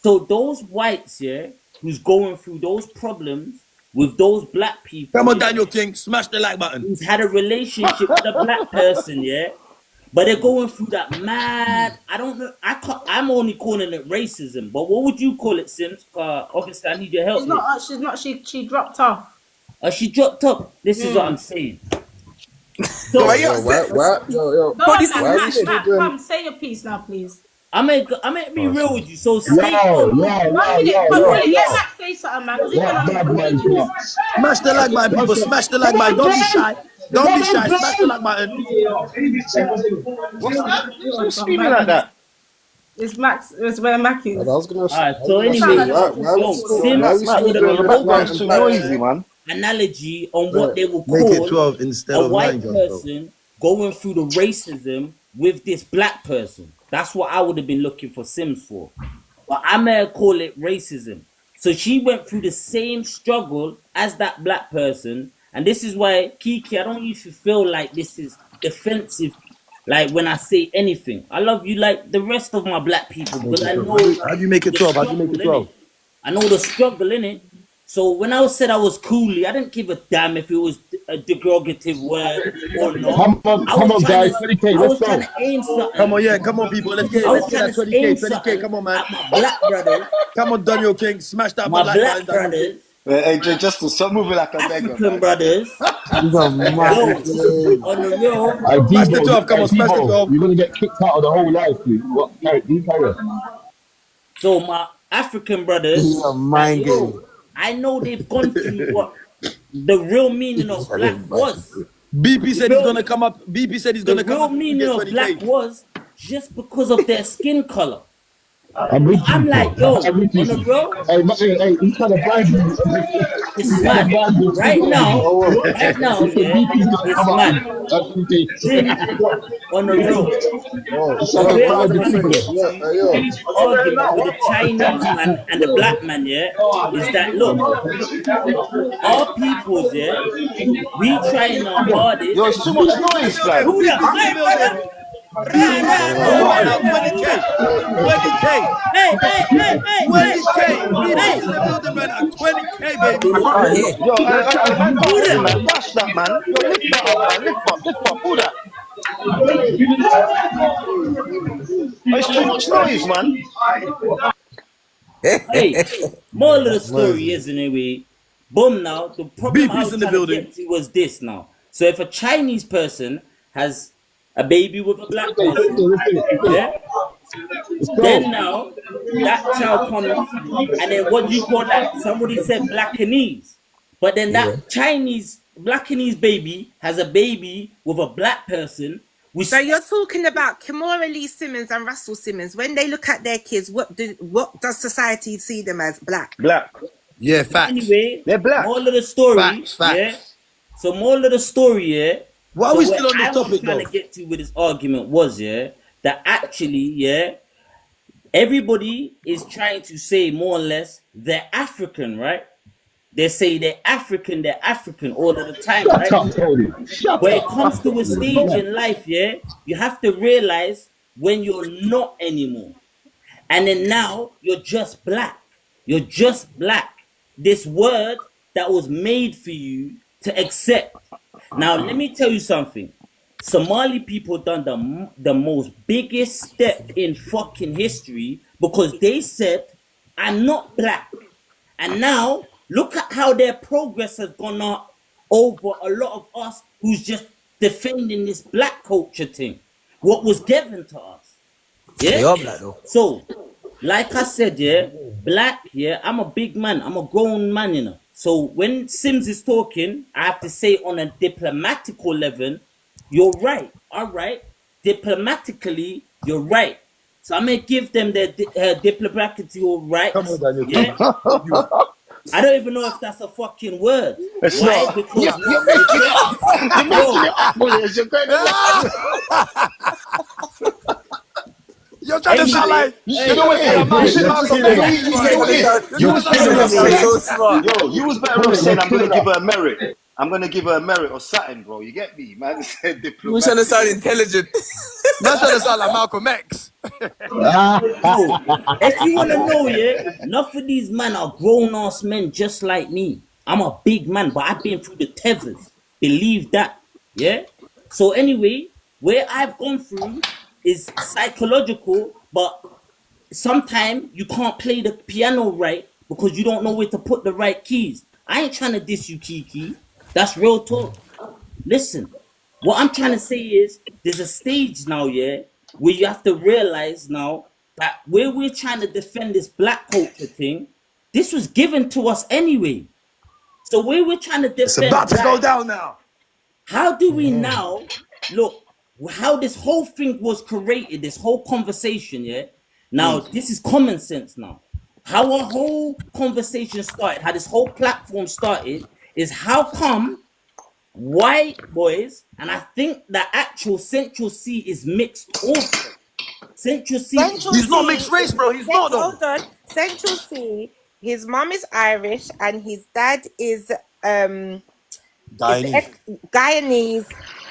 So those whites, yeah, who's going through those problems with those black people. Come on, Daniel King. Smash the like button. Who's had a relationship with a black person, yeah? But they're going through that mad. I don't know. I'm only calling it racism. But what would you call it, Sims? Obviously, I need your help. She's not. She dropped off. She dropped up. This is what I'm saying. So, Go on, Mac, come say your piece now, please. I may be real with you. So Let Mac say something, man. Smash the like button, people. Smash the like button. Don't be shy. Don't be shy. Smash the like button. What's that? Who's screaming like that? It's Max. It's where Mac is. So anyway, Your background's too noisy, man. Analogy on what they will Make it call 12 instead a of white 9. person going through the racism with this black person. That's what I would have been looking for Sims for. But I may call it racism. So she went through the same struggle as that black person. And this is why, Kiki, I don't used to feel like this is defensive. Like when I say anything, I love you like the rest of my black people. Because I know how do you make it 12? How do you make it 12? I know the struggle in it. So when I said I was coolie, I didn't give a damn if it was a derogative word or not. Come on, guys. 20K, I was let's trying go. to aim something. Come on, come on, people. Let's get that 20K. 20K. Come on, man. My black brothers. Come on, Daniel King. Smash that. My black brothers. Hey, Justin, stop moving like a beggar. African brothers. These are mad. On the real. Smash the 12. Come on, smash the 12. You're gonna get kicked out of the whole life, dude. What? Carry on. So my African brothers. These are mind games. I know they've gone through what the real meaning of black was. BP said he's gonna come up. BP said he's gonna come up. The real meaning of black was just because of their skin color. I'm like, yo, on the bro. Hey, he's trying to find you. It's mad. Right now, yeah, it's mad. On the road. Argument with the Chinese man and the black man, yeah, is that look, our peoples, yeah, we trying our hardest. Yo, it's too much noise, fam. Who that? 20K. 20K. Hey. 20K. Hey. 20K, baby. Yo, man, bash that, man. Yo, lift that up, man. Lift up. Who that? It's too much noise, man. Hey, moral of the story is anyway. Boom now. The problem I was trying to get to was this now. So if a Chinese person has a baby with a black person, yeah, then now that child comes and then what do you call that? Somebody said Blackanese. But then that Chinese Blackanese baby has a baby with a black person. So you're talking about Kimora Lee Simmons and Russell Simmons. When they look at their kids, what does society see them as? Black. Black. Yeah, facts. Anyway, They're black. moral of the story, Facts. yeah. So moral of the story, yeah. Why are we still on this topic, trying though? to get to with this argument was, yeah, that actually, yeah, everybody is trying to say more or less they're African, right? They say they're African all of the time, right? Shut up, Tony. Shut When it up. comes to a stage in life, yeah, you have to realize when you're not anymore. And then now you're just black. You're just black. This word that was made for you to accept. Now, let me tell you something. Somali people done the most biggest step in fucking history because they said, I'm not black. And now, look at how their progress has gone up over a lot of us who's just defending this black culture thing. What was given to us. Yeah? They are black though. So, like I said, yeah, black, yeah, I'm a big man. I'm a grown man, you know. So when Sims is talking, I have to say on a diplomatical level, you're right. All right. Diplomatically, you're right. So I'm going to give them their diplomatical rights. Come on, Daniel. Yeah? I don't even know if that's a fucking word. It's Why? not. Because You're making it up. You're making it up, Bullet. It's your great You're trying to sound like you know what? You was better off saying I'm gonna give her a merit. I'm gonna give her a merit or something, bro. You get me, man? Said You were trying to sound intelligent. That's trying to sound like Malcolm X. If you want to know, yeah, enough of these men are grown-ass men just like me. I'm a big man, but I've been through the tethers. Believe that, yeah? So anyway, where I've gone through is psychological, but sometimes you can't play the piano right because you don't know where to put the right keys. I ain't trying to diss you, Kiki. That's real talk. Listen, what I'm trying to say is there's a stage now, yeah, where you have to realize now that where we're trying to defend this black culture thing, this was given to us anyway. So where we're trying to defend it's about to go down now. How do we now look how this whole thing was created, this whole conversation, yeah? Now, this is common sense now. How a whole conversation started, how this whole platform started, is how come white boys, and I think the actual Central C is mixed also. Central C. He's not mixed race, bro. He's not, though. Hold on. Central C, his mom is Irish and his dad is Guyanese,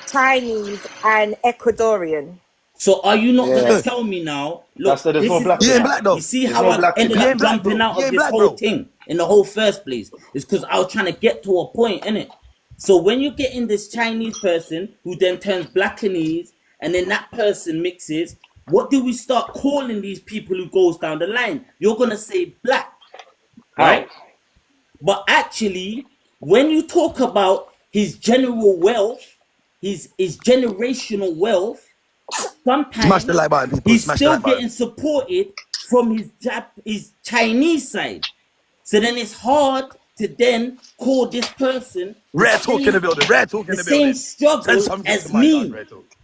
Chinese, and Ecuadorian. So are you not gonna tell me now? Look, there's no black. He ain't black though. You see how I ended up jumping out of this whole thing in the whole first place? It's because I was trying to get to a point, innit? So when you get in this Chinese person who then turns Blackanese, and then that person mixes, what do we start calling these people who goes down the line? You're gonna say black, right? But actually, when you talk about his general wealth, his generational wealth, sometimes he's still getting supported from his Chinese side. So then it's hard to then call this person Rare talk in the building. Rare talk in the same building. struggle as me,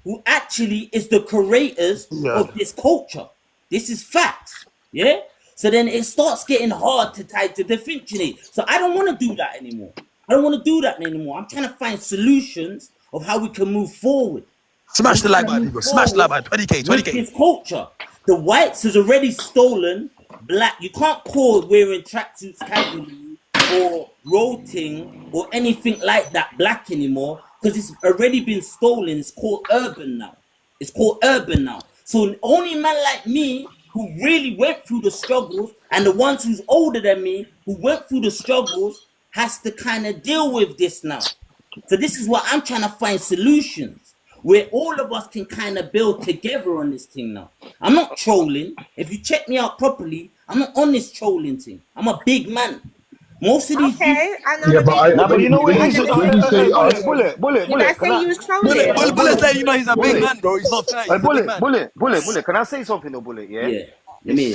who actually is the creators of this culture. This is facts. Yeah? So then it starts getting hard to differentiate. So I don't want to do that anymore. I'm trying to find solutions of how we can move forward. Smash the like button, people. Smash the like button. 20K. With this culture. The whites has already stolen black. You can't call wearing tracksuits casually or roting or anything like that black anymore because it's already been stolen. It's called urban now. So only man like me who really went through the struggles and the ones who's older than me who went through the struggles has to kind of deal with this now. So this is what I'm trying to find solutions where all of us can kind of build together on this thing now. I'm not trolling. If you check me out properly, I'm not on this trolling thing. I'm a big man. Most of these but you know what? Bullet. Did I say you was trolling? Bullet say you know he's a big man, bro. He's not fair. Bullet. Can I say something though, Bullet? Yeah. You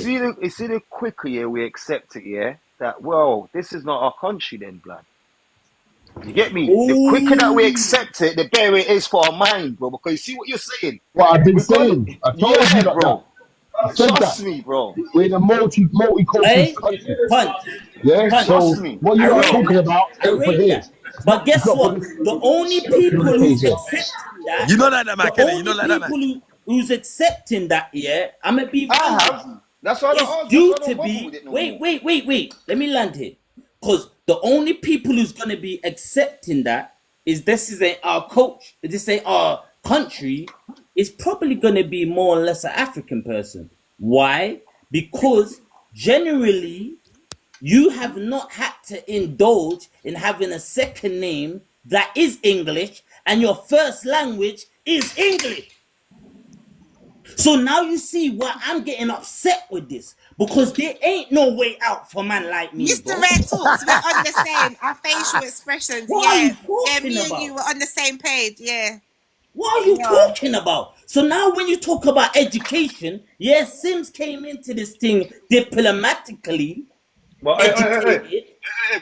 see the quicker we accept it, yeah. That this is not our country then, blood. You get me? The quicker that we Ooh. accept it, the better it is for our mind, bro. Because you see what you're saying. What I've been We've got, saying, I told you yeah, that. bro. I said Trust that. me, bro. We're in a multicultural Hey, country. punch, Yeah. punch. So Trust me. what I you are rate talking that. about I ain't for rate here. that. But It's guess not for what? this. The only It's not people for who's this page accepting that, You know like that, the Mac, innit? You know only like that, Mac. people who's accepting that, yeah, I'm gonna be I real with have. you. That's why I It's don't. That's why due I to don't bother with be it no wait, more. wait, wait, wait. Let me land here. Because the only people who's gonna be accepting that is this ain't our coach, this ain't our country, is probably gonna be more or less an African person. Why? Because generally you have not had to indulge in having a second name that is English and your first language is English. So now you see why I'm getting upset with this, because there ain't no way out for man like me, Mr. bro. Red Talks, we're on the same. Our facial expressions, What are yeah. you Yeah, talking me and you about? were on the same page, yeah. What are you Yeah. talking about? So now when you talk about education, yes, Sims came into this thing diplomatically, But educated.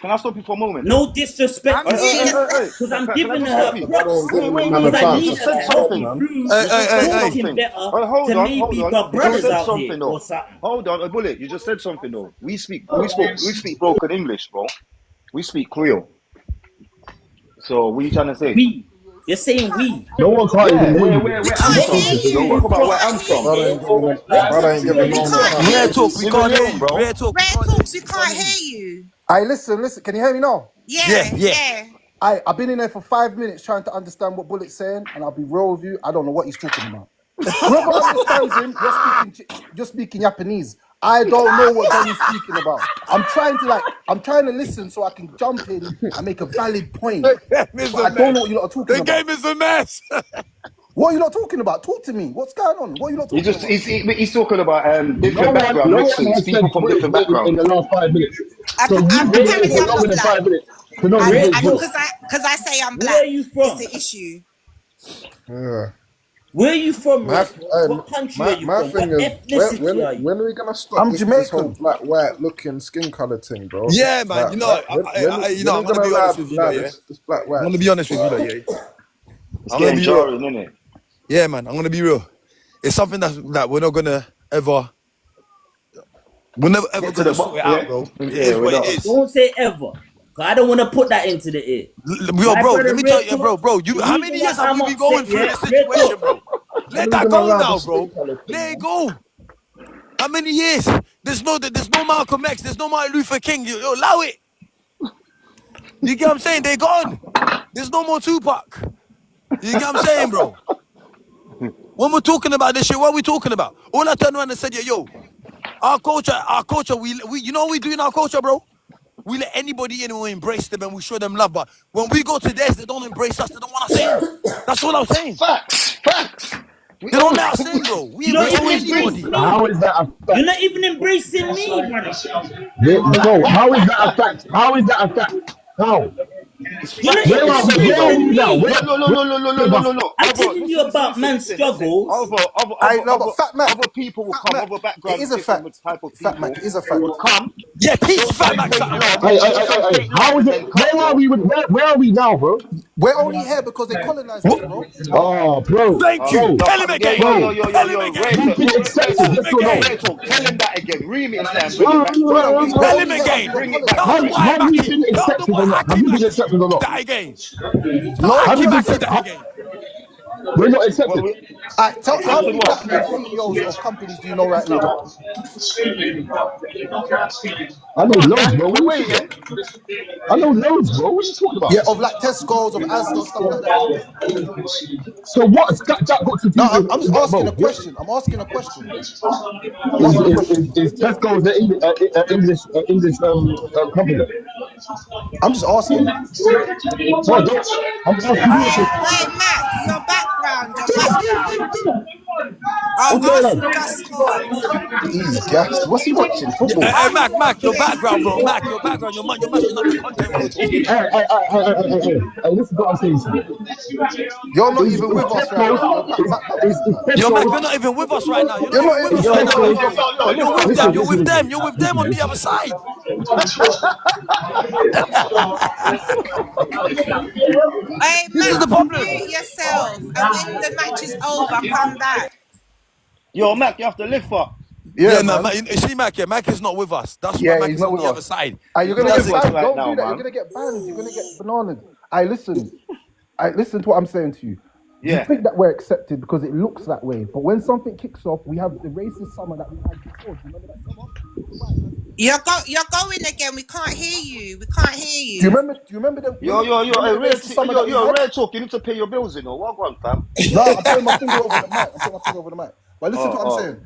can I stop you for a moment? No disrespect I'm to here Sim, to because I'm Can I giving just stop her you? I props, don't give him Wait. man a because I You chance to need just her said to talk, help me something. man. through You just said talking something. better Hold to on. maybe got You just brothers said out here something or though. something. Hold on, a bullet. You just said something though. We speak broken English, bro. We speak Creole. So what are you trying to say? We. You're saying we. No one can't even Yeah, hear you. We where can't I'm What from. is hear it You you spoke you. We about from? where I'm can't hear from. Brother ain't you. giving him, What brother ain't country are giving We you no man a can't from? hear Rare chance. talk, you. we Leave me can't hear alone, you. Rare bro. talk, we Red can't hear you. Talks, we We can't can't hear you. hear you. I listen. Can you hear me now? Yeah, Yeah, yeah. yeah. I've been in there for 5 minutes trying to understand what Bullet's saying, and I'll be real with you. I don't know what he's talking about. Whoever understands him, you're speaking Japanese. I don't know what gun he's speaking about. I'm trying to listen so I can jump in and make a valid point. The game is But a I don't know mess. what you're not talking The about. game is a mess. What are you not talking about? Talk to me. What's going on? What are you not He talking just about? he's talking about No different one, background no one mixings, has said people from Bullet different great in backgrounds. the last 5 minutes. So Apparently you Where waited I'm you for black. longer than from? 5 minutes to know Where who And rate Bullet. because I say I'm where are black, you it's from? the issue. Yeah. Where are you from, My Red Talk? What country are you my from? thing What is ethnicity are you? when are we gonna stop I'm this whole Jamaican. black white looking skin color thing, bro? Yeah, man. You know, When I'm are we gonna gonna be honest with you, though. allow Yeah, this black I'm white gonna be thing? honest with you, though. Yeah, It's I'm gonna getting be real. jarring, isn't it? Yeah, man. I'm gonna be real. It's something that we're not gonna ever. We're never ever Get to gonna the sort it yeah, out, bro. It yeah. is We're what it not. is. Don't say ever. 'Cause I don't want to put that into the air. Yo, My bro, let brother me tell Red you, bro, Talk, you. the How reason many why years have I'm we been going upset, through yeah, this Red situation, Talk. bro? When Let are we that gonna go allow now, this bro. skin color thing, Let it man? go. How many years? There's no Malcolm X. There's no Martin Luther King. Yo, allow it. You get what I'm saying? They're gone. There's no more Tupac. You get what I'm saying, bro? When we're talking about this shit, what are we talking about? All I turned around and said, yo, our culture, we you know what we do in our culture, bro? We let anybody in and we embrace them and we show them love. But when we go to theirs, they don't embrace us. They don't want us in. That's all I'm saying. Facts. We They don't always let us in, bro. We You don't embrace even we embrace anybody. me. How is that a You're fact? not even embracing me, brother. Bro, how is that a fact? How is that a fact? How? it's You're not facts what even you're saying, Where are bro. we embracing now? me. No, no, no, no, no, no, no, no, no, no. I'm Other telling you about man's struggles. I know, but Other people will Fat come, Mac, other it backgrounds, is a different fact. type of Fat people Mac, it is a fact. would come. Yeah, teach Show Fat some Mac fake something, love, bro. show some fake love, how is and it? then cut, bro. Where are we now, bro? We're only here because they colonized us, bro. Oh, bro, Thank you. bro, Tell him again. bro. Tell him again. You've been Tell accepted, him yes or no? again. Tell him that again. Remix that and bring it back to me. Brother, we're Tell him only here because we again. got Bring it back Tell to the colonized. me. white Have we Mackie. been Tell the accepted or white not? Have Aki we been Mackie accepted or not? that again. Tell No, Have Aki we been brother. Mackie accepted? that again. We're not accepted. Tell how Accepted many what? black CEOs of companies do you know right now? I know Go on, loads, Dan. bro. What are We're you talking waiting. about? I know loads, bro. What are you talking Yeah, about? of like Tesco's, of Asda, stuff like that. So what's that got to No, do I'm with just what, asking bro? a What question. I'm asking a question. I'm asking a question. is Tesco's an English company? I'm just asking. Well, I'm asking you a Oi, question. oi, Mac, your background. Oh, Okay, Arsenal then. just scored. He's gassed. What's he watching? Football. Hey, Arsenal Mac, your playing. background, bro. Mac, your background. You're mashing up the content when you're talking. Hey, listen to what I'm saying to you. You're not Is even with us right Tesco's, now. You're backpedaling, man. Yo, Mac, you're Tesco's, not even with us right now. You're not You're not even in with the us is right same now. room. Tesco's. You're with them. Listen, You're with listen, them. listen. You're with them on the other side. Hey, This is Mac, the problem. mute yourself. And when the match is over, come back. Yo, Mac, you have to lift up. Yeah, Yeah, no, man. Mac, you see, Mac, yeah, Mac is not with us. That's why Yeah, Mac he's is not on with the other us. side. You're He's gonna not get with us banned. right Don't now, do that. You're man. gonna get banned. You're gonna get bananas. I listen. I listen to what I'm saying to you. You Yeah. think that we're accepted because it looks that way, but when something kicks off, we have the racist summer that we had before. Do you remember that summer? You're going again. We can't hear you. We can't hear Do you you. remember? Do you remember the? Yo, Remember hey, the racist summer that we had? Red Talk. You need to pay your bills, you know. What on, fam? No, I'm putting my finger over the mic. I'm putting my finger over the mic. But listen to what I'm saying.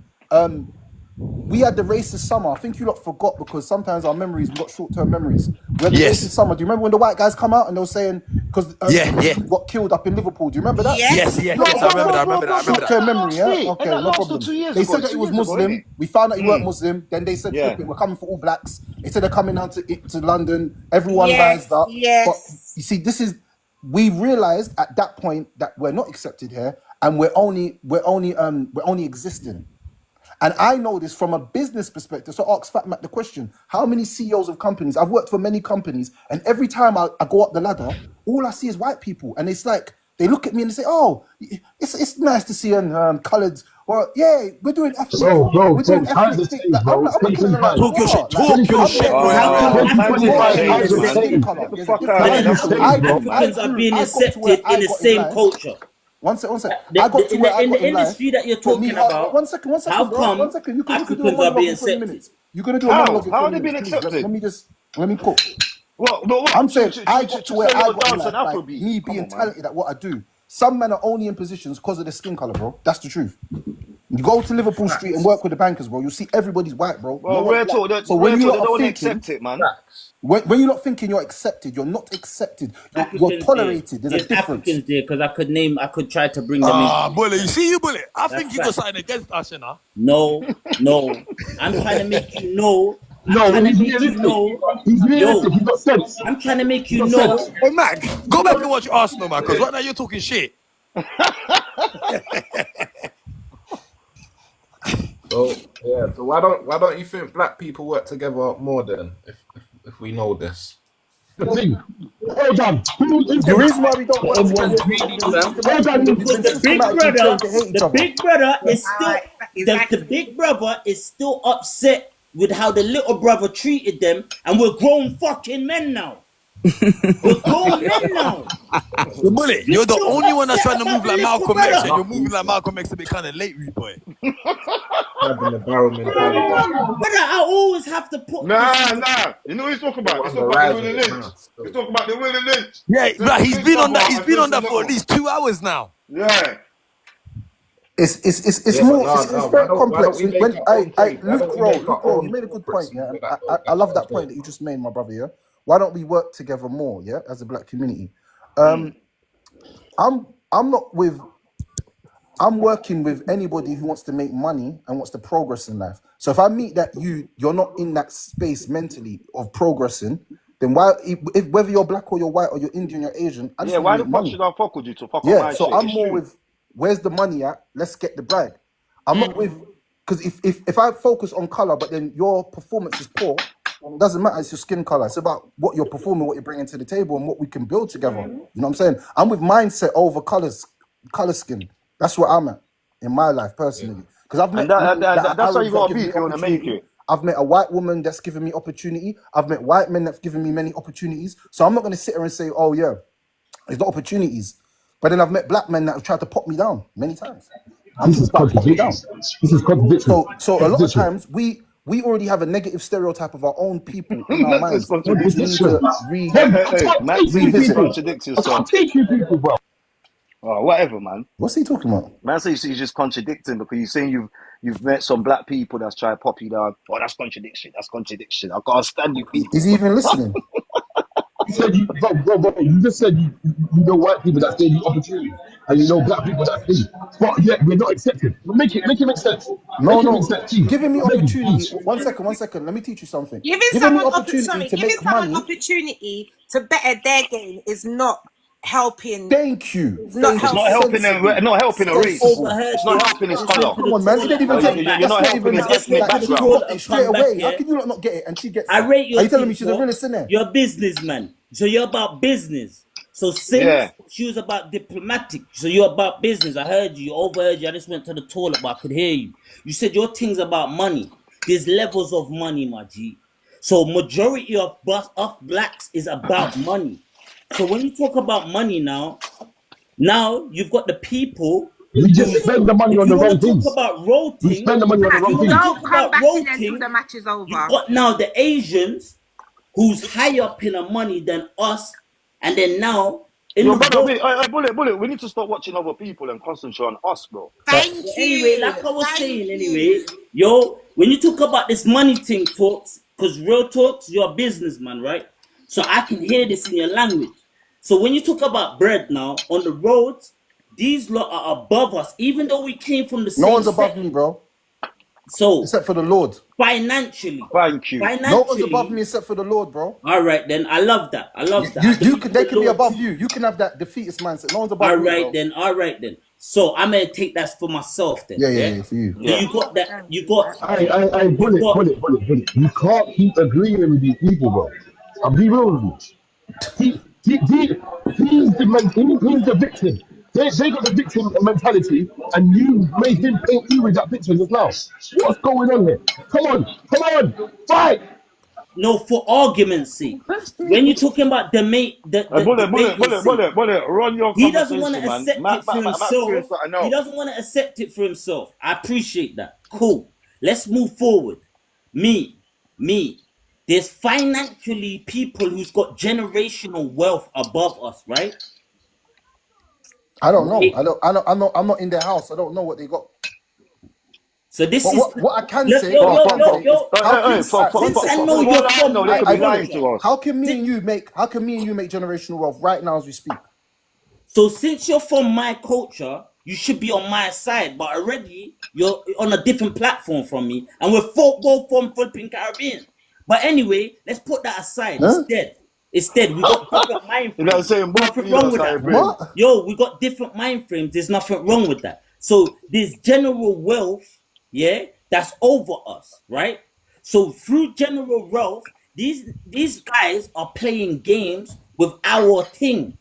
We had the racist summer. I think you lot forgot because sometimes our memories, we got short-term memories. We had the racist Yes. summer. Do you remember when the white guys come out and they were saying because Yeah, yeah. got killed up in Liverpool? Do you remember that? Yes, Yes. yes, You lot yes. I forgot remember that? that. Short-term memory, yeah? Ain't Okay, that no lasted problem. 2 years They ago? said It's that he 2 was years ago, innit? Muslim. We found out he weren't Muslim. Then they said, Yeah. flip it, we're coming for all blacks. They said they're coming down to London. Everyone rised Yes. up. But Yes. you see, we realized at that point that we're not accepted here and we're only existing. And I know this from a business perspective. So ask FatMack the question: how many CEOs of companies? I've worked for many companies, and every time I go up the ladder, all I see is white people, and it's like they look at me and they say, "Oh, it's nice to see coloured." Well, yeah, we're doing ethnic. We're doing Times ethnic have thing. changed, Like, bro. I'm It's looking at them like, 2025. Talk your shit. what? Like, Talk your I'm shit, there. boy. How come 2025 Africans are There's being times a have skin accepted? changed. color. Get the There's a fuck out of difference. here. Times have That's How what come changed, we bro. mean, man. Africans are being I got to where accepted I in the got in same life. culture? One second. I got to where I In got the in life. industry that you're For me, talking about, one second, how bro. 1 come second. You could do a Africans are monologue being in 20 accepted? minutes. You're gonna do a How? monologue in How are 20 they being minutes, please. accepted? Let me cook. What? I'm saying I got to To where sell I your got in dance life and by Afrobeat. me Come being on, man. talented at what I do. Some men are only in positions because of their skin color, bro. That's the truth. You go to Liverpool Street and Facts. work with the bankers, bro. You'll see everybody's white, bro. No Well, one's Red black. Talk, So when you lot they are don't want to thinking, accept it, man. when you're not thinking you're accepted, you're not accepted. You're Africans there. tolerated. There's a There's difference. Africans there because I could try to bring them into Ah, this. bullet. You see, you bullet. I That's think you got fact. something against us, you know. No. I'm trying to make you know. I'm No, trying to he's make you realistic. know. He's Yo, realistic. He's got sense. I'm trying to make He's you got know. sense. Hey, Mac, go back and watch Arsenal, man, because right now you're talking shit. So yeah, so why don't you think black people work together more then? If we know this. The thing. Hold on. Who is The the reason why we don't work Everyone's together is because greedy, fam. Hold on. Because we've been systematically trained to hate each the other. big brother is All still right. Exactly. the big brother is still upset with how the little brother treated them, and we're grown fucking men now. We're grown men now. The bullet. You're You're the still only one that's upset trying to about move the like little Malcolm X, and brother. you're moving like Malcolm X a bit kind of late, rude boy. Having the barrel mentality. Brother, I always have to put Nah. this. You know what he's talking about? Still He's on the talking about the rise of Willie it Lynch. now. He's Still. talking about the Willie Lynch. Yeah, Send bro, the he's skin been on cover that. out He's and been dress on the that for at little. least 2 hours now. Yeah. It's Yeah, but more no, it's why very don't complex. we make When our own I trade? Why Luke don't we Rowe, make our you own made a good corporates point. and Yeah, do that though? I That's love what I'm that point saying. that you just made, my brother. Yeah, why don't we work together more? Yeah, as a black community. I'm not with. I'm working with anybody who wants to make money and wants to progress in life. So if I meet that you're not in that space mentally of progressing, then why, if whether you're black or you're white or you're Indian or Asian, I just Yeah, want to why the make fuck money. should I fuck with you to fuck on Yeah, my so shit? I'm It's more true. with where's the money at? Let's get the brag. I'm not with because if I focus on color, but then your performance is poor, it doesn't matter. It's your skin color. It's about what you're performing, what you're bringing to the table, and what we can build together. You know what I'm saying? I'm with mindset over color skin. That's where I'm at in my life personally. Because I've And met men that are that's how you Arabs that gotta give be me if you want to make opportunity. it. I've met a white woman that's given me opportunity. I've met white men that've given me many opportunities. So I'm not going to sit here and say, oh yeah, there's not opportunities. But then I've met black men that have tried to pop me down many times. I'm This talking is about pop me contradiction. down. This is contradiction. So a lot of Contradiction. times we already have a negative stereotype of our own people in our That's just minds, which we contradicting. need Contradiction. to Max, you just revisit. contradict I yourself. can't take you people, bro. Oh, whatever, man. What's he talking about? Man, so you're just contradicting because you're saying you've met some black people that's trying to pop you down. Oh, that's contradiction. That's contradiction. I can't stand you Is people. he even listening? You said you just said you know white people that gave you opportunity, and you know black people that didn't. But yet we're not accepted. Make it make sense. No, Make it make no. sense, please. Giving me I beg you, opportunity. please. 1 second, 1 second. Let me teach you something. Giving Giving me someone opportunity to giving make someone money. opportunity to better their game is not helping. Thank you. It's not Thank It's you. not helping. helping them. Sensible. Not helping a race. Sensible. Overheard It's not this. helping his Just went color. to Come the on, man. It toilet didn't and even come take. You're back. not That's not helping even his I just ethnic went to like the she background. toilet got it and straight come back, away. How yeah? can you not get it and she gets I it? rate Are your you telling me thing, she's a so realist in there? you're a businessman. So you're about business. So Yeah. since she was about diplomatic, so you're about business. I heard you, overheard you. I just went to the toilet, but I could hear you. You said your thing's about money. There's levels of money, my G. So majority of blacks is about money. So when you talk about money now you've got the people We just who's, spend the money if on you the want to wrong talk things. about We rotating, spend the money on the if you wrong want to things. talk Don't come about back in until the rotating, match is you've over. got now the Asians who's higher up in the money than us, and then now in Yo, the brother, road. bullet. We need to stop watching other people and concentrate on us, bro. Thank But anyway, you. like I was Thank saying, you. anyway, yo, when you talk about this money thing, talks, because real talks, you're a businessman, right? So I can hear this in your language. So when you talk about bread now on the roads, these lot are above us, even though we came from the No same one's above me, settlement. bro. So Except for the Lord. financially, Thank you. No one's above financially, me except for the Lord, bro. all right then. I love that. I love that. I You believe could. in They the can be Lord above too. you. You can have that defeatist mindset. No one's All above me, right bro. then. All right then. So I'm gonna take that for myself then. Yeah, Yeah. for you. So Yeah. you got that. You got. I You bullet. got. You can't keep agreeing with these people, bro. I'll be real with you. He's the victim. They got the victim mentality, and you made him paint you with that picture just now. What's going on here? Come on, fight! No, for argument's sake. When you're talking about the debating sake, Bullet. Run your he doesn't want conversation, to man. accept it Matt, for figure himself. something He out. doesn't want to accept it for himself. I appreciate that. Cool. Let's move forward. Me. There's financially people who's got generational wealth above us, right? I don't know. Right. I'm not in their house. I don't know what they got. So this But is what I can look, say, yo, what I yo, can yo, say is yo. how can Since I know For you're all I from know, they my could be lying culture, to us. how can me and you make generational wealth right now as we speak? so since you're from my culture, you should be on my side. But already you're on a different platform from me, and we're both from flipping Caribbean. But anyway, let's put that aside. Huh? Instead, we got different mind You know what I'm frames. saying? Both of Nothing you wrong lot with are that. Caribbean. What? Yo, we got different mind frames. There's nothing wrong with that. So there's general wealth, yeah, that's over us, right? So through general wealth, these guys are playing games with our thing.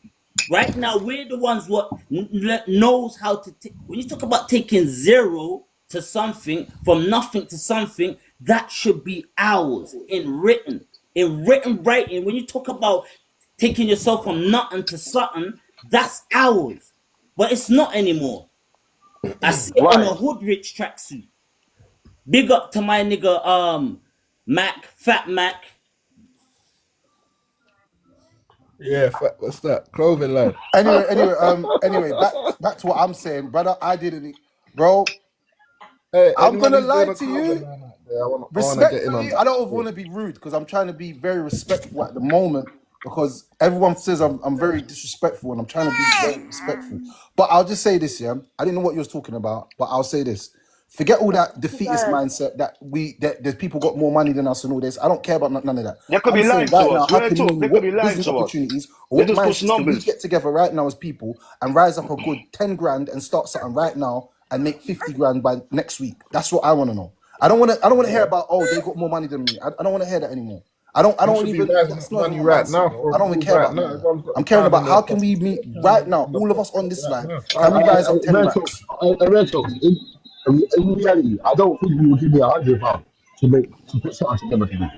Right now, we're the ones what knows how to. When you talk about taking zero to something, from nothing to something, that should be ours in written writing. When you talk about taking yourself from nothing to something, that's ours. But it's not anymore. I see it on Why? a hood rich tracksuit. Big up to my nigga, FatMack. Yeah, what's that? Clothing line. Anyway, back to what I'm saying, brother. I didn't, bro. Hey, I'm anyone gonna who's lie doing a to clothing you. line out there, I wanna get in on Respectfully, I that. don't want to be rude because I'm trying to be very respectful at the moment because everyone says I'm very disrespectful and I'm trying to be very respectful. But I'll just say this, yeah. I didn't know what you was talking about, but I'll say this. Forget all that defeatist mindset that there's people got more money than us and all this. I don't care about none of that. They could I'm be lying saying to right now, us. how Real can talk. They could be what lying business to us. opportunities or They what just mind push system we numbers. get together right now as people and rise up a good 10 grand and start something right now and make 50 grand by next week. That's what I want to know. I don't want to hear about they got more money than me. I don't want to hear that anymore. I You don't should be even. rising That's up not even money my right mindset, now bro. for I a don't even cause care right about now. none of that. Everyone's got I'm a caring pound in about their how can pocket. we meet right now, all of us on this Right live. now. Can we rise up 10 Reto, racks? in reality, I don't think you will give me £100 to put something together for me.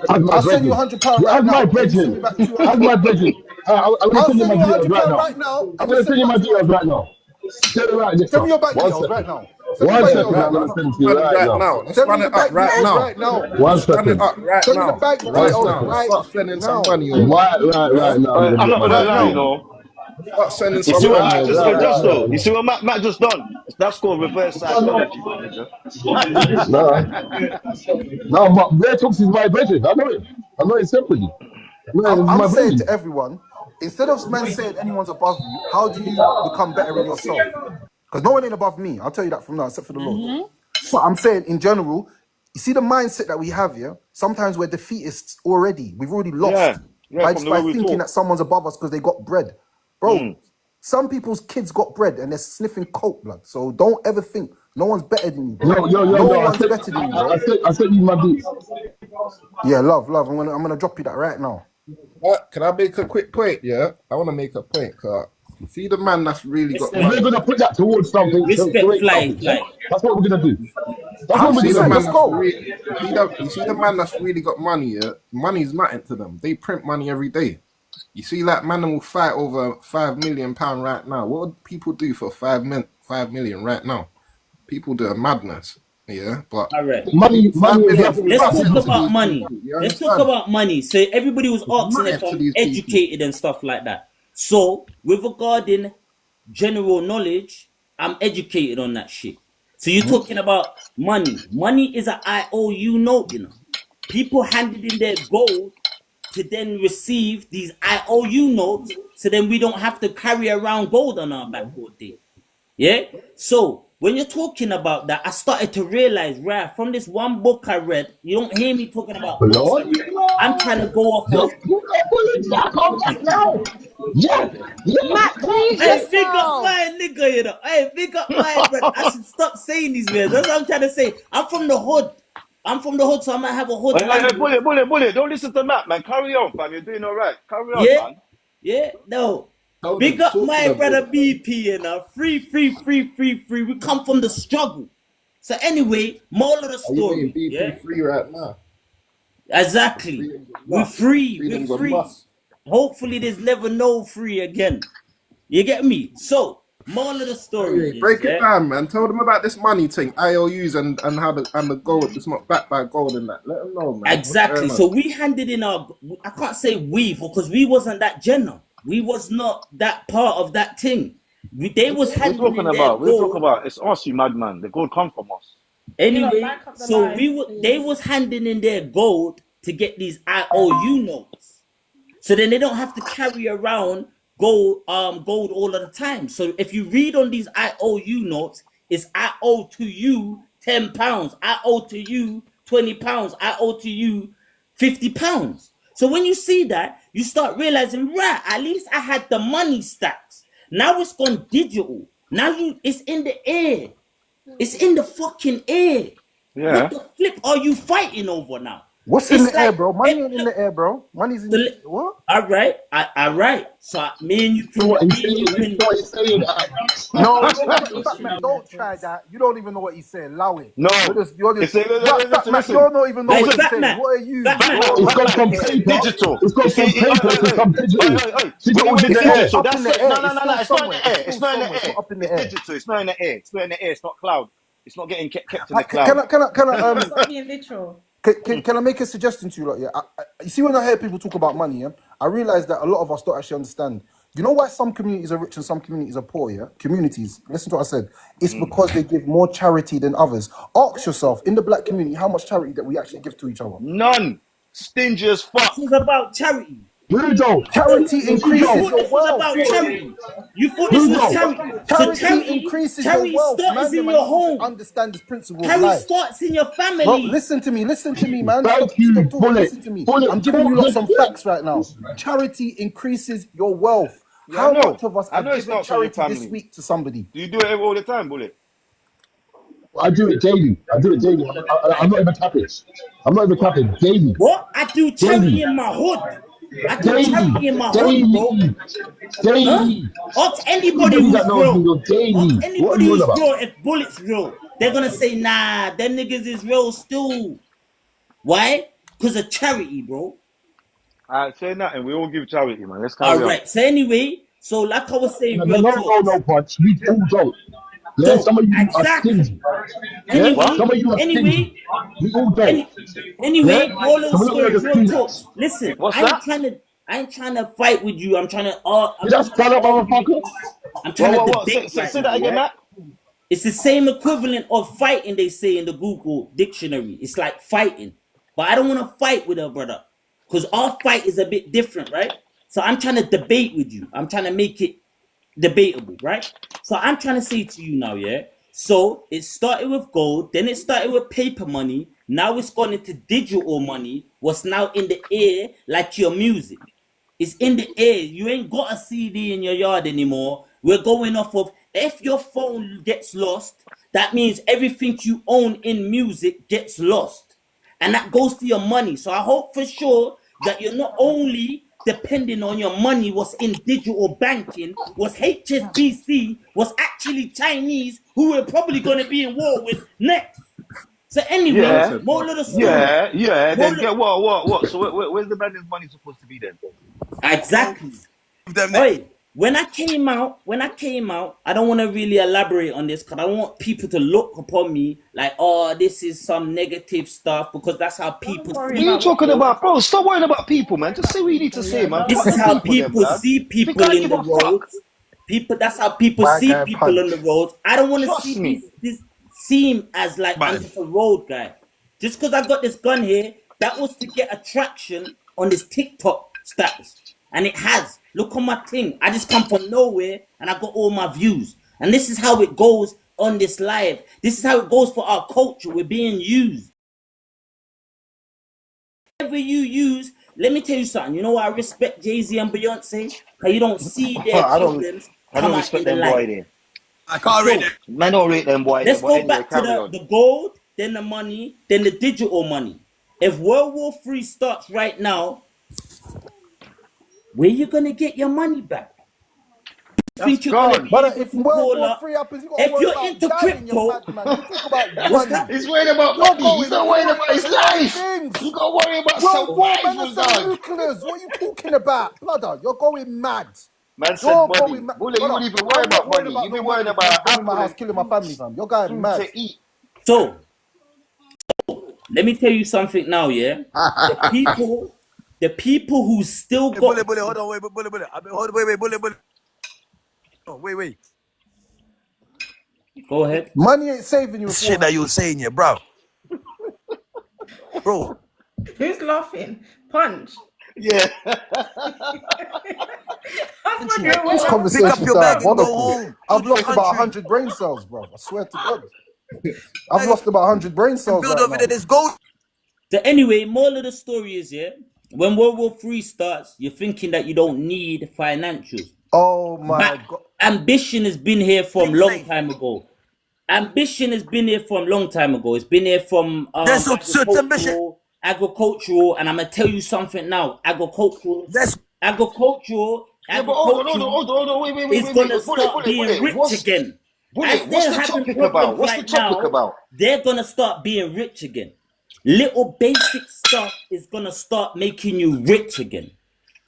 As my I'll send you brethren, £100 right as my now, and you send me brethren, back as 200. my brethren, I'm gonna I'll send you send my you details right £100 now. right now, I'm and you gonna send send me you my back details 200. right now. Get it right, Send me Nicker. your bank 1 details right second. now. Send me your 1 bank Yeah, details second. right I'm gonna run now. up send it to some you money right right now. now. Let's Send me run the it up bank right details now. right now. 1 Let's run it second. up right Send me the now. bank Right details now. Let's right start sending some now. money over. Yeah? Right now. I'm gonna I'm get not my gonna Right lie, details. you now. know. Start sending You some see what money Matt Right, over just right, right just right, now. though. right You see now. what Matt just done. That's called reverse psychology, my nigga. No, no, but Red Talks is my brethren. I know him separately. Man, it's I'm my saying brain. to everyone, instead of man saying anyone's above you, how do you become better in yourself? Because no one ain't above me. I'll tell you that from now, except for the Lord. But I'm saying in general, you see the mindset that we have here. Sometimes we're defeatists already. We've already lost by from just the way by we thinking talk. that someone's above us because they got bread, bro. Some people's kids got bread and they're sniffing coke, blood. So don't ever think no one's better than you, bro. No one's better than you, bro. I said you my beats. Yeah, love. I'm gonna drop you that right now. Can I make a quick point? Yeah, I want to make a point. Cause see the man that's really got And we're money. gonna put that towards something to Respect create fly, something. Yeah? fly. That's what we're gonna do. That's what You we're see the gonna man Let's do. that's go. you see the man that's really got money. Yeah, money's nothing to them. They print money every day. You see, like man will fight over £5 million right now. What would people do for 5 million right now? People do a madness. Yeah, but All right. Money 5 is million's nothing. Let's nothing talk to about these money. people. You Let's talk understand? about money. So everybody was It's asking if nothing to I'm these people. educated and stuff like that. So with regarding general knowledge, I'm educated on that shit. So you're talking about money. Money is an IOU note, you know. People handed in their gold to then receive these IOU notes, so then we don't have to carry around gold on our back all day. Yeah? So when you're talking about that, I started to realize, right, from this one book I read, you don't hear me talking about books I Lord, read. I'm trying to go off just of put that bullet back on that now. Yeah, Matt, please hey, big up yourself. my nigga, you know. Hey, big up my brother. I should stop saying these words. That's what I'm trying to say. I'm from the hood. So I might have a hood language. Bullet. Don't listen to Matt, man. Carry on, fam. You're doing all right. Carry on, Yeah? man. Yeah? No. Tell Big them, up talk to my them. brother BP, you know. Free. We come from the struggle. So anyway, moral of the Are you story. being Yeah? BP free right now? Exactly. We're free. We're Freedom's a free. must. Hopefully there's never no free again. You get me? So, moral of the story Hey, is, break it yeah? down, man. Tell them about this money thing, IOUs, and how the gold. It's not backed by gold and that. Let them know, man. What's Exactly. going on? So we handed in our, I can't say we, because we wasn't that general. We was not that part of that thing. They was We're handing talking in their about. gold. It's us, you madman. The gold come from us. You lot Anyway, back up the so line, they please. was handing in their gold to get these IOU notes. So then they don't have to carry around gold all of the time. So if you read on these IOU notes, it's I owe to you £10, I owe to you £20, I owe to you £50. So when you see that, you start realizing, right, at least I had the money stacks. Now it's gone digital. Now it's in the air. It's in the fucking air. Yeah. What the flip are you fighting over now? What's in the air, bro? Money ain't in the air, bro. Money's in the what? All right. So me and you can. what he's Me and you saying. can. What he's saying. No, fat man, don't try that. You don't even know what he's saying. Allow it. No. You're just. Fat man, you Listen. don't even know Hey, what he's fat saying. man. What are you? Fat man. It's gone from It's paper. digital. It's gone from paper to some digital. When Digital you was in it's the air. digital, Up in that's the it. air. No. It's still It's not in somewhere. the air. It's It's still not in somewhere. the It's air. not up in the It's air. digital. It's not in the air. It's not in the air. It's not cloud. It's not getting kept in the Can cloud. Stop being literal. Can I make a suggestion to you lot? Yeah, you see when I hear people talk about money, yeah, I realize that a lot of us don't actually understand. You know why some communities are rich and some communities are poor? Yeah, communities. Listen to what I said. It's because they give more charity than others. Ask yourself in the black community how much charity that we actually give to each other. None. Stingy as fuck. This was about charity. Who don't? Charity You increases thought your this was wealth. about charity. You thought this Who was don't? charity. So Charity increases your charity wealth. starts Man, in man, your you need to home. understand this principle of Charity life. starts in your Bro, family. listen to me, man. Thank Stop you, talking. Bullet. Listen to me. Bullet, I'm giving you talk lot some again. facts right now. Charity increases your wealth. Yeah, I How know. much of us I have know it given starts on your charity this family. week to somebody? Do you do it all the time, Bullet? I do it daily. I'm not even capping. I'm not even capping. Daily. What? I do charity Daily. in my hood. I do Daily. charity in my hood, bro. Daily. Huh? Daily. Ask anybody Anybody who's that knows me real. goes daily. Ask What are anybody you on who's about? real if Bullet's real. They're gonna say, nah, them niggas is real still. Why? Because of charity, bro. Alright, say nothing. We all give charity, man. Let's carry on. Alright, so anyway, so like I was saying, No, real talk. no, punch. We all don't. Yeah, So some of you are exactly. stingy. Yeah, some of you are stingy. We all don't. Anyway, Yeah, moral of the some of you story, are just real talk. peanuts. Listen, What's I that? ain't trying to fight with you. I'm trying to You just stand up, argue with motherfucker. you. I'm trying to What? debate right Say now, that again, right? Matt. It's the same equivalent of fighting they say in the Google dictionary. It's like fighting. But I don't want to fight with her, brother. because our fight is a bit different, right? So I'm trying to debate with you. I'm trying to make it debatable, right? So I'm trying to say to you now, yeah? So it started with gold, then it started with paper money, now it's gone into digital money, what's now in the air like your music. It's in the air. You ain't got a CD in your yard anymore. We're going off of, if your phone gets lost, that means everything you own in music gets lost. And that goes for your money. So I hope for sure that you're not only depending on your money, what's in digital banking, was HSBC, was actually Chinese, who we're probably going to be in war with next. So anyway, Yeah, more of the story. yeah. More Then of get what? So where's the band's money supposed to be then? Exactly. Oi, when I came out, I don't want to really elaborate on this because I don't want people to look upon me like, oh, this is some negative stuff, because that's how people What see are you talking people. about, bro? Stop worrying about people, man. Just say what you need to say, man. This Fuck is the how people, then, people blood. see Think people I in give the a fuck? roads. That's how people My see guy people on punch. the roads. I don't want to Trust see me. this seem as like I'm just a road guy. Just because I got this gun here, that was to get attraction on this TikTok status. And it has. Look on my thing. I just come from nowhere and I got all my views. And this is how it goes on this live. This is how it goes for our culture. We're being used. Whatever you use, let me tell you something. You know why I respect Jay-Z and Beyonce? Because you don't see their I problems don't come out in respect the them boy light. there. I can't rate them. Man, don't rate them boy there. Let's But go anyway, back to carry on. the gold, then the money, then the digital money. If World War III starts right now, where you gonna get your money back? You That's think you're gonna gone. be But able if to World call War up? Three happens, you gotta If worry you're about into dying, you crypto, madman. You talk about what's that? money. He's worried about You're money. He's not worried worrying about about his the wrong life. things. You got to worry about World War, man, survival, there's some dog. nuclears. What are you talking about? Brother, you're going mad. Man said You're going money. mad. Bullet, you Brother, would even worry I'm not about worried money. about You be no worried money if man's about bombing my apple house, and killing my family, fam. You're going food mad. to eat. So let me tell you something now, yeah? The people who still Hey, got bullet, hold on, wait, bullet. Wait, bullet. Oh, wait. go ahead. Money ain't saving you if This war shit that you were happens. saying, yeah, bro. Bro. Who's laughing? Punch. Yeah. I'm wondering This what Pick up conversation's your bag and go diabolical. home. Go I've to your lost about country. 100 brain cells, bro. I swear to God. I've Bag lost about 100 brain and cells build right over there. now. There's gold. So anyway, moral of the story is, yeah, when World War III starts, you're thinking that you don't need financials. Oh But my God. ambition has been here from Things long ain't. time ago. Ambition has been here from long time ago. It's been here from There's no such ambition. agricultural, and I'm gonna tell you something now. That's Agricultural Yeah, but hold on. is Wait. gonna start being rich again. As What's they're the having topic about? problems What's the right topic now, about? they're gonna start being rich again. Little basic stuff is gonna start making you rich again.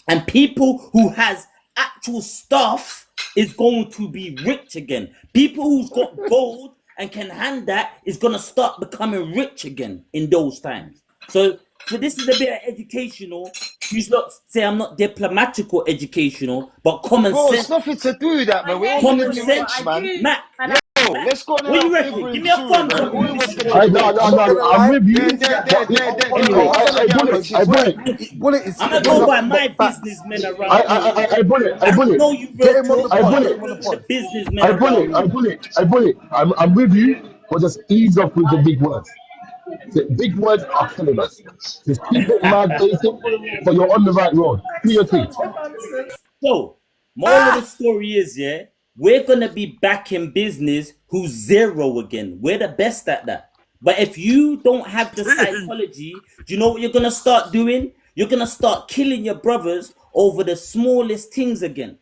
And people who has actual stuff is going to be rich again. People who's got gold and can hand that is gonna start becoming rich again in those times. So this is a bit of educational. You not say I'm not diplomatic or educational, but common Bro, it's sense. nothing to do with that, I man. We're hear all you, gonna Common be bullet, but rich, I sense. man. do. Mac, And Yo, let's go on what our you reckon? favorite Give me a tune, thumbs man. up All if of this us is gonna good. be No, rich. I'm not gonna I'm lie. with you. Listen to that. Anyway, I'm gonna give Bullet, punch his Bullet. word. thank you. Bullet is I'm gonna spitting go by nothing my but facts. businessmen around here. I Bullet, I don't Bullet. know you Get real him on the talk, I but pod. I'm Get Bullet. him on the dealing with the pod. businessmen around here. I'm with you, but just ease up with the big words. The big words are killing us. Just keep it mad basic, but you're on the right road. Do your thing. such a nonsense. So, moral of the story is, yeah, we're gonna be back in business who's zero again. We're the best at that. But if you don't have the psychology, do you know what you're gonna start doing? You're gonna start killing your brothers over the smallest things again.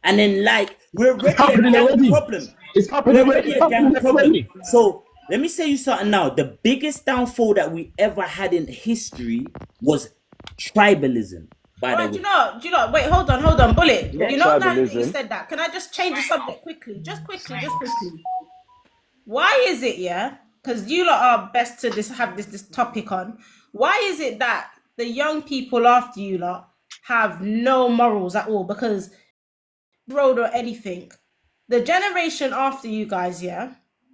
And then, like, we're It's already a happening gang already. problem. It's happening We're already. already It's a gang happening problem. already. So let me say you something now. The biggest downfall that we ever had in history was tribalism, by All the right, way. do you know, wait, hold on, bullet. Not You know, now that you tribalism. said that, can I just change the subject quickly? Just quickly. Why is it, yeah? Because you lot are best to have this topic on. Why is it that the young people after you lot have no morals at all? Because road or anything. The generation after you guys, yeah,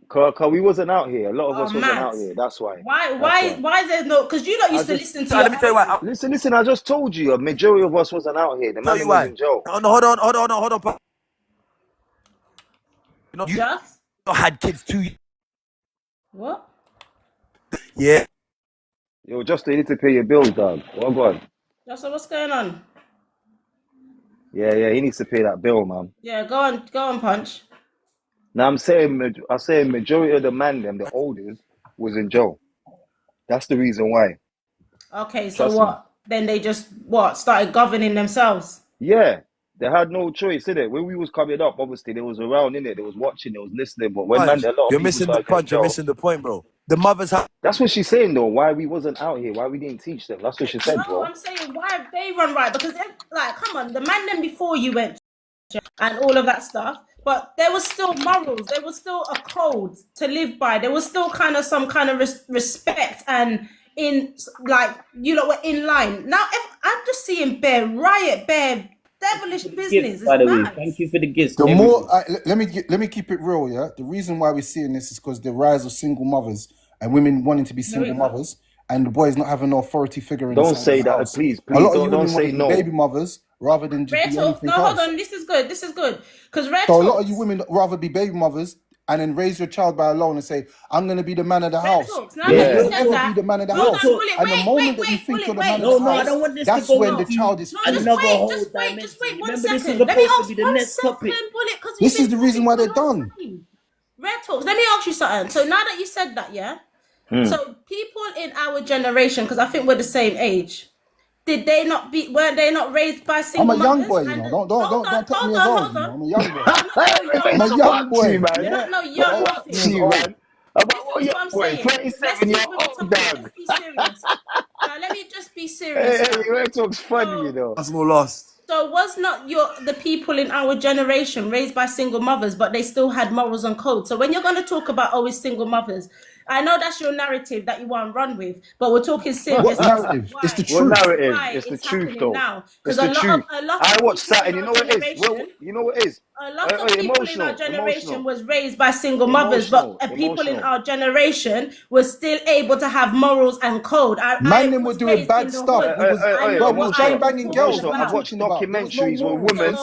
Cause we wasn't out here. A lot of Oh, us wasn't mad. out here. That's why. Why is there no? Because you lot used to listen to Let me tell you why. Listen. I just told you, a majority of us wasn't out here. The Tell man you was why. in jail. Oh, no, hold on. You know, you Just had kids too. what? Yeah. Yo, just you need to pay your bills, dog. Oh God. Just what's going on? Yeah, he needs to pay that bill, man. Yeah, go on, Punch. Now I'm saying majority of the man, them, the oldest, was in jail. That's the reason why. Okay, so Trust what? me. Then they just started governing themselves. Yeah, they had no choice, innit? When we was coming up, obviously they was around, innit? They was watching, they was listening. But when a lot of You're people missing the started getting punch. You're jail, missing the point, bro. The mothers have. that's what she's saying though. Why we wasn't out here? Why we didn't teach them? That's what she said, No, bro. I'm saying why have they run right? Because come on, the man them before you went and all of that stuff, but there was still morals. There was still a code to live by. There was still kind of some kind of respect and were in line. Now, if I'm just seeing bare riot, bare devilish business. Gift, by the way, Mad. thank you for the gifts. The more, let me keep it real, yeah. The reason why we're seeing this is because the rise of single mothers and women wanting to be single mothers, and the boys not having no authority figure in Don't the say that, house. please. A lot of you Don't women want say to be no. baby mothers rather than just be anything else. Hold on. This is good. Because So a lot of you women rather be baby mothers and then raise your child by alone and say, I'm going to be the man of the house. Now that you said You'll that, be the man of the hold house. on, Bullet, And the moment that you think you're the man of the I house, don't want this that's to go when the into child is free. Just wait 1 second. Let me ask 1 second, Bullet, because This is the reason why they're done. Red Talks, let me ask you something. So now that you said that, yeah? So people in our generation, because I think we're the same age, weren't they not raised by single I'm a young mothers? boy, you know. Don't take me as old, you know. I'm a young boy. I'm a young boy. You're not no young nothing. See, man. About what young boy, 27 year old, dog. Let's be serious. Now let me just be serious. Hey, Red Talk's funny, you know. That's no lost. So was not the people in our generation raised by single mothers, but they still had morals and codes? So when you're going to talk about always single mothers, I know that's your narrative that you want to run with, but we're talking serious. What narrative? It's the truth. What narrative? Why It's the it's truth, happening though. now. It's Because the truth. a lot I of watched people Saturn. in You know our what it is? generation, Well, you know what it is? a lot of people in our generation emotional. was raised by single mothers, but people in our generation were still able to have morals and code. Man, them were doing bad stuff. We was gang banging girls. What are you I've watched talking about? There was no documentaries where women,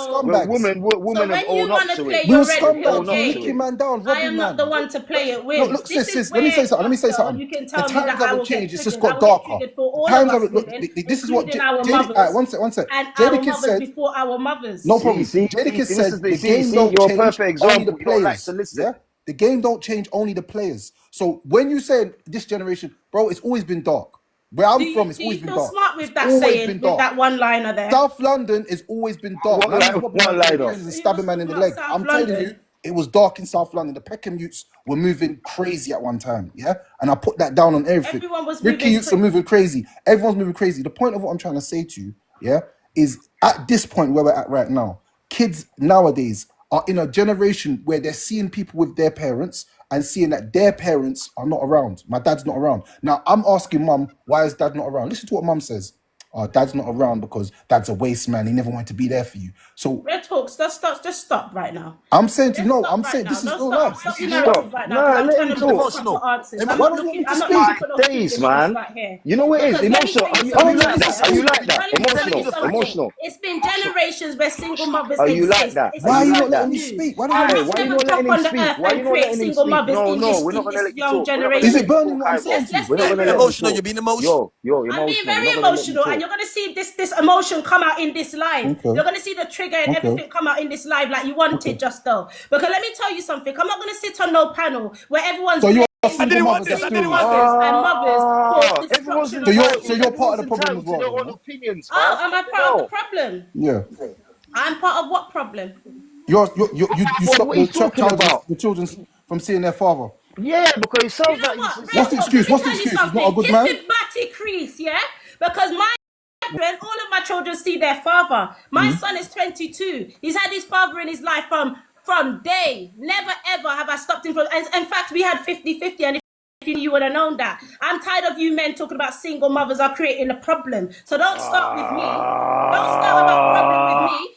women have owned up to it. we were scumbags. We were nicking man down, I robbing am man. not the one to play it with. Look, sis, let me say something. You can The tell me times that I haven't will get changed. It's just triggered. got I will get darker. triggered for all The times of us haven't. Look, women, this is what including our Jada. mothers, One sec. and our Jada Kiss mothers said. before our mothers. No problem. Jadakiss said the game don't you're a change, perfect only the example. You don't like players. to listen. Yeah? The game don't change, only the players. So when you say this generation, bro, it's always been dark. Where I'm from, it's always been dark. Smart with that Always saying, been with dark. that one-liner there. South London has always been dark. One liner. And stabbing man in the leg. I'm telling you, it was dark in South London. The Peckham youths were moving crazy at one time, yeah? And I put that down on everything. Everyone was Ricky moving youths were moving crazy. Everyone's moving crazy. The point of what I'm trying to say to you, yeah, is at this point where we're at right now, kids nowadays are in a generation where they're seeing people with their parents and seeing that their parents are not around. My dad's not around. Now, I'm asking mum, why is dad not around? Listen to what mum says. Oh, dad's not around because dad's a waste man. He never wanted to be there for you. So Red Talks, just stop right now. I'm saying to no, I'm saying this is real life. Stop your narrative right now. I'm trying to look for answers. I'm not looking for no Days, man. right here. You know what it is? Emotional. Are you like that? Are you like that? Emotional. It's been generations where single mothers Are you exist. like that? Why are you not letting me speak? Why you not letting him speak? Why you not letting him speak? No, we're not gonna let you talk. Is it burning what I'm saying to you? We're not gonna let you emotional. You're being emotional. Yo, I'm being very emotional, and you're gonna see this emotion come out in this live. Okay. You're gonna see the trigger and everything come out in this live like you wanted, just though. Because let me tell you something. I'm not gonna sit on no panel where everyone's. So you're I didn't want this. and mothers for destruction. So you're part of the problem as well. You know? Opinions, am I part of the problem? Yeah. I'm part of what problem? You stop the children from seeing their father. Yeah, because it sounds like what's the excuse? What's the excuse? He's not a good man. It's Batty Crease, yeah? Because my children, all of my children see their father. My son is 22. He's had his father in his life from day. Never ever have I stopped him from. And in fact, we had 50-50, and if you would have known that. I'm tired of you men talking about single mothers are creating a problem. So don't start with me. Don't start about problem with me.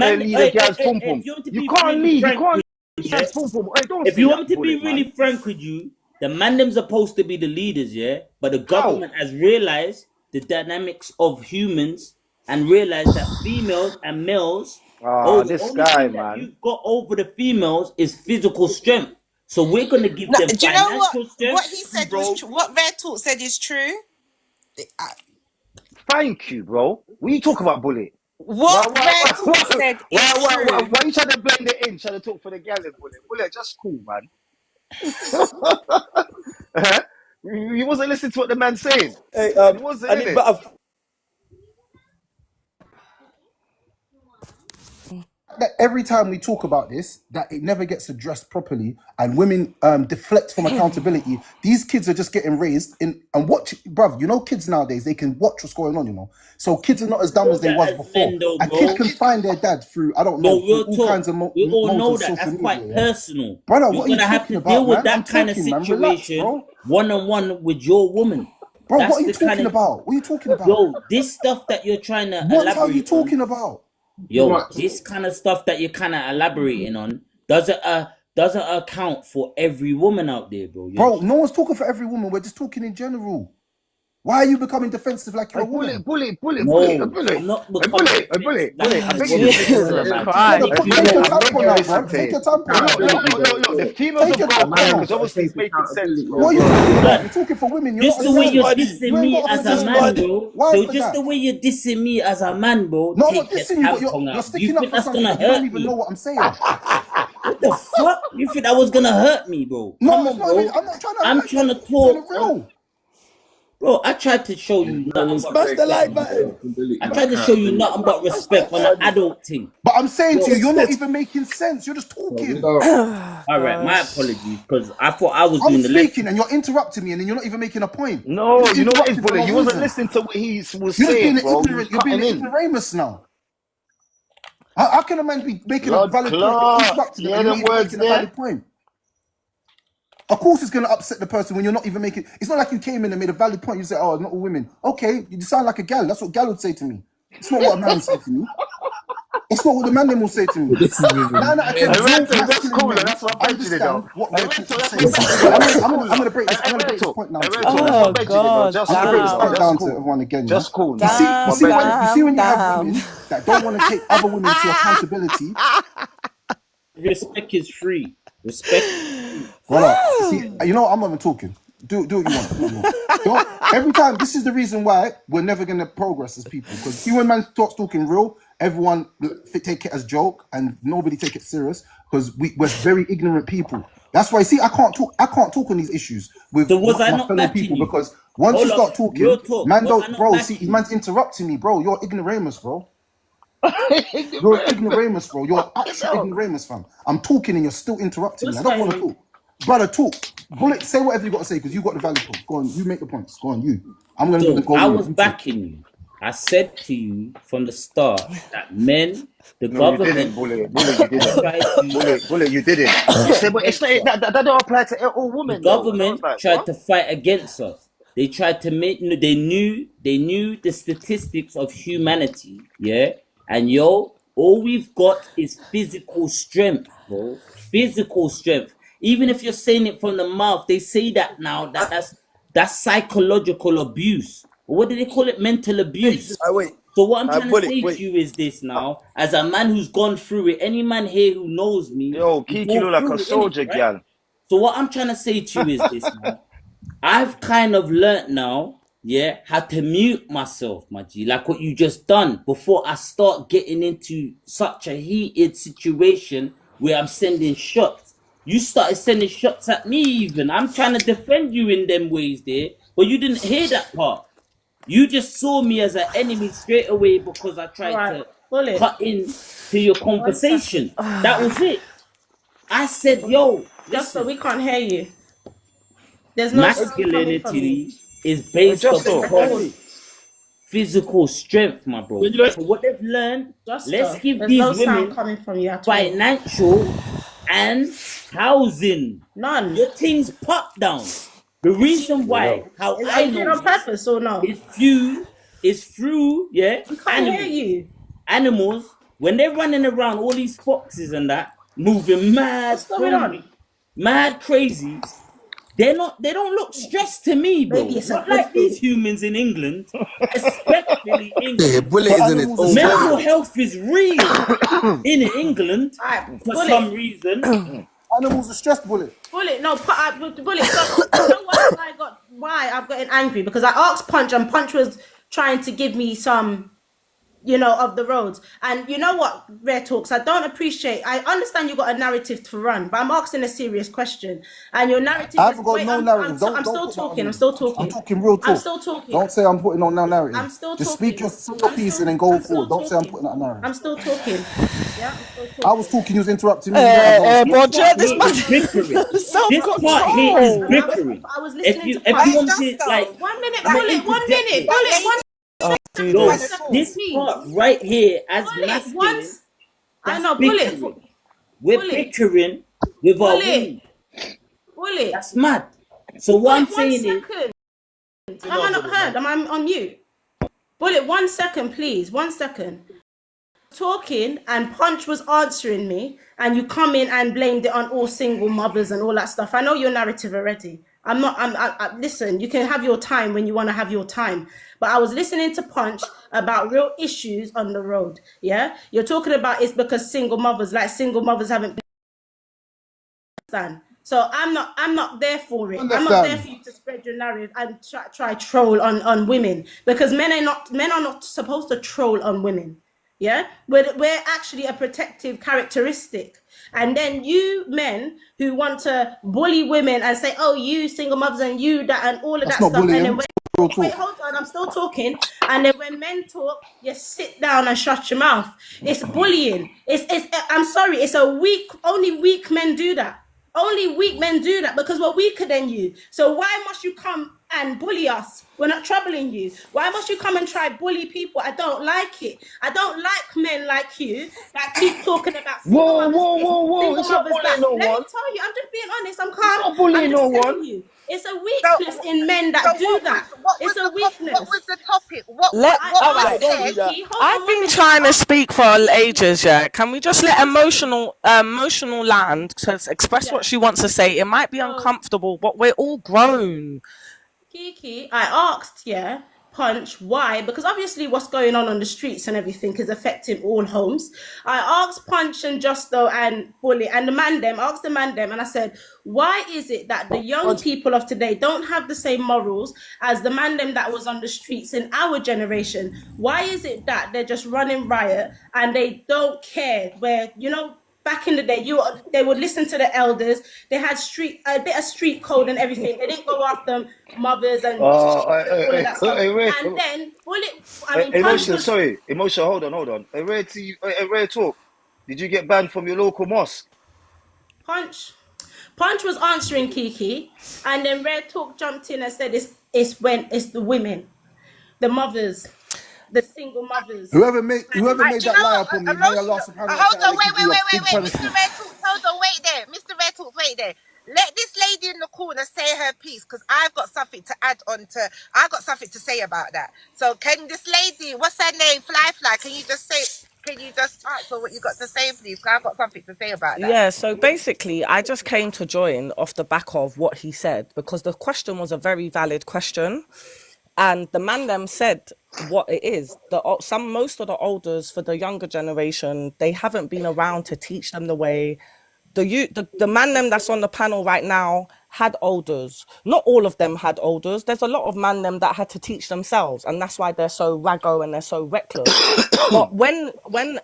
lead a girl's pum if pum. you want to You be can't really lead. You frank can't with lead a you, yeah? girl's pum pum. Hey, don't If say you that, want me to be Bullet, man. really frank with you, the mandem's supposed to be the leaders, yeah? But the How? government has realized the dynamics of humans and realized that females and males, Ah, the this only guy, thing that man. you've got over the females is physical strength. So we're gonna give No, them do you know financial what strength, he said was Bro, true? What Rare Talk said is true. thank you, bro. What you talk about, Bullet? What Rare Talk said is Why true. you trying to blend it in? Trying to talk for the gal, Bullet? Bullet, just cool, man. You wasn't listening to what the man's saying. Hey, You wasn't I in need, it. but that every time we talk about this, that it never gets addressed properly, and women deflect from accountability. These kids are just getting raised in and watch, bruv. You know, kids nowadays they can watch what's going on. You know, so kids are not as dumb as they That was as before. men though, And bro. kids can find their dad through I don't know Bro, through real all talk. kinds of We all modes know of that. social That's media. quite Yeah? personal. Brother, You're what are you gonna have talking to about, deal with man? that I'm kind of talking, man. Relax, situation bro. one-on-one with your woman. Bro, That's what are you the kind talking of about? What are you talking about? yo. This stuff that you're trying to What are you elaborate on. talking about? Yo, this kind of stuff that you're kind of elaborating on doesn't account for every woman out there, bro. Bro, no one's talking for every woman. We're just talking in general. Why are you becoming defensive like you're a woman? Bullet. No, I'm not becoming defensive like Bullet. I I'm a beg you to woman. listen to the Jesus man. Brother, Christ. take your I beg tampon you out, listen bro. to Take him. your tampon out. Look. The females Take have your got to tampon come out. because obviously it's making sense, bro. What are you talking about? Blood. You're talking for women. You're Just not the a way man. you're buddy, You dissing ain't me got as to a say man, nothing. bro. Why So for just that? the way you're dissing me as a man, bro. No, I'm not Take your dissing you, but tampon you're out. You sticking up think for that's something gonna that you don't hurt even know me? what I'm saying. What the fuck? You think that was gonna hurt me, bro? No, Come it's on, not even. bro. I'm not trying to I'm hurt you. trying to I'm keeping it talk on. real. Bro, I tried to show you nothing but smash the like respect. button. I tried to show you nothing but respect on an Buddy, adult thing. But I'm saying to you, Yo, you're not even making sense. You're just talking. all right, my apologies, because I thought I was I'm doing the speaking lecture. and you're interrupting me, and then you're not even making a point. No, You're just you know what is interrupting for Bullet? no You wasn't reason. listening to what he was You're just being saying, an bro. You was ignorant. You're being cutting an in. ignoramus now. How can a man be making a Blood valid point? You're clot. interrupting them, Yeah, and you're them not even words making a there. valid point. Of course, it's going to upset the person when you're not even making. It's not like you came in and made a valid point. You say, "Oh, not all women." Okay, you sound like a gal. That's what gal would say to me. It's not what a man would say to me. It's not what the man them will say to me. This is 9 out of 10 I real went to that's masculine cool. men That's what I'm mentioning though. understand what I we're went to trying to that's say. what I'm So mentioning. That's I'm cool. gonna break this. I'm I gonna went break this to point now I to went to everyone. that's what I'm Oh mentioning though. God, Just I'm gonna cool, break this though. point damn. Just down to cool. everyone again. Yeah. Just cool You now. see, My brethren. when you have Damn. women that don't want to take other women to accountability, Respect is free. Respect is free. brother. See, you know what? I'm not even talking. Do what you want. Do what you want. Every time, this is the reason why we're never gonna progress as people. Because see, when man starts talking real, everyone take it as joke and nobody take it serious. Because we're very ignorant people. That's why. See, I can't talk. I can't talk on these issues with So was I my not fellow people backing you? because once you Hold start up, talking, real talk. man Was I don't, not bro. See, backing you? man's interrupting me, bro. You're ignoramus, bro. You're an ignoramus, bro. You're actual ignoramus, fam. I'm talking and you're still interrupting me. I What's don't that want to even? talk. Brother, talk. Bullet, say whatever you got to say because you got the valid points. Go on, you make the points. Go on, you. I'm going to So go I in. was You talk. backing you. I said to you from the start that men, the No, you didn't, government, Bullet. Bullet, you didn't. tried to Bullet, you didn't. You said, but it's against not us. that don't apply to all The women though. And I was government like, tried what? to fight against us. They tried to make. They knew the statistics of humanity. Yeah, and yo, all we've got is physical strength, bro. Physical strength. Even if you're saying it from the mouth, they say that now. That's psychological abuse. Or what do they call it? Mental abuse. I wait. So what I'm I trying to bullet. say Wait. to you is this now, as a man who's gone through it, any man here who knows me, Yo, we Kiki go look like a through it, innit, soldier, right? gal. So what I'm trying to say to you is this now. I've kind of learnt now, yeah, how to mute myself, my G, like what you just done before I start getting into such a heated situation where I'm sending shots. You started sending shots at me even. I'm trying to defend you in them ways there, but you didn't hear that part. You just saw me as an enemy straight away because I All tried right, to Bullet. cut in to your 1 second. conversation. That was it. I said, yo, Just so listen, we can't hear you. There's no sound coming from you. masculinity is based Just though. upon physical strength, my bro. So what they've learned, let's give There's these no sound women coming from you at all. financial and housing. None. Your things pop down. The reason why, how Are I you doing know it on purpose or no? is through, yeah, We can't hear you. Animals, when they're running around, all these foxes and that, moving mad What's going on? mad crazy, they don't look stressed to me, bro. Maybe it's a Not good like these thing. humans in England, especially Yeah, England. Bullet is in his own Mental world. health is real in England for Bullet. some reason. Animals are stressed, Bullet. Bullet, no, Bullet. So, you know why I've gotten angry? Because I asked Punch and Punch was trying to give me some you know, of the roads. And you know what, Rare Talks, I don't appreciate, I understand you got a narrative to run, but I'm asking a serious question. And your narrative I is, haven't got no narrative. I'm Don't still put that on talking, I'm me. still I'm talking. talking real I'm talk. still talking. Don't say I'm putting on no narrative. I'm still Just talking. speak your piece and then go forward. Don't say I'm putting on a narrative. I'm still talking. Yeah, I'm still talking. I was talking, you was interrupting me. You let her go. This Roger, part this here is bickering. man, This part here is self-control. bickering. I was If listening you to if you Punch. want to like, 1 minute, I'm gonna Bullet, 1 interject minute, it. Bullet, 1 Do Yo, 1 this. second, this please. part right here as Bullet, masculine, I that's know, bickering. We're bickering with our women. Bullet. That's mad. So what I'm Bullet, 1 saying is, second. Am I not heard? Am I on mute? Bullet, 1 second, please. 1 second. Talking and Punch was answering me, and you come in and blamed it on all single mothers and all that stuff. I know your narrative already. Listen, you can have your time when you want to have your time. But I was listening to Punch about real issues on the road. Yeah? You're talking about it's because single mothers haven't been done. So I'm not there for it. I'm not there for you to spread your narrative and try troll on women, because men are not supposed to troll on women. Yeah, we're actually a protective characteristic. And then you men who want to bully women and say, oh, you single mothers and you that and all of That's that not stuff. bullying. And then wait, hold on, I'm still talking. And then when men talk, you sit down and shut your mouth. It's bullying. I'm sorry, it's only weak men do that. Only weak men do that because we're weaker than you. So why must you come and bully us? We're not troubling you. Why must you come and try bully people? I don't like it. I don't like men like you that keep talking about single Whoa. mothers It's not bullying no Let me one. tell you, I'm just being honest. I'm It's calm. not bullying I'm no just telling one. you. It's a weakness in men that do that. It's a weakness. What was the topic? What All was right. said? Kiki, hold I've on 1 been minute. trying to speak for ages, yeah. Can we just let emotional land to express what she wants to say? It might be uncomfortable, but we're all grown. Kiki, I asked, Punch, why? Because obviously what's going on the streets and everything is affecting all homes. I asked Punch and Justo and Bully and asked the man them, and I said, why is it that the young people of today don't have the same morals as the man them that was on the streets in our generation? Why is it that they're just running riot and they don't care where, back in the day, they would listen to the elders. They had a bit of street code and everything. They didn't go after mothers and all of that stuff. And then Punch was Emotion. Hold on. Rare Talk. Did you get banned from your local mosque? Punch was answering Kiki, and then Rare Talk jumped in and said it's the women, the mothers, the single mothers. Whoever made that lie up on me, may Allah subhanahu wa Hold on, ta'ala give you a big wait. punishment. Mr. Red Talks, hold on, wait there. Mr. Red Talks, wait there. Let this lady in the corner say her piece, because I've got something to add on to. I've got something to say about that. So can this lady, what's her name, Fly, can you just answer what you got to say, please? Because I've got something to say about that. Yeah, so basically, I just came to join off the back of what he said, because the question was a very valid question. And the man them said what it is. Most of the elders for the younger generation, they haven't been around to teach them the way. The man them that's on the panel right now had elders. Not all of them had elders. There's a lot of man them that had to teach themselves, and that's why they're so raggo and they're so reckless. But when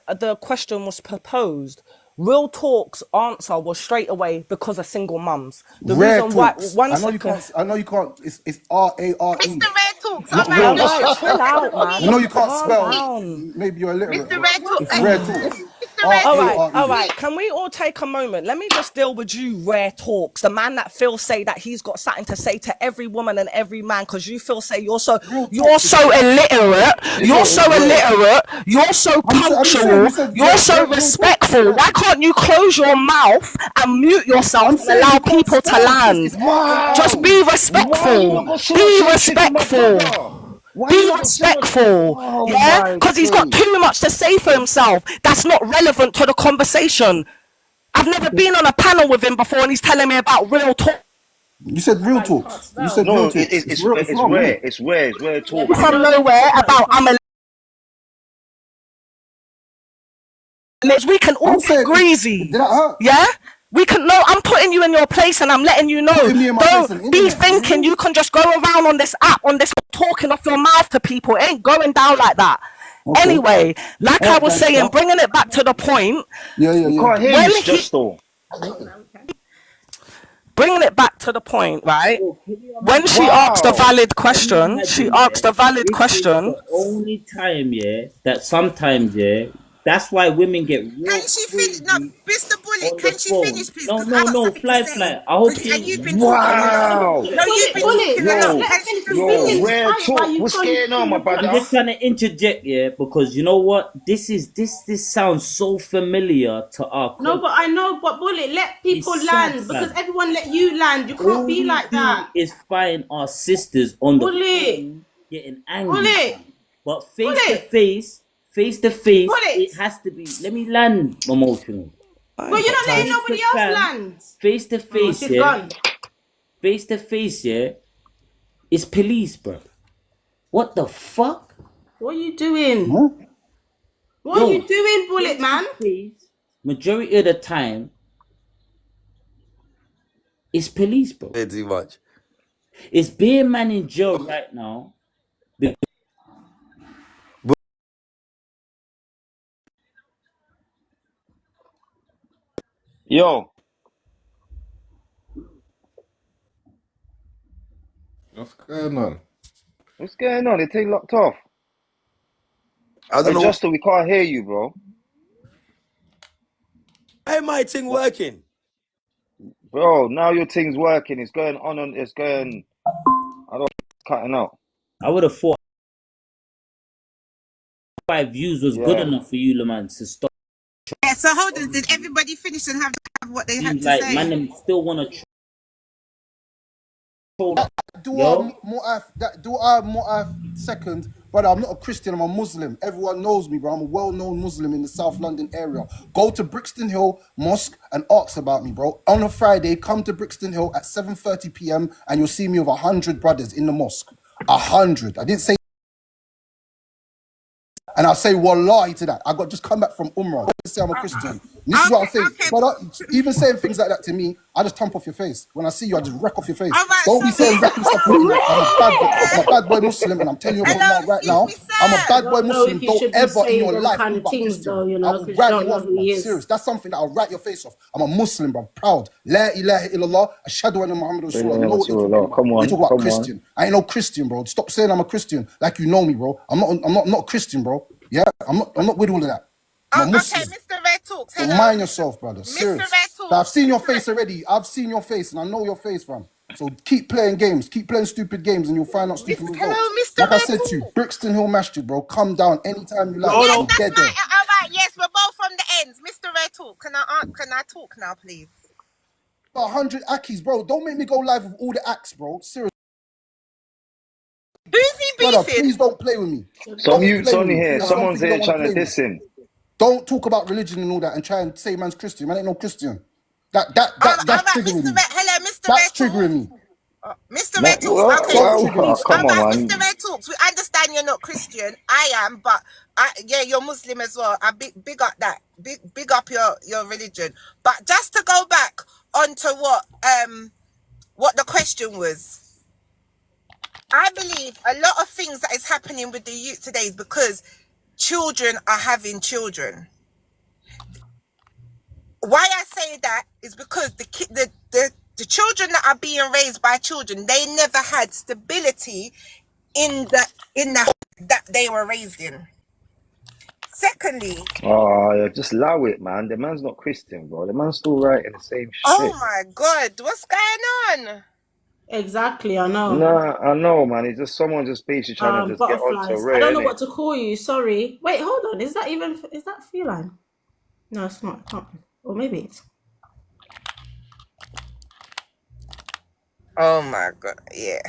the question was proposed, Real Talk's answer was straight away because of single mums. The Rare reason why Talks. one I know you can't. It's R-A-R-E. Mr. Red Talks, Not all Real right, Talks. chill out, man. I know you can't Calm spell. down. Maybe you're illiterate. Mr. Red Talks. It's Rare Talks. All right. Can we all take a moment? Let me just deal with you, Rare Talks. The man that feels say that he's got something to say to every woman and every man, because you feel say you're so illiterate. You're so illiterate. You're so punctual. You're so respectful. Why can't you close your mouth and mute yourself and allow people to land? Just be respectful. Be respectful. Be respectful, yeah? Because he's got too much to say for himself that's not relevant to the conversation. I've never been on a panel with him before and he's telling me about Real Talk. You said Real Talks. You said No, Real Talks. it's wrong, rare. isn't it? It's rare talk. From nowhere about I'm a... We can all get greasy, yeah? We can know. I'm putting you in your place and I'm letting you know. Don't be thinking you can just go around on this app, on this talking off your mouth to people. It ain't going down like that. Anyway, like I was saying, bringing it back to the point. We can't hear you, just though. Bringing it back to the point, right? When she asked a Wow. valid Can you question, she imagine, asked a valid this is question. the only time, that sometimes, that's why women get real Can she finish? No, crazy Mr. Bullet, on the can she phone. finish, please? No, Because I no, got no, something to fly, say. fly. I hope And she. you've been talking a lot. Wow. No, you've been talking a lot. Yo, Can she just yo, finish? rare talk. What's going on, my I'm brother? just trying to interject, because you know what? This sounds so familiar to our No, culture. but I know, but Bullet, let people It's land sad, because fam. everyone let you land. You can't All be we like do that. is find our sisters on the Bullet, phone getting angry, Bullet, fam. But face to Bullet, face, Bullet. it has to be. Let me land emotional. But you're not letting nobody else land. Face to Oh, face, she's gone. Face to face, it's police, bro. What the fuck? What are you doing? Huh? What are you doing, Bullet, man? Face, majority of the time, it's police, bro. Too much. It's beer man in jail right now. Yo. What's going on? What's going on? They take locked off. I don't know. Justo, we can't hear you, bro. Hey, my thing working. Bro, now your thing's working. It's going on. It's going. I don't. It's cutting out. I would have thought 5 views was good enough for you, Lamont, to stop. Yeah, so hold on. Did everybody finish and have what they had to Like, say? man, them still want to. Do I more second, brother? I'm not a Christian. I'm a Muslim. Everyone knows me, bro. I'm a well-known Muslim in the South London area. Go to Brixton Hill Mosque and ask about me, bro. On a Friday, come to Brixton Hill at 7:30 p.m. and you'll see me with 100 brothers in the mosque. 100. I didn't say. And I'll say wallahi to that. I got just come back from Umrah. Don't say I'm a Christian. This is what I'm saying. But even saying things like that to me, I just thump off your face. When I see you, I just wreck off your face. Don't be saying reckless stuff to me. I'm a bad boy Muslim, and I'm telling you right now. I'm a bad boy Muslim. Don't ever in your life think about Christian. I will write you off, bro. Serious. That's something that I'll write your face off. I'm a Muslim, bro. Proud. La ilaha illallah. Ashhadu anna Muhammad Rasulullah. You know what you're talking about. Come on, you talk about Christian. I ain't no Christian, bro. Stop saying I'm a Christian like you know me, bro. I'm not a Christian, bro. Yeah, I'm not with all of that. I'm a Muslim. Okay, Mr. Red Talks. Hello. Mind yourself, brother. Serious. Red Talks. I've seen your face already. I've seen your face, and I know your face, fam. So keep playing games, keep playing stupid games, and you'll find out stupid results. Hello, Mr. Like Red I said to you, Brixton Hill Masjid, bro. Come down anytime you like. Yes, that's right. All right. Yes, we're both from the ends. Mr. Red Talk. Can I talk now, please? 100 Akis, bro. Don't make me go live with all the acts, bro. Serious. Who's he beefing? Brother, please don't play with me. Someone's here trying to diss him. Don't talk about religion and all that and try and say man's Christian. Man ain't no Christian. That's triggering me. Hello, Mr. That's triggering me. Mr. Red Talks. Okay. Come on, man. Mr. Red Talks. We understand you're not Christian. I am, but you're Muslim as well. I big up that. Big up your religion. But just to go back onto what the question was. I believe a lot of things that is happening with the youth today is because children are having children. Why I say that is because the children that are being raised by children, they never had stability in the home that they were raised in. Secondly, just allow it, man. The man's not Christian, bro. The man's still writing the same shit. Oh my God, what's going on? Exactly, I know. Nah, I know, man. It's just someone just basically trying to just get onto Ray. I don't know what to call you. Sorry. Wait, hold on. Is that feline? No, it's not. It can't be. Or maybe it's. Oh my God, yeah.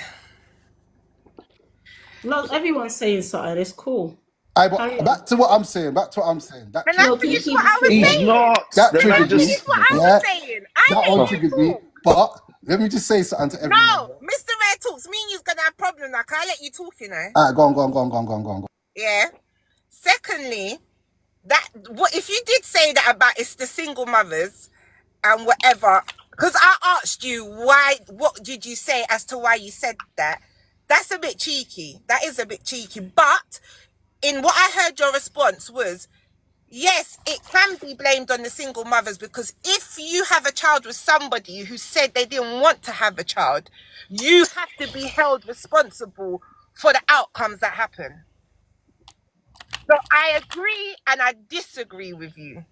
No, everyone's saying something. It's cool. Back to what I'm saying. That finish what I was saying. That triggered me. That one triggered me. But let me just say something to everyone. No, Mr. Red Talks, me and you's gonna have problems now. Can I let you talk, you know? Alright, go on. Yeah. Secondly, what if you did say that about it's the single mothers and whatever? Because I asked you what did you say as to why you said that? That's a bit cheeky. That is a bit cheeky. But in what I heard your response was, yes, it can be blamed on the single mothers, because if you have a child with somebody who said they didn't want to have a child, you have to be held responsible for the outcomes that happen. So I agree and I disagree with you.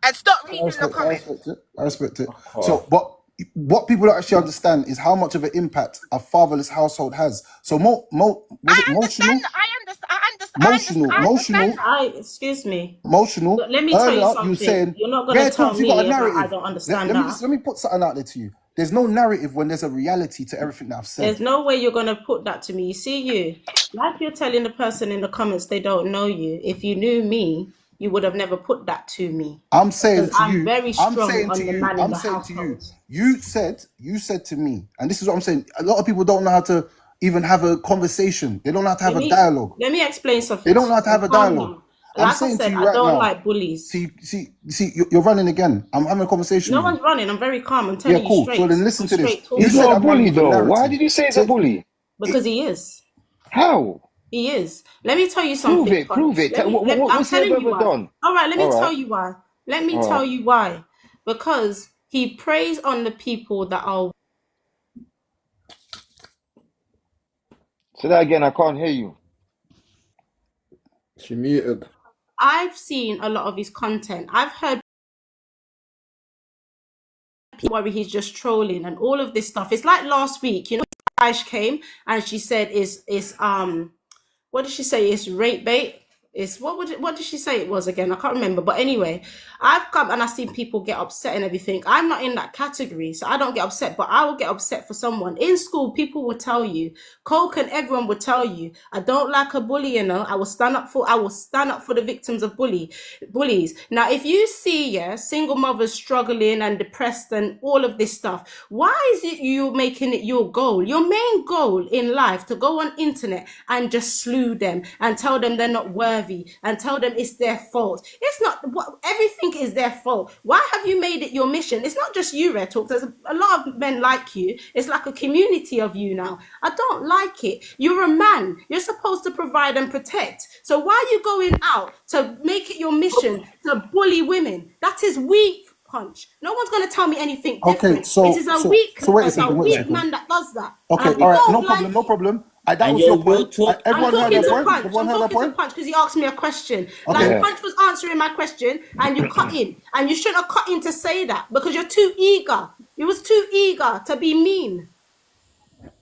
And stop reading the comments. I respect it. So, but what people don't actually understand is how much of an impact a fatherless household has. So, emotional. Excuse me. Emotional. Let me tell you Earlier, something. you saying, You're not going to tell talks, you got a me that narrative. I don't understand Let me put something out there to you. There's no narrative when there's a reality to everything that I've said. There's no way you're going to put that to me. You see, you, like you're telling the person in the comments they don't know you. If you knew me, you would have never put that to me. I'm saying to you, very strong on the man in the household. You said to me, and this is what I'm saying. A lot of people don't know how to even have a conversation. They don't know how to have a dialogue. Let me explain something. They don't know how to have a dialogue. Like I said, I don't like bullies. See, you're running again. I'm having a conversation. No one's running. I'm very calm. I'm telling you straight. So then listen to this. He's not a bully though. Why did you say it's a bully? Because he is. How? He is. Let me tell you something. Prove it. What's your brother done? All right, let me tell you why. Let me tell you why. Because he preys on the people that are... Say that again. I can't hear you. She muted. I've seen a lot of his content. I've heard people worry he's just trolling and all of this stuff. It's like last week, you know, Aish came and she said what did she say? It's rape bait. It's what did she say it was again? I can't remember. But anyway, I've come and I've seen people get upset and everything. I'm not in that category, so I don't get upset, but I will get upset for someone. In school, people will tell you, Coke and everyone will tell you, I don't like a bully, you know. I will stand up for the victims of bullies. Now, if you see, single mothers struggling and depressed and all of this stuff, why is it you making it your goal? Your main goal in life to go on internet and just slew them and tell them they're not worthy and tell them it's their fault. It's not. Everything is their fault. Why have you made it your mission? It's not just you, Red Talk. There's a lot of men like you. It's like a community of you now. I don't like it. You're a man. You're supposed to provide and protect. So why are you going out to make it your mission to bully women? That is weak, Punch. No one's going to tell me anything different. It is a weak man that does that. Okay, all right, no problem. That was your point. Everyone heard that point? Punch because he asked me a question. Punch was answering my question and you cut in. And you shouldn't have cut in to say that because you're too eager. You was too eager to be mean.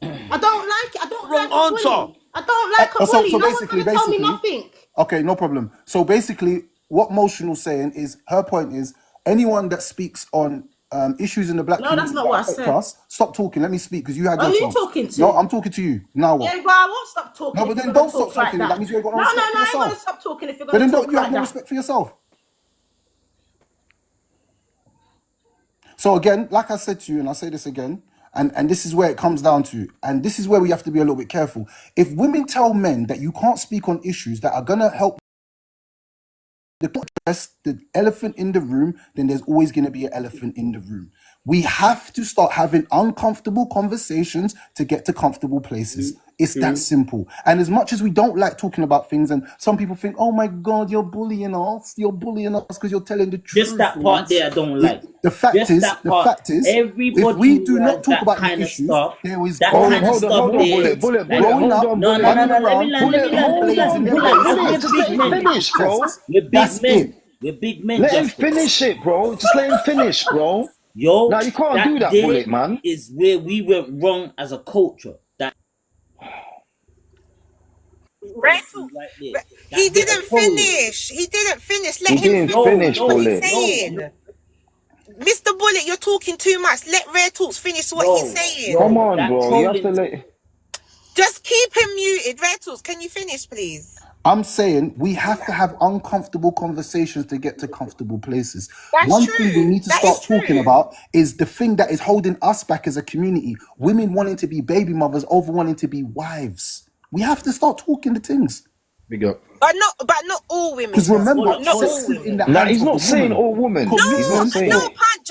I don't like it. I don't like a bully. I don't like a bully. No one's going to tell me nothing. Okay, no problem. So basically, what Motional's saying is, her point is, anyone that speaks on issues in the black community, that's not what I said. Stop talking. Let me speak because you had your chance. Who are you talking to? No, I'm talking to you. Now what? Yeah, but I won't stop talking. No, but then don't stop talking. That means you ain't got no respect for yourself. I ain't going to stop talking if you're going to talk like that. But then you have no respect for yourself. So again, like I said to you, and I'll say this again, and this is where it comes down to, and this is where we have to be a little bit careful. If women tell men that you can't speak on issues that are going to help the elephant in the room, then there's always going to be an elephant in the room. We have to start having uncomfortable conversations to get to comfortable places. It's that simple. And as much as we don't like talking about things, and some people think, oh my God, you're bullying us because you're telling the truth. Just that part there I don't like. The fact is, everybody if we do not talk about the issues, there is hold on, Bullet, We're big men. Let him finish it, bro. Just let him finish, bro. Yo, now you can't do that, Bullet, man. Is where we went wrong as a culture. He didn't finish. Let him finish, Bullet. Mr. Bullet, you're talking too much. Let Rare Talks finish what he's saying. Come on, bro. You have to let. Just keep him muted. Rare Talks, can you finish, please? I'm saying we have to have uncomfortable conversations to get to comfortable places. One thing we need to start talking about is the thing that is holding us back as a community. Women wanting to be baby mothers over wanting to be wives. We have to start talking the things. Big up. But not all women. Because remember, he's not saying all women. No, Punch.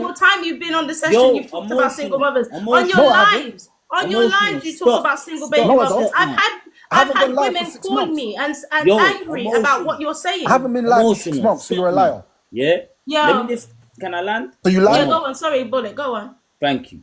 single time you've been on the session, you've talked about single mothers. On your No, I haven't. lives. On your lives, you talk about single baby No, I mothers. don't. I've had been live women for 6 call months. me and angry about what you're saying. I haven't been live for 6 months, so you're a liar. Yeah? Yeah. Let me just, can I land? So you lie? Yeah, go on. Sorry, Bullet, go on. Thank you.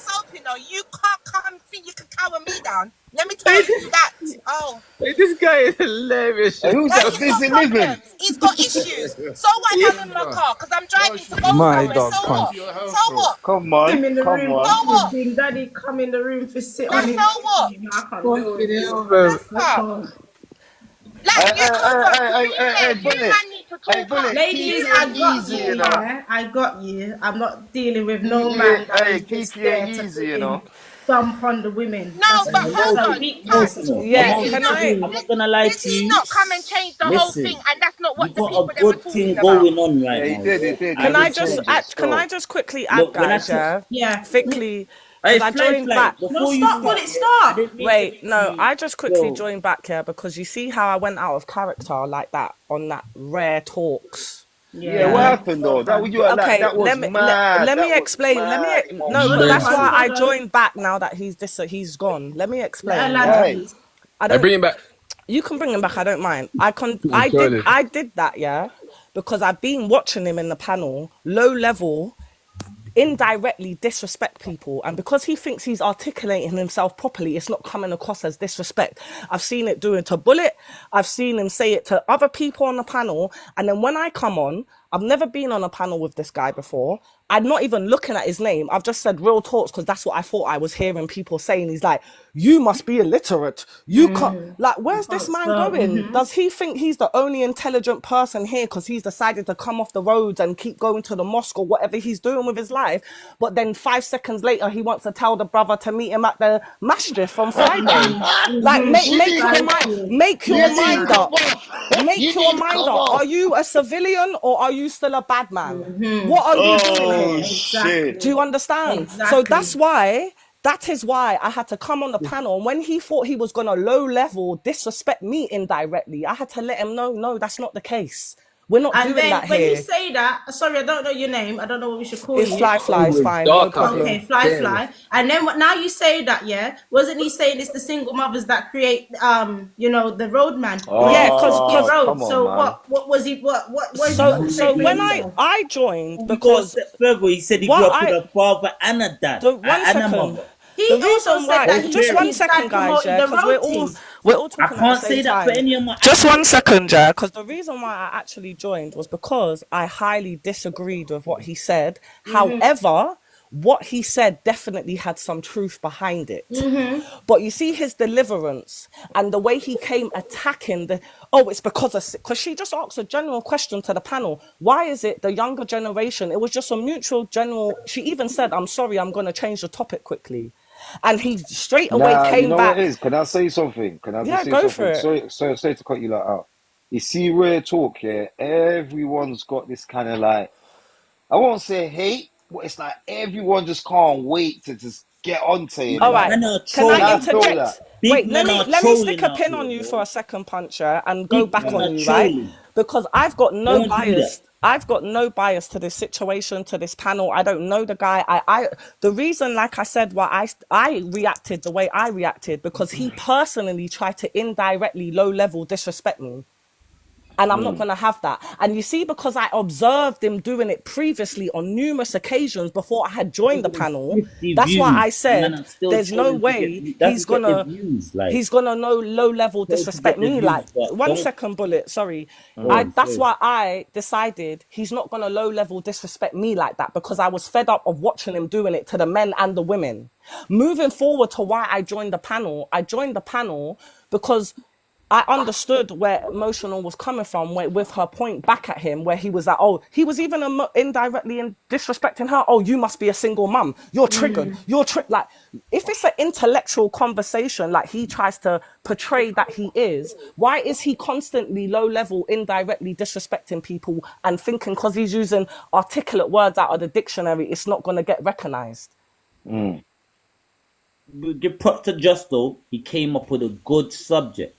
soap, you know. You can't come and think you can cover me down. down. Let me tell you that. Oh. This guy is hilarious. Hey, who's Like, that he's got busy living? problems. He's got issues. So what if I'm in my car? Because I'm driving to go My somewhere. dog So can't. what? So what? Come on, Him in the come room on. So what? uplifting daddy, come in the room to sit Like, on him. so what? I can't deal with you. That's I up. can't. Like, get over. To be fair, you Bullet. man need to Hey, talk up. Bullet, Ladies, Kiki I ain't got easy, you you, know. yeah. I got you. I'm not dealing with no Kiki, man that hey, is just Kiki ain't there to easy, you flipping know. thump on the women. No, but That's hold a on. weakness. That's what Did Yeah, men he can need to not? I? I'm do. not gonna lie Did to he you. not come and change the whole thing? Listen, And that's not you what the got a people them were good talking thing about. going on right Yeah, he now. did, he Yeah? did. He Can And I did just change listen, it add? Can I still. just quickly add, look, when I guys? tell, Yeah, Yeah. quickly, hey, because I joined fly, back. No, before you stop. Will start, it yeah, I stop? didn't mean to Wait, make no, you I just quickly go. joined back here because you see how I went out of character like that on that rare talks. Yeah, Yeah, what Yeah. you happened so though? That bad. was you were like, Okay, that was mad. let That me was explain. mad No, Hold but on, that's man. why emotional. I Hold on. joined back now that he's gone. Let me Let her explain. land, Yeah, Why? please. I I don't. bring him back. You can bring him back. I don't mind. I'm sorry. I did that. Yeah, because I've been watching him in the panel, low level, indirectly disrespect people, and because he thinks he's articulating himself properly, it's not coming across as disrespect. I've seen it do it to Bullet, I've seen him say it to other people on the panel, and then when I come on, I've never been on a panel with this guy before. I'm not even looking at his name. I've just said real talks because that's what I thought I was hearing people saying. He's like, you must be illiterate. You can't, like, You where's this can't man spell. going? Does he think he's the only intelligent person here because he's decided to come off the roads and keep going to the mosque or whatever he's doing with his life? But then 5 seconds later, he wants to tell the brother to meet him at the masjid on Friday. Like, Precisely. make your Easy, mind come up. off. Make You your need to mind come up. Are off. you a civilian or are you still a bad man? What are you doing Oh here? shit. Do Exactly. you understand? So Exactly. that is why I had to come on the panel. And when he thought he was going to low level disrespect me indirectly, I had to let him know, no, that's not the case. We're not And doing then that when you here. say that, sorry, I don't know your name. I don't know what we should call It's you. fly, it's fine, no Darker. Okay, problem. fly, Damn. fly. And then now you say that, yeah? Wasn't he saying it's the single mothers that create, the roadman? Well, Yeah, you cause, create Oh, cause, road. come on, So man. what was he? What have you got so, to say so for when yourself? I joined, You go a because step further. He said he grew what up with a father and a dad, one and a second. mother, The He also reason said why, that both he just said one his parents. second, dad guys, promoted yeah, the because road thing. we're all I talking at the can't same say that for time. any of my Just one actors. second, yeah, because the reason why I actually joined was because I highly disagreed with what he said. However, what he said definitely had some truth behind it. But you see his deliverance and the way he came attacking it's because she just asked a general question to the panel. Why is it the younger generation? It was just a mutual general. She even said, I'm sorry, I'm going to change the topic quickly. And he straight away Nah, you came know what it back. is? Can I say something? Can I just Yeah, say go for something? it. Sorry to cut you like out. You see, real talk here. Everyone's got this kind of like, I won't say hate, but it's like everyone just can't wait to just get onto him. All Big right. Like, men are Can I and I trolling. feel that. interject? Big Wait, men are let me stick trolling a out pin here, on you for bro. a second, Puncher, and go Big back men on are you, right? trolling. Because I've got no Don't do that. bias. I've got no bias to this situation, to this panel. I don't know the guy. The reason, like I said, why I reacted the way I reacted, because he personally tried to indirectly low level disrespect me. And I'm not going to have that. And you see, because I observed him doing it previously on numerous occasions before I had joined the panel, 150 that's why I views, and man, said I'm still there's no trolling to get way views. That's to get the views. Like, he's gonna know low level troll to disrespect get the me. Like, views, but one don't second, Bullet, sorry. go on. That's Sorry. why I decided he's not gonna low level disrespect me like that, because I was fed up of watching him doing it to the men and the women. Moving forward to why I joined the panel because I understood where Emotional was coming from with her point back at him, where he was like, oh, he was even indirectly disrespecting her. Oh, you must be a single mum. You're triggered. Like, if it's an intellectual conversation, like he tries to portray that he is, why is he constantly low level, indirectly disrespecting people and thinking because he's using articulate words out of the dictionary, it's not going to get recognized? Give props to Justo. He came up with a good subject.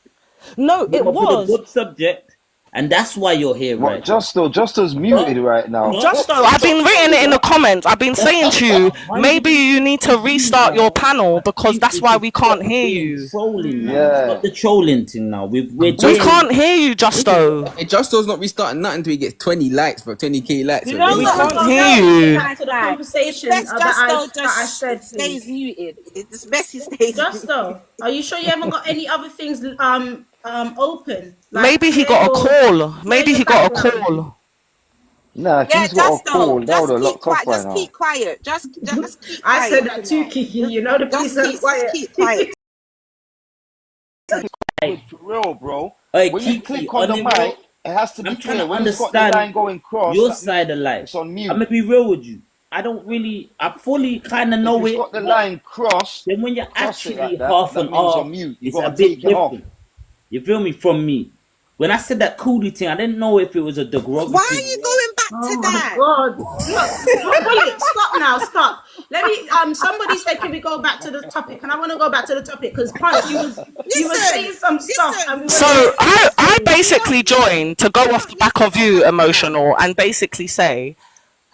No, Came it up with a was. good subject, And that's why you're here What, right now. Justo's muted right now. Justo, I've been written it in the comments. I've been saying to you, maybe you need to restart your panel because that's why we can't hear you. Trolling now. Stop the trolling thing now. We can't hear you, Justo. Hey, Justo's not restarting nothing until he gets 20 likes, bro. 20k likes. You bro. know We what? can't Well, hear no, you. back to the conversation Best that Justo I said. stays Please. muted. It's best he stays Justo, are you sure you haven't got any other things open? Like Maybe he got a call. Maybe he got a call. Nah, if Yeah, he's got a call, that just would have keep locked off quiet. by Just now. keep quiet. Just keep I quiet. said that too, Kiki. You know the police are quiet. Just keep quiet. For real, bro. Hey, When Kiki, you click on the on the mic, real, it has to be I'm trying clear. to When it's got the understand line going cross, your that side of life. it's on mute. I'm gonna be real with you. I fully kind of know If it's it. got the line crossed, Then when you're cross it actually like that, half that and means half, on mute. You it's a gotta bit take it off. different. You feel me? From me. When I said that coolie thing, I didn't know if it was a derogatory. Why are you going back to that? God. Look, Bullet, stop now, stop. Let me somebody said can we go back to the topic? And I want to go back to the topic because Punch, you were saying some stuff and we So I basically joined to go off the back of you, Emotional, and basically say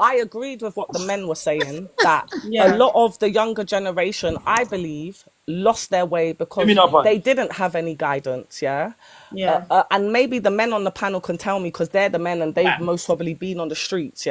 I agreed with what the men were saying, that a lot of the younger generation, I believe, lost their way because they didn't have any guidance, and maybe the men on the panel can tell me because they're the men and they've most probably been on the streets,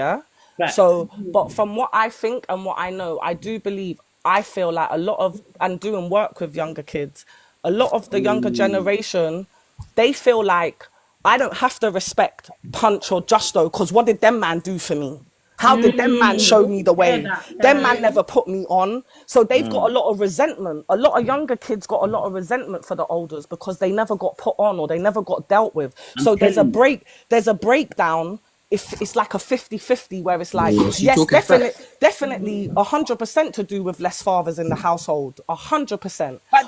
So, but from what I think and what I know, I do believe, I feel like a lot of, and doing work with younger kids, a lot of the younger generation, they feel like, I don't have to respect Punch or Justo because what did them man do for me? How did them man show me the way? Them man never put me on. So they've got a lot of resentment. A lot of younger kids got a lot of resentment for the elders because they never got put on or they never got dealt with. So there's a breakdown. If it's like a 50-50 where it's like, yes, definitely 100% to do with less fathers in the household, 100%. But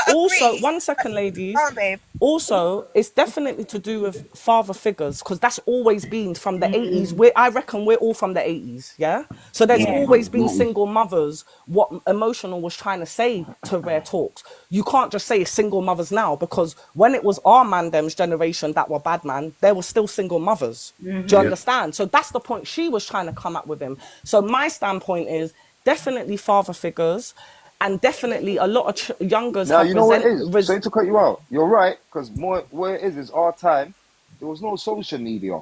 also, 1 second, ladies. Also, it's definitely to do with father figures because that's always been from the 80s. I reckon we're all from the 80s, So there's always been single mothers. What Emotional was trying to say to Rare Talks, you can't just say single mothers now because when it was our mandem's generation that were bad man, there were still single mothers. Do you understand? So that's the point she was trying to come up with him. So my standpoint is definitely father figures. And definitely a lot of youngers. Now, you know what it is? Sorry to cut you out. You're right, because where it is our time, there was no social media.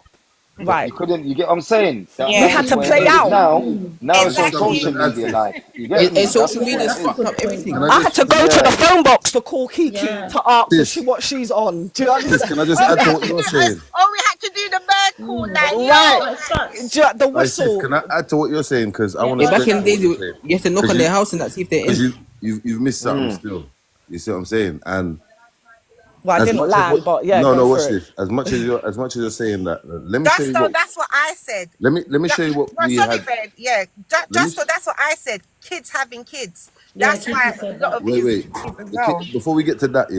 Right. You couldn't, you get what I'm saying? We had to play out. Now it's on social media, like, you get me? Social media's fucked up everything. I had to go to the phone box to call Kiki to ask what she's on. Do you understand? Can I just add to what you're saying? Oh, we had to do the bird call, The whistle. Can I add to what you're saying? Because I want Yeah, to. back in the days, you have to knock on their house and that, see if they're in. You've missed something still. You see what I'm saying? And well, I didn't land, but yeah. No, watch this. As much as you're saying that, let me show you. That's what I said. Let me show you what we had. Yeah, that's what I said. Kids having kids. That's why a lot of wait. Before we get to that,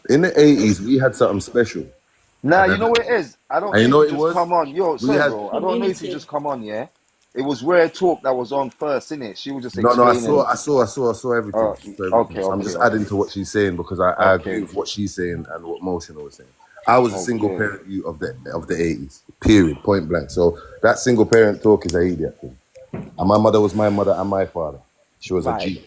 in the 80s we had something special. Nah, you know what it is? I don't know if you just come on. Yo, bro. I don't know if you just come on, It was Rare Talk that was on first, innit? She was just explaining. No, I saw everything. Okay, so I'm just adding to what she's saying because I agree with what she's saying and what Emotional was saying. I was a single parent youth of the 80s. Period. Point blank. So that single parent talk is an idiot thing. And my mother was my mother and my father. She was a G.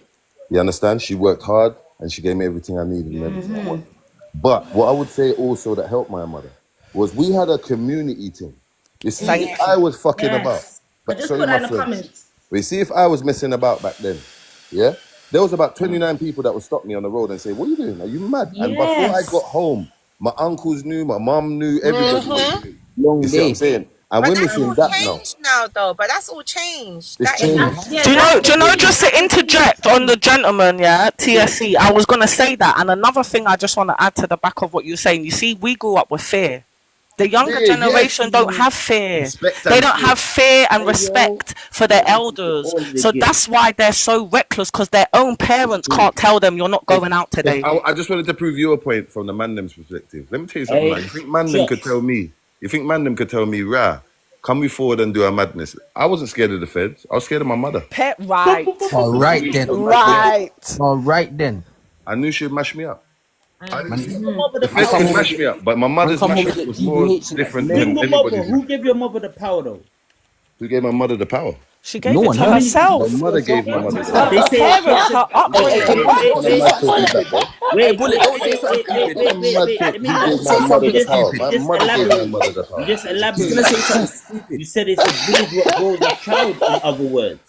You understand? She worked hard and she gave me everything I needed and everything. But what I would say also that helped my mother was we had a community thing. You see, if I was fucking about. But just put that in the comments. We see if I was messing about back then, there was about 29 people that would stop me on the road and say, "What are you doing? Are you mad?" And before I got home, my uncles knew, my mum knew, everybody knew. You see what I'm saying? And we're missing that now, though. But that's all changed. It's changed. Do you know? Just to interject on the gentleman, TSC. I was gonna say that, and another thing I just want to add to the back of what you're saying. You see, we grew up with fear. The younger generation don't have fear. They don't have fear and respect for their elders. So that's why they're so reckless because their own parents can't tell them you're not going out today. I just wanted to prove your point from the Mandem's perspective. Let me tell you something. You think Mandem could tell me? You think Mandem could tell me, "Rah, come we forward and do our madness"? I wasn't scared of the feds. I was scared of my mother. All right then. Right. All right then. I knew she'd mash me up. didn't see. Give your mother The the feds power. can mash me up, but my mother's come home mash with up the was more BBH and different that's than Single mother. anybody's. Who gave your mother the power though? Who gave my mother the power? She no gave it one, to her. My herself. mother gave my mother the Her, power. They her say parents, her Hey, upbringing. Bullet, don't say Mad something talking stupid. that, bro. Hey, Wait, Bullet, wait, don't say wait, something wait, wait, stupid. wait, wait, Mad wait. talk. Let me Who just, gave Don't my say mother something the just, power? stupid. My just mother gave my elaborate. mother the You power. just She's gonna say elaborate. something stupid. You said it's a village what grows a child. In other words,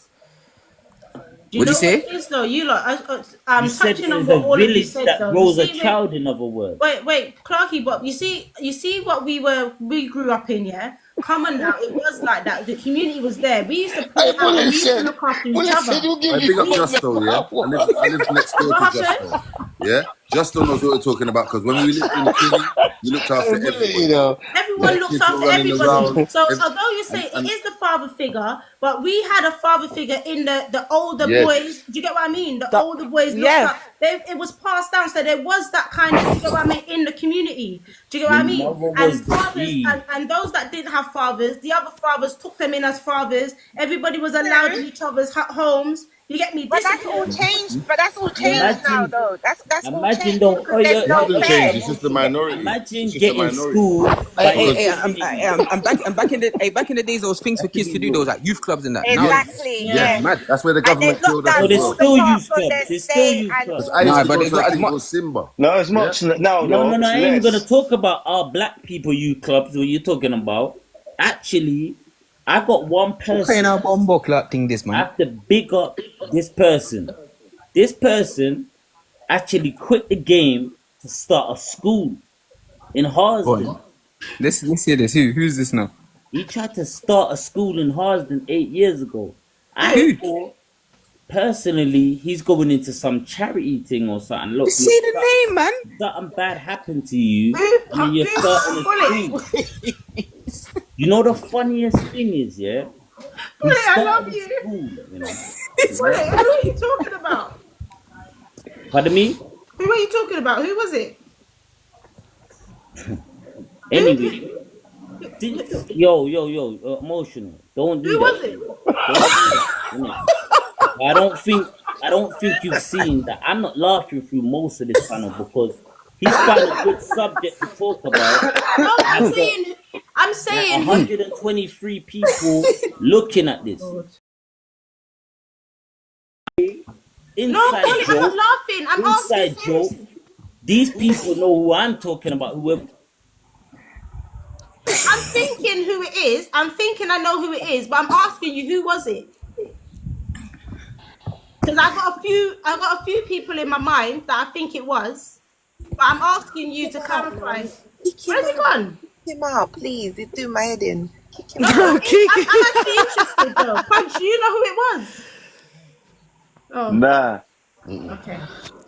Do you What'd you know what say? it is though? You lot, you said touching on it's what a all of you village said that though. You grows a see, when child. In other words, wait, Clarky, but you see what we grew up in, yeah. Come on now, it was like that. The community was there. We used to Hey, play out and Bullet we used to said, look after each Bullet said other. he'll give I you big up We, Justo, yeah. I live next door what to happened? Justo. Yeah, Justo knows what we're talking about because when we lived in Kinney, we looked after Hey, Bullet, you everybody. know. Everyone Yeah, looked kids were after running everybody. around. So although you say it And is the father figure, but we had a father figure in the older yes, boys. Do you get what I mean? The The, older boys looked yeah, up. It was passed down, so there was that kind of. Do you get what I mean in the community? Do you get your what I mean? mother And was the fathers key. and those that didn't have fathers, the other fathers took them in as fathers. Everybody was allowed True. in each other's homes. You get me? But that's all Discipline. changed. But that's all changed now, Imagine, though. That's all imagine changed though. because Oh, there's it no hasn't changed. fair. It's just the yeah. minority. It's Imagine just the getting minority schooled by Hey, your hey, community. I'm back in the days. There was things for That should kids be to do. Those real. like youth clubs and that. Now, Yes, Exactly. yes, Yeah. Yes. mad. That's where the And they've government locked killed us down No, as there's all well. the still parks youth on clubs. their There's still state youth and Because clubs. I used nah, to but go there's to, I not as think it much. was Simba. Not as Yeah, much now, No, though. no, no. It's I ain't gonna less. talk about our black people youth clubs. What you talking about? Actually, I got one What kind person. of bumbo clock thing this, I man? have to big up this person. This person actually quit the game to start a school in Go Harsden. on. Let's hear this. Who's this now? He tried to start a school in Harsden 8 years ago. I Who? thought personally he's going into some charity thing or something. Just Look, say the name, man. something bad happened to you, Who? and then you're starting a school. You know the funniest thing is, yeah, he Bullet, I started love a you. school, you know. Bullet, Yeah. who are you talking about? Pardon me. Who are you talking about? Who was it? Anyway, emotional. Don't do Who that, was it? bro. Don't do that. Innit? I don't think you've seen that. I'm not laughing through most of this panel because he's found a good subject to talk about. No, I've got I'm like saying who. 123 people looking at this. No, Inside Bullet, I'm not joke. laughing. I'm asking Inside joke. seriously. These people know who I'm talking about. Whoever. I'm thinking who it is. I'm thinking I know who it is, but I'm asking you who was it? Because I got a few people in my mind that I think it was, but I'm asking you to clarify. Where's he gone? Kick him out, please. He's doing my head in. Kick him No, out. I'm actually interested though. Punch, do you know who it was? Oh, Nah. okay.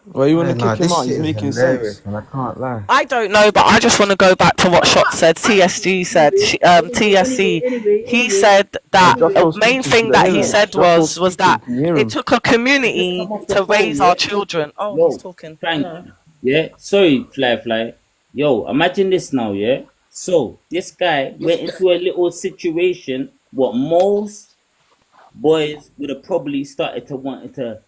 Well, you want to Nah, kick him this out? shit He's is making hilarious, sense. man. I can't lie. I don't know, but I just want to go back to what Shot said. TSG said, TSC. He said Hey, that just the don't main speak to thing the that he hearing. said Just don't was speak to him. that Can you hear it him? took a Just community come off the to phone, raise yeah. our children. Oh, he's Yo, talking. thank you. Yeah, sorry, fly. Yo, imagine this now, yeah. So this guy went into a little situation what most boys would have probably started to want to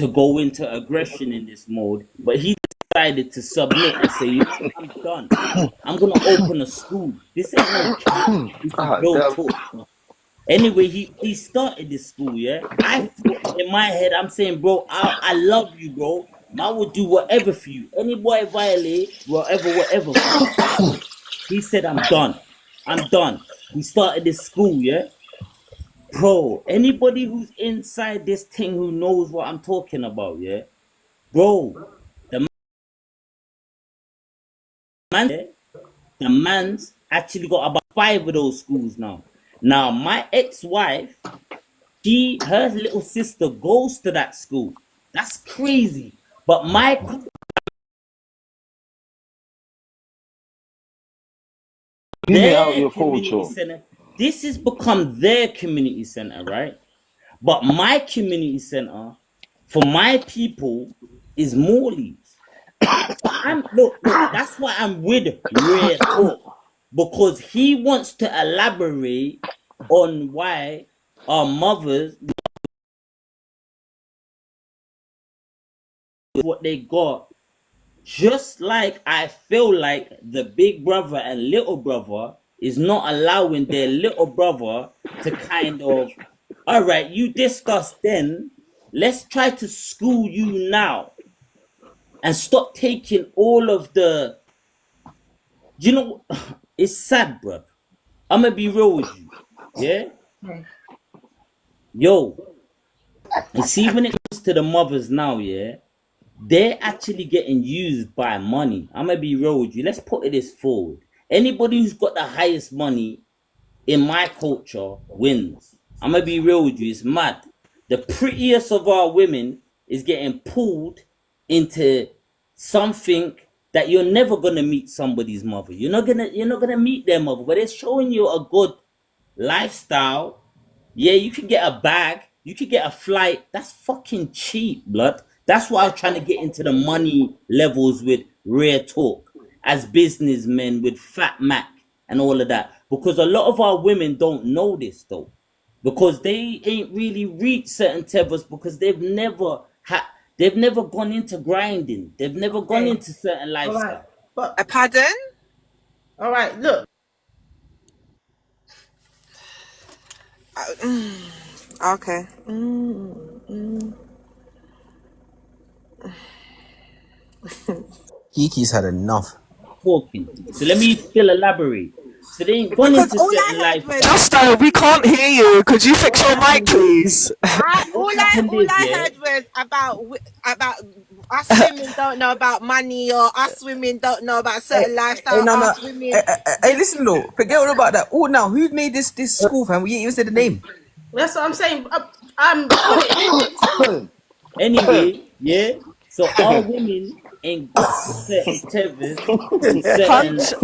go into aggression in this mode, but he decided to submit and say, you know what, I'm done. I'm gonna open a school. This ain't no chat. This is Ah, real damn. talk. Anyway, he started this school, yeah. I thought in my head, I'm saying, bro, I love you, bro. I would do whatever for you. Any boy violate, whatever. He said, I'm done. I'm done. He started this school, yeah. Bro, anybody who's inside this thing who knows what I'm talking about, yeah. Bro, the man, yeah, the man's actually got about 5 of those schools now. Now, my ex-wife, her little sister goes to that school. That's crazy. But my Give me out their your community culture. center. This has become their community center, right? But my community center for my people is Morley's. Look, that's why I'm with Rare Talk. Because he wants to elaborate on why our mothers what they got Just like I feel like the big brother and little brother is not allowing their little brother to kind of, all right, you discussed then, let's try to school you now and stop taking all of the, you know, it's sad, bro. I'm gonna be real with you, yeah? Yo, you see when it comes to the mothers now, yeah? They're actually getting used by money. I'm gonna be real with you. Let's put it this forward. Anybody who's got the highest money in my culture wins. I'm gonna be real with you. It's mad. The prettiest of our women is getting pulled into something that you're never gonna meet somebody's mother. You're not gonna meet their mother, but it's showing you a good lifestyle. Yeah, you could get a bag, you could get a flight. That's fucking cheap, blood. That's why I'm trying to get into the money levels with Rare Talk as businessmen with FatMack and all of that. Because a lot of our women don't know this though. Because they ain't really reached certain tethers because they've never gone into grinding. They've never gone into certain lifestyle. Right. But A pardon? all right, look. Okay. Kiki's had enough. Talking. So let me still elaborate. So they ain't gone Because into all certain I heard lifestyle. was Justo, we can't hear you. Could you fix your mic, please? all I heard was about us women don't know about money, or us women don't know about certain lifestyle. No. Us women. Hey, listen, though. Forget all about that. Oh, now, who made this school, fam? We ain't even said the name. That's what I'm saying. Anyway, yeah. So our women ain't got to certain tethers in certain. Punch,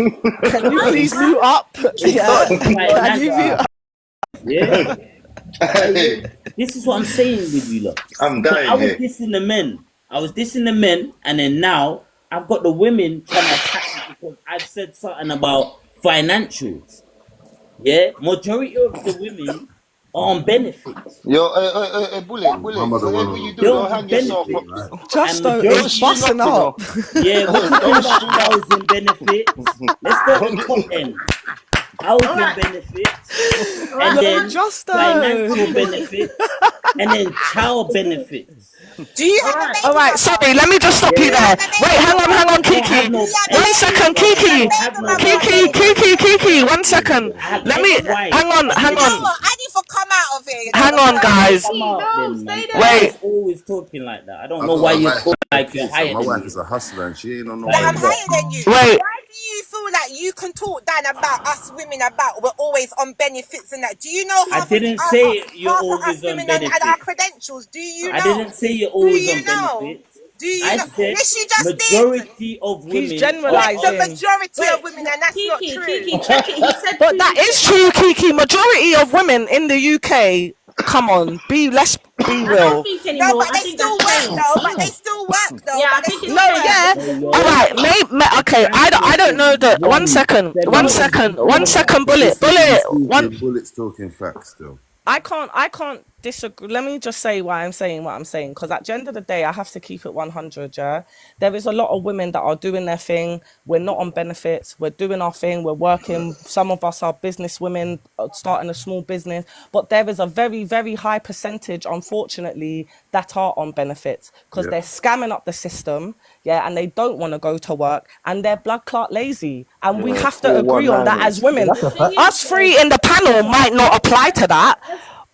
can you please mute up? Yeah. Can you mute up? Yeah. This is what I'm saying with you, look. I'm dying I was here. dissing the men, and then now I've got the women trying to attack me because I've said something about financials. Yeah, majority of the women are on benefits. Yo, bullet. Whatever you do, don't hang yourself up. Justo Don't is string busting up, up. Yeah, we're talking about housing benefits. Let's go to the top end. Housing benefits, and then financial benefits, and then child benefits. Do you have a baby? All right, sorry, let me just stop you there. Wait, hang on, Kiki. 1 second, Kiki. Kiki, 1 second. Let me, hang on. You know what? I need to come out of here. Hang on, guys. Wait. Always talking like that. I don't know why you're talking like you're higher My than wife me. is a hustler and she ain't on no That I'm money. higher than you. Wait. Why do you feel like you can talk down about us women about we're always on benefits and that? Do you know I didn't say you're always on and benefits. our credentials? Do you know? I didn't say you're always on benefits. Do you I know? said Yes, you just majority of women. He's generalizing. The majority of women, and that's not true. Kiki, check it. He said, But that is true, Kiki. Majority of women in the UK, come on, let's be real. I don't think anymore. No, but I they think still that's work though. But they still work though. Yeah, I but they think still it's work. All right, okay. I don't know that. 1 second, bullet. Bullet's talking facts still. I can't disagree. Let me just say why I'm saying what I'm saying, because at the end of the day, I have to keep it 100. Yeah, there is a lot of women that are doing their thing. We're not on benefits. We're doing our thing. We're working. Some of us are business women, starting a small business. But there is a very, very high percentage, unfortunately, that are on benefits because they're scamming up the system. Yeah, and they don't want to go to work, and they're blood clot lazy. And we have to agree on that as women. Us three in the panel might not apply to that.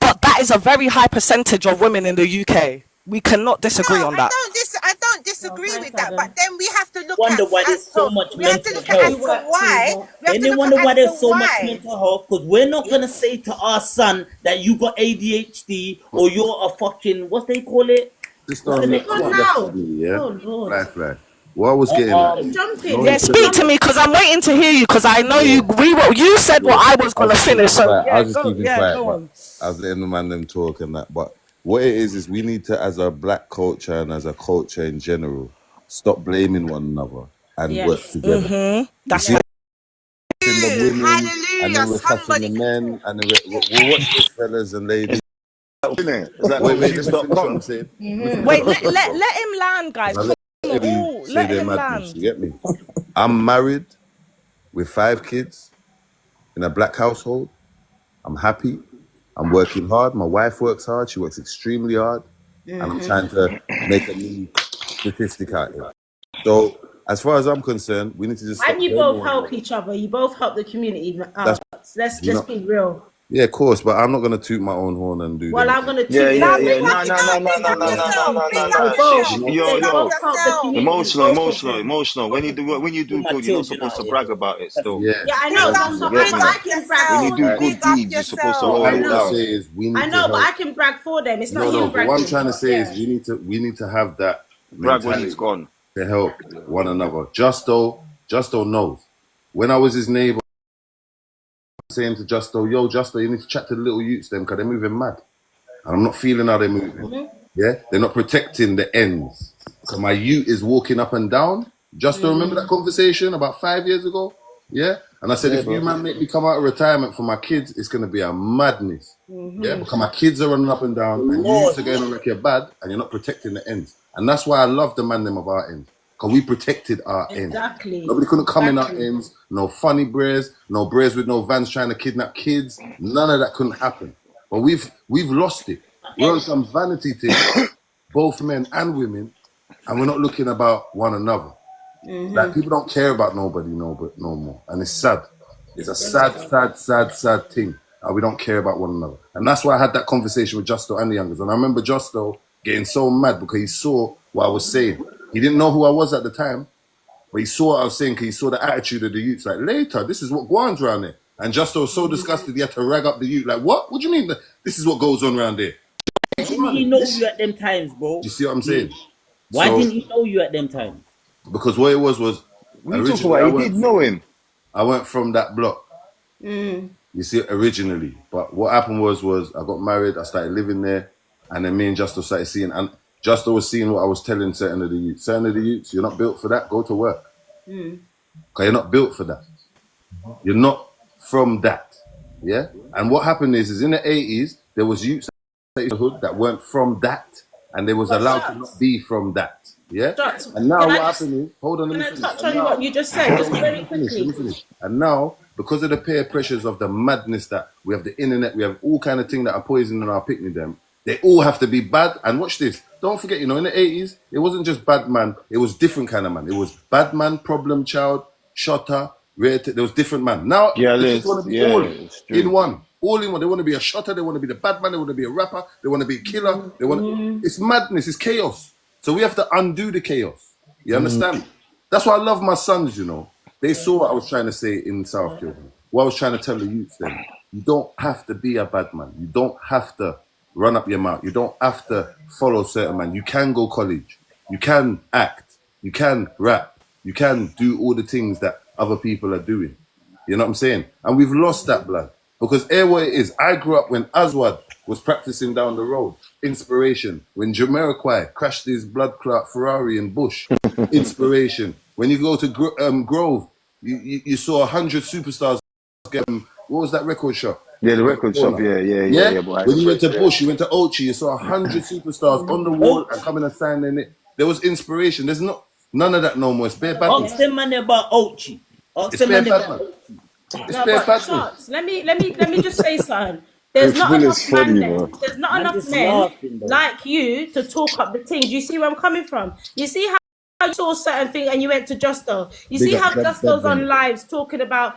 But that is a very high percentage of women in the UK. We cannot disagree on that. I don't disagree with that. But then we have to look Wonder at why there's so much mental health. Then they wonder why there's so much mental health, because we're not gonna say to our son that you got ADHD or you're a fucking what they call it. This don't make Lifeline. What I was getting at. Speak to me because I'm waiting to hear you because I know you said what I was gonna finish. So I was just keeping quiet. I was letting the man them talk and that. But what it is we need to, as a black culture and as a culture in general, stop blaming one another and work together. That's right. The women, and then we're touching the men, and then we'll watch this, fellas and ladies. Wait, let me finish what I'm saying. Wait, let him land, guys. whatever you Oh, say let they're him madness, you land. get me? I'm married with 5 kids in a black household. I'm happy. I'm working hard. My wife works hard. She works extremely hard. And I'm trying to make a new statistic out here. So, as far as I'm concerned, we need to just stop And you blaming both one help another. each other. You both help the community. That's, Let's you just know, be real. yeah, of course, but I'm not going to toot my own horn and do Well, them I'm things. gonna Yeah, toot yeah, yours. Now, yeah. big up, No, big no, no, up, no, big no, up no, no, no, yourself. no, Big no, up They no. both, yourself. Yo, they yo. both help the community. Emotional, Both of emotional, them. emotional. Don't When you put do my good, you're not children supposed out to here, brag bro. about it That's still. Yeah. Yeah, I know, Big Well, up, but You so get big me? up I can brag When yourself. you for do them. good Big up deeds, you're supposed to what yourself. I hold I it want to know, down. say is we I need to know, but help. I can brag for them. It's not No, you but what I'm bragging. trying to say is Yeah. we need to have that Brag when it's mentality gone. to help one another. Justo knows. When I was his neighbor, saying to Justo, yo, Justo, you need to chat to the little youths them because they're moving mad. And I'm not feeling how they're moving. Yeah? They're not protecting the ends. So my youth is walking up and down. Justo, remember that conversation about 5 years ago? Yeah? And I said, Yeah, if you bro. man make me come out of retirement for my kids, it's going to be a madness. Yeah? Because my kids are running up and down and you Lord, youths are going on like you're bad and you're not protecting the ends. And that's why I love the man them of our ends. Because we protected our ends. Exactly. Nobody couldn't come in our Exactly. ends. No funny brares, no brares with no vans trying to kidnap kids. None of that couldn't happen. But we've lost it. We're on some vanity thing, both men and women, and we're not looking about one another. Like people don't care about nobody no more, and it's sad. It's a sad thing. And we don't care about one another, and that's why I had that conversation with Justo and the youngers. And I remember Justo getting so mad because he saw what I was saying. He didn't know who I was at the time, but he saw what I was saying because he saw the attitude of the youths. Like, later, this is what goes on around there. And Justo was so disgusted he had to rag up the youth. Like, what? What do you mean that this is what goes on around there? why didn't he know you at them times, Do bro? you see what I'm saying? Why So, didn't he know you at them times? because what it was What are you talking originally about? He did know him. I went from that block. You see, originally. But what happened was I got married, I started living there, and then me and Justo started seeing, and Justo was seeing what I was telling certain of the youths. Certain of the youths, you're not built for that, go to work. Because you're not built for that. You're not from that. Yeah? And what happened is in the 80s, there was youths in the hood that weren't from that, and they was But allowed to not be from that. Yeah? Shots, And now can what I just happened is, hold on, let can me I finish. touch And on now, what you just said, just very let me quickly? finish. And now, because of the peer pressures of the madness that we have, the internet, we have all kind of things that are poisoning our picnic them, they all have to be bad. And watch this. Don't forget, in the 80s, it wasn't just bad man. It was different kind of man. It was bad man, problem child, shotter, there was different man. Now, Yeah, the kids Liz. want to be Yeah, all it's in true. one. All in one. They want to be a shotter. They want to be the bad man. They want to be a rapper. They want to be a killer. It's madness. It's chaos. So we have to undo the chaos. You understand? That's why I love my sons, They saw what I was trying to say in South Kilburn. What I was trying to tell the youths then. You don't have to be a bad man. You don't have to run up your mouth. You don't have to follow certain man. You can go college. You can act. You can rap. You can do all the things that other people are doing. You know what I'm saying? And we've lost that blood. Because here what it is, I grew up when Aswad was practicing down the road. Inspiration. When Jamiroquai crashed his blood clot Ferrari in Bush. Inspiration. When you go to Grove, you saw 100 superstars get what was that record shop? Yeah, the record shop. Corner. Yeah. Behind When the you went press. to Yeah. Bush, you went to Ochi, you saw 100 superstars on the wall and coming and signing it. There was inspiration. There's none of that no more. It's bare badness. Ask them man about Ochi. Ask It's them bare man bad about man. Ochi. It's No, bare but badness. shots. Let me just say something. There's Rich not Bill enough is men funny, there. bro. There's not Man enough just men laughing though. like you to talk up the thing. Do you see where I'm coming from? You see how you saw certain thing and you went to Justo. You Big see up how that Justo's them. on lives talking about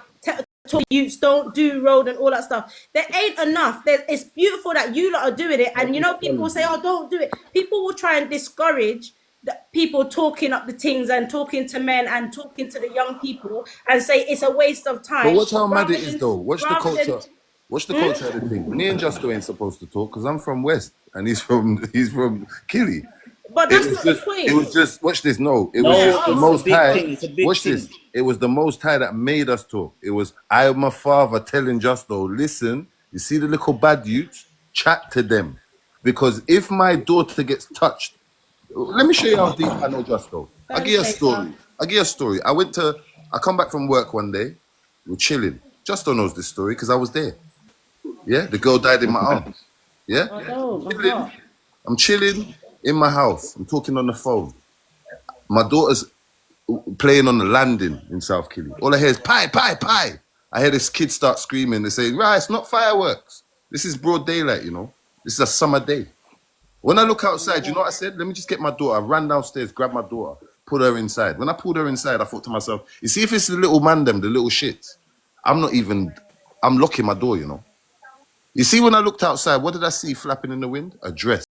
youths don't do road and all that stuff. There ain't enough. It's beautiful that you lot are doing it, and people will say, "Oh, don't do it." People will try and discourage the people talking up the things and talking to men and talking to the young people and say it's a waste of But time watch how mad rather it is than though. Watch the rather than. culture. Watch the culture of the thing. Me and Justo ain't supposed to talk because I'm from West and he's from Killy. But It that's was not the just, it point. was just, watch this, no, it was No, just the it's a most big high. thing. It's a big Watch thing. this, it was the most high that made us talk. It was I and my father telling Justo, listen, you see the little bad youths, chat to them. Because if my daughter gets touched, let me show you how deep I know Justo. I'll give you a story. I come back from work one day, we're chilling. Justo knows this story because I was there. Yeah, the girl died in my arms. Yeah, I don't. I'm not. I'm chilling in my house. I'm talking on the phone. My daughter's playing on the landing in South Killy. All I hear is pie, pie, pie. I hear this kid start screaming. They say, right, it's not fireworks. This is broad daylight, you know. This is a summer day. When I look outside, you know what I said? Let me just get my daughter. I ran downstairs, grabbed my daughter, put her inside. When I pulled her inside, I thought to myself, you see, if it's the little man them, the little shits, I'm locking my door, you know. You see, when I looked outside, what did I see flapping in the wind? A dress.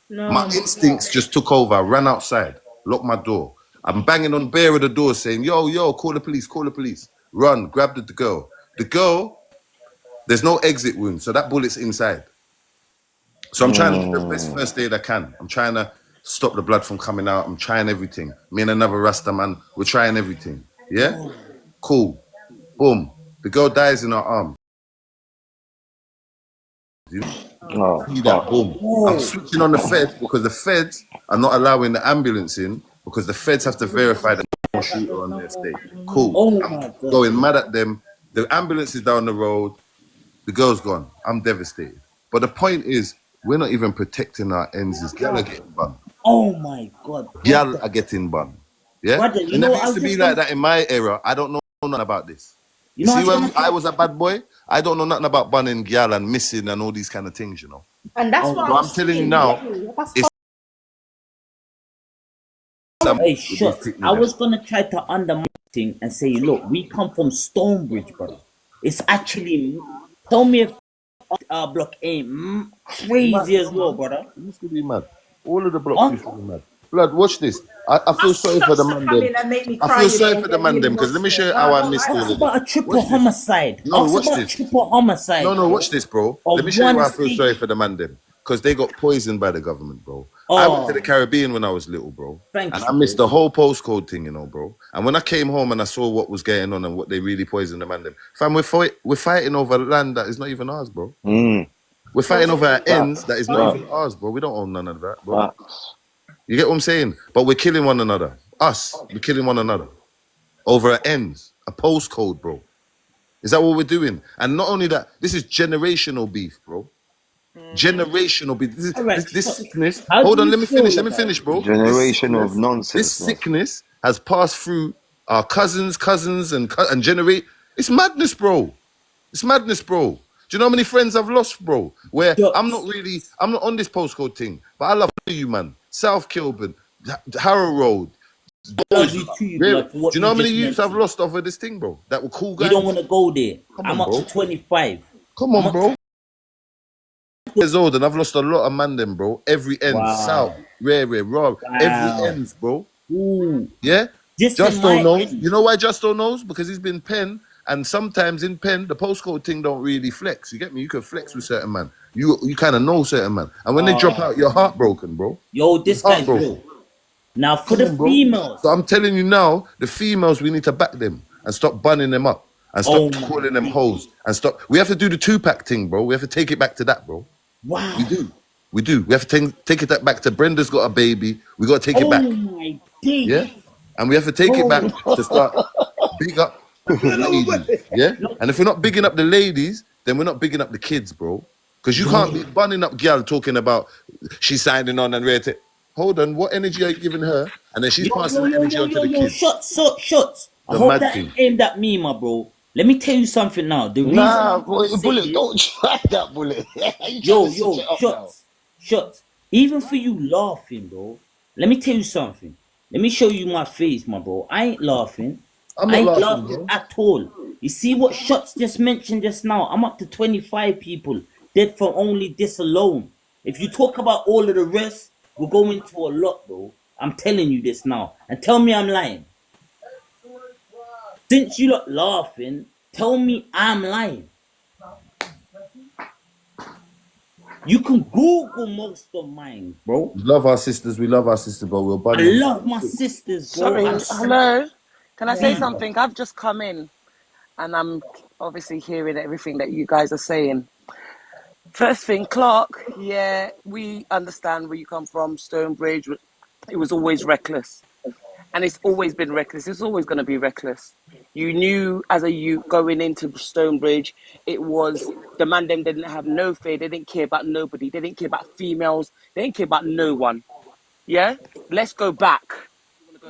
No. My instincts just took over. I ran outside, locked my door. I'm banging on bare of the door saying, yo, call the police, call the police. Run, grab the girl. The girl, there's no exit wound, so that bullet's inside. So I'm trying to do the best first aid I can. I'm trying to stop the blood from coming out. I'm trying everything. Me and another Rasta man, we're trying everything. Yeah? Cool. Boom. The girl dies in her arms. You see that? Boom. I'm switching on the feds because the feds are not allowing the ambulance in because the feds have to verify that no shooter on their state. Cool. I'm going mad at them. The ambulance is down the road. The girl's gone. I'm devastated. But the point is, we're not even protecting our ends. Gal are getting bun. Oh my God. Gal are getting bun. Yeah? Brother, And it used to be like that in my era. I don't know nothing about this. You see, when I was a bad boy, I don't know nothing about bunning gal and missing and all these kind of things, you know. And that's what I'm telling you now. Hey, shut. I was gonna try to undermine thing and say, look, we come from Stonebridge, brother. It's actually, tell me if our block ain't crazy as well, brother. It used to be mad. All of the blocks used to be mad. Blood, watch this. I feel sorry for the man them. I feel sorry for the man them because let me show you how I missed all of It's it. about a triple homicide. No, watch this. Triple homicide. No, watch this, bro. Let me show you why I feel sorry for the man them. Because they got poisoned by the government, bro. I went to the Caribbean when I was little, bro. And I missed the whole postcode thing, you know, bro. And when I came home and I saw what was going on and what they really poisoned the man them. Fam, we're fighting over land that is not even ours, bro. We're fighting over our ends that is not even ours, bro. We don't own none of that, bro. You get what I'm saying? But we're killing one another. We're killing one another. Over our ends. A postcode, bro. Is that what we're doing? And not only that, this is generational beef, bro. Generational beef. This sickness. Hold on, let me finish, bro. Generation of nonsense. This sickness has passed through our cousins, and generate. It's madness, bro. It's madness, bro. Do you know how many friends I've lost, bro? Where I'm not on this postcode thing, but I love you, man. South Kilburn, Harrow Road. Do you know how many youths I've lost over this thing, bro? That were cool guys. You don't want to go there. I'm up to 25. Come on, bro. Years old and I've lost a lot of man them, bro. Every end, South, rare, raw. Every ends, bro. Yeah? Just don't know. You know why Just don't knows? Because he's been pen, and sometimes in pen, the postcode thing don't really flex. You get me? You can flex with certain man. You kind of know certain man. And when they drop out, you're heartbroken, bro. Yo, this guy's real. Now for the females. So I'm telling you now, the females, we need to back them and stop bunning them up and stop calling them hoes and stop. We have to do the 2-pack thing, bro. We have to take it back to that, bro. Wow. We do. We have to take it back to Brenda's got a baby. We got to take it back. My days. Yeah? And we have to take it back to start big up the ladies. Yeah? And if we're not bigging up the ladies, then we're not bigging up the kids, bro. Because you can't be bunning up gal talking about she's signing on and ready to... Hold on, what energy are you giving her? And then she's passing the energy on to the kids. Shots. I hope that ain't aimed at me, my bro. Let me tell you something now. The reason Bullet, don't try that, Bullet. Shots. Even for you laughing, bro. Let me tell you something. Let me show you my face, my bro. I ain't laughing. I ain't laughing at all. You see what Shots just mentioned just now? I'm up to 25 people dead from only this alone. If you talk about all of the rest, we're going to a lot, bro. I'm telling you this now. And tell me I'm lying. Since you lot laughing, tell me I'm lying. You can Google most of mine, bro. We love our sisters, bro. We'll bunny. I love my sisters, bro. Sorry, hello? Can I say something? I've just come in and I'm obviously hearing everything that you guys are saying. First thing, Clark, yeah, we understand where you come from, Stonebridge. It was always reckless. And it's always been reckless. It's always going to be reckless. You knew as a youth going into Stonebridge, it was the man them didn't have no fear. They didn't care about nobody. They didn't care about females. They didn't care about no one. Yeah? Let's go back.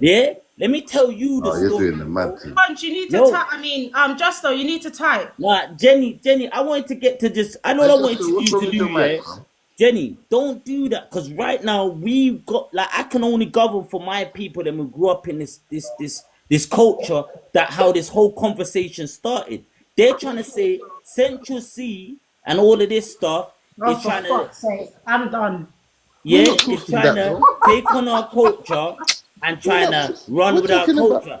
Yeah, let me tell you the Oh, you're story. doing the mad thing. Punch, you need to Yo, type. I mean, Justo, you need to type. nah, Jenny, I wanted to get to this. I know Hey, what I wanted Justin, what's you wrong to with do, your mic, yeah. man? Jenny, don't do that, because right now we've got like I can only govern for my people that we grew up in this culture, that how this whole conversation started. They're trying to say Central C and all of this stuff Oh, is for trying to, fuck's sake. I'm done. We're yeah, not is talking trying that, to though. take on our culture and We're trying not. to run We're with our talking about. culture.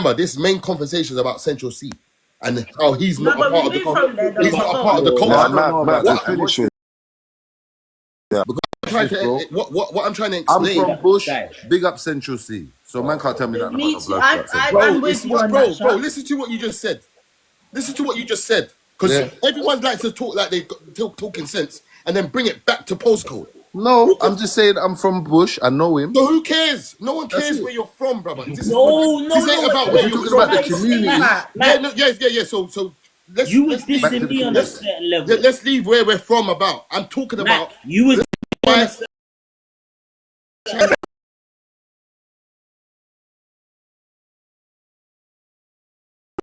remember, this main conversation is about Central C and how he's No, not a but part we of the move from there. he's Though, not a but part of the Nah, culture. nah, What? finish with. Yeah. Because I'm watch this, bro. what I'm trying to I'm explain. from Bush, big up Central C. So man can't tell me that Me about too. no blood clots. I'm with you on that, Bro, Sha. listen to what you just said. Listen to what you just said. Because everyone likes to talk like they're talking sense and then bring it back to postcode. No, I'm just saying I'm from Bush. I know him. So who cares? No one cares where you're from, brother. This ain't about If where you're you're talking from. about the community, Yeah. So let's You was let's leave, dissing me on a certain level. let's leave where we're from about. I'm talking about you was on a certain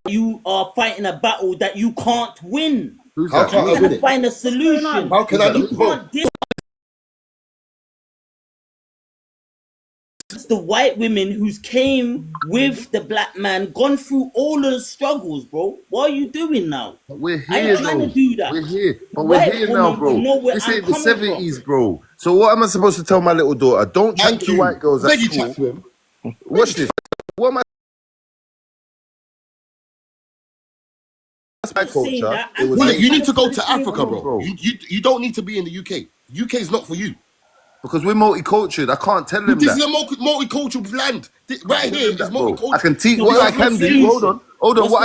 you are fighting a battle that you can't win. Who's How that? can't I You're win trying to it? find a solution. How can I You lose, bro? can't diss the white women who's came with the black man, gone through all of the struggles, bro. What are you doing now? We're I here, ain't trying to though. do that. We're here. But we're White here now, woman will bro. know where This I'm ain't the coming from. 70s, bro. So what am I supposed to tell my little daughter? Don't chat to the white girls at Beg you school. chat to him. Watch this. What am I? That's my culture. It was You need to go Hold to on, Africa, bro. You don't need to be in the UK. UK is not for you. Because we're multicultural. I can't tell them This that. is a multicultural land. Right here is multicultural. I can teach. What I can do. Hold on. What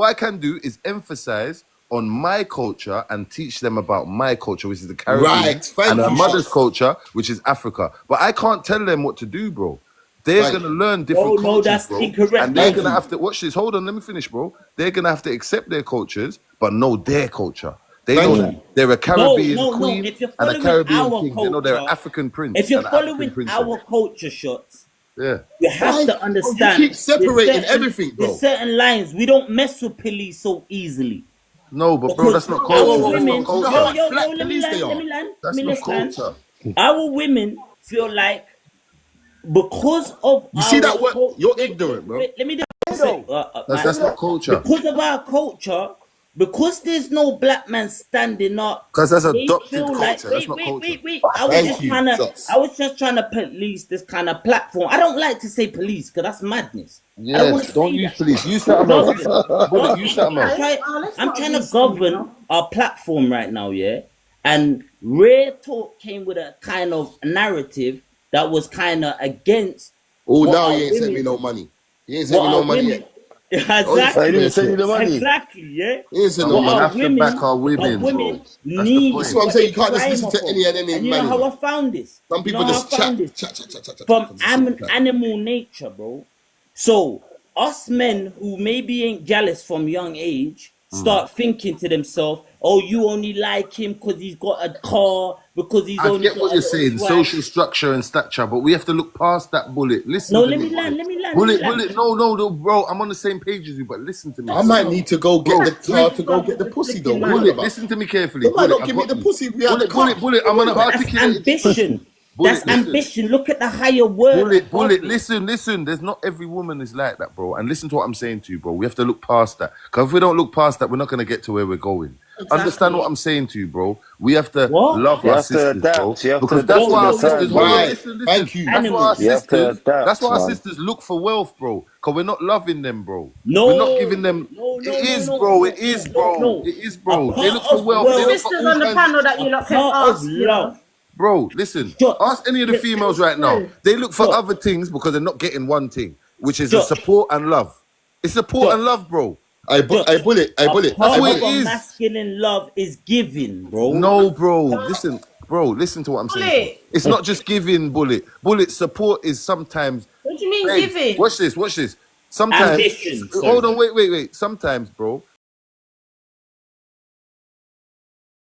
I can do is emphasize on my culture and teach them about my culture, which is the Caribbean, Right. Thank and you, her mother's Shots. culture, which is Africa. But I can't tell them what to do, bro. They're gonna learn different cultures, that's bro. incorrect. And they're gonna have to watch this. Hold on, let me finish, bro. They're gonna have to accept their cultures, but know their culture. They know that they're a Caribbean queen If you're and a following Caribbean our king. They know culture, they're an African prince. if you're and an African following princess. our culture, Shots, Yeah. you have to understand. You keep separating everything, bro. There's certain lines. We don't mess with police so easily. No, but bro, that's not culture. That's not culture. Let me land. That's not culture. Our women feel like because of You see that word? You're ignorant, bro. Let me That's not culture. Because of our culture, because there's no black man standing up. Because that's they adopted feel culture. like, That's not culture. I was just trying to police this kind of platform. I don't like to say police because that's madness. Yes, don't use police. Use something else. Use something else. I'm trying to govern our platform right now, yeah? And Rare Talk came with a kind of narrative that was kind of against. Oh, now he ain't sent me no money. He ain't sent me no money yet. Exactly. He didn't send you the money. Exactly, yeah. He ain't sent no money. Have to back our women, bro. Need. That's what I'm saying. You can't just listen to any and any and you man. know how I found this? Some people just chat. From animal nature, bro. So us men who maybe ain't jealous from young age start thinking to themselves, "Oh, you only like him because he's got a car, because he's I only." get what you're saying, social structure and stature, but we have to look past that bullet. Listen. No, to let me, me land. Let me land. Bullet. No, bro. I'm on the same page as you, but listen to me. I might need to go get the car to go get the pussy, though. Bullet, listen to me carefully. They might not give me the pussy. Bullet. I'm gonna articulate. Ambition. That's ambition. Look at the higher word. Bullet. Listen. There's not every woman is like that, bro. And listen to what I'm saying to you, bro. We have to look past that. Because if we don't look past that, we're not gonna get to where we're going. Exactly. Understand what I'm saying to you, bro? We have to love our sisters, bro. Because that's why our sisters. Listen. Thank you. That's why our sisters. That's why our sisters look for wealth, bro. Because we're not loving them, bro. No, we're not giving them. It is, bro. It is, bro. They look for wealth. They look for Sisters all on the kinds panel that you lot can ask, you know. Bro, listen. Ask any of the females right now. They look for other things because they're not getting one thing, which is support and love. It's support and love, bro. I bullet. That's what it is. Masculine love is giving, bro. No, bro. Listen to what I'm saying. It's not just giving, Bullet. Bullet support is sometimes. What do you mean giving? Watch this. Sometimes. Ambition, hold on, wait. Sometimes, bro.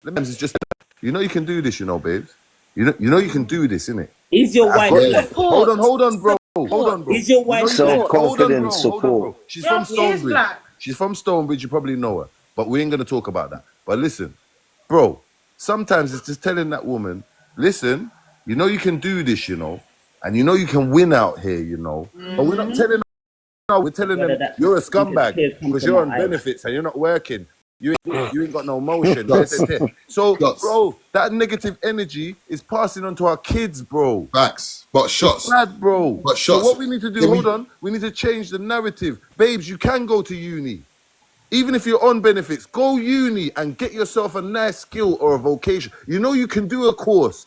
Sometimes it's just. You know you can do this, babes. You know you can do this, innit? Is your wife black? Hold on, bro. Hold on, bro. Is your wife self-confidence support? Hold on, bro. She's from She is Stonebridge. black. She's from Stonebridge. You probably know her, but we ain't gonna talk about that. But listen, bro. Sometimes it's just telling that woman, listen, you know you can do this, and you know you can win out here, But we're not telling her. We're telling them you're a scumbag because you're on benefits and you're not working. You ain't got no motion. So, bro, that negative energy is passing on to our kids, bro. Facts. But shots. It's bad, bro. But shots. So what we need to do, hold on, we need to change the narrative. Babes, you can go to uni. Even if you're on benefits, go uni and get yourself a nice skill or a vocation. You know you can do a course.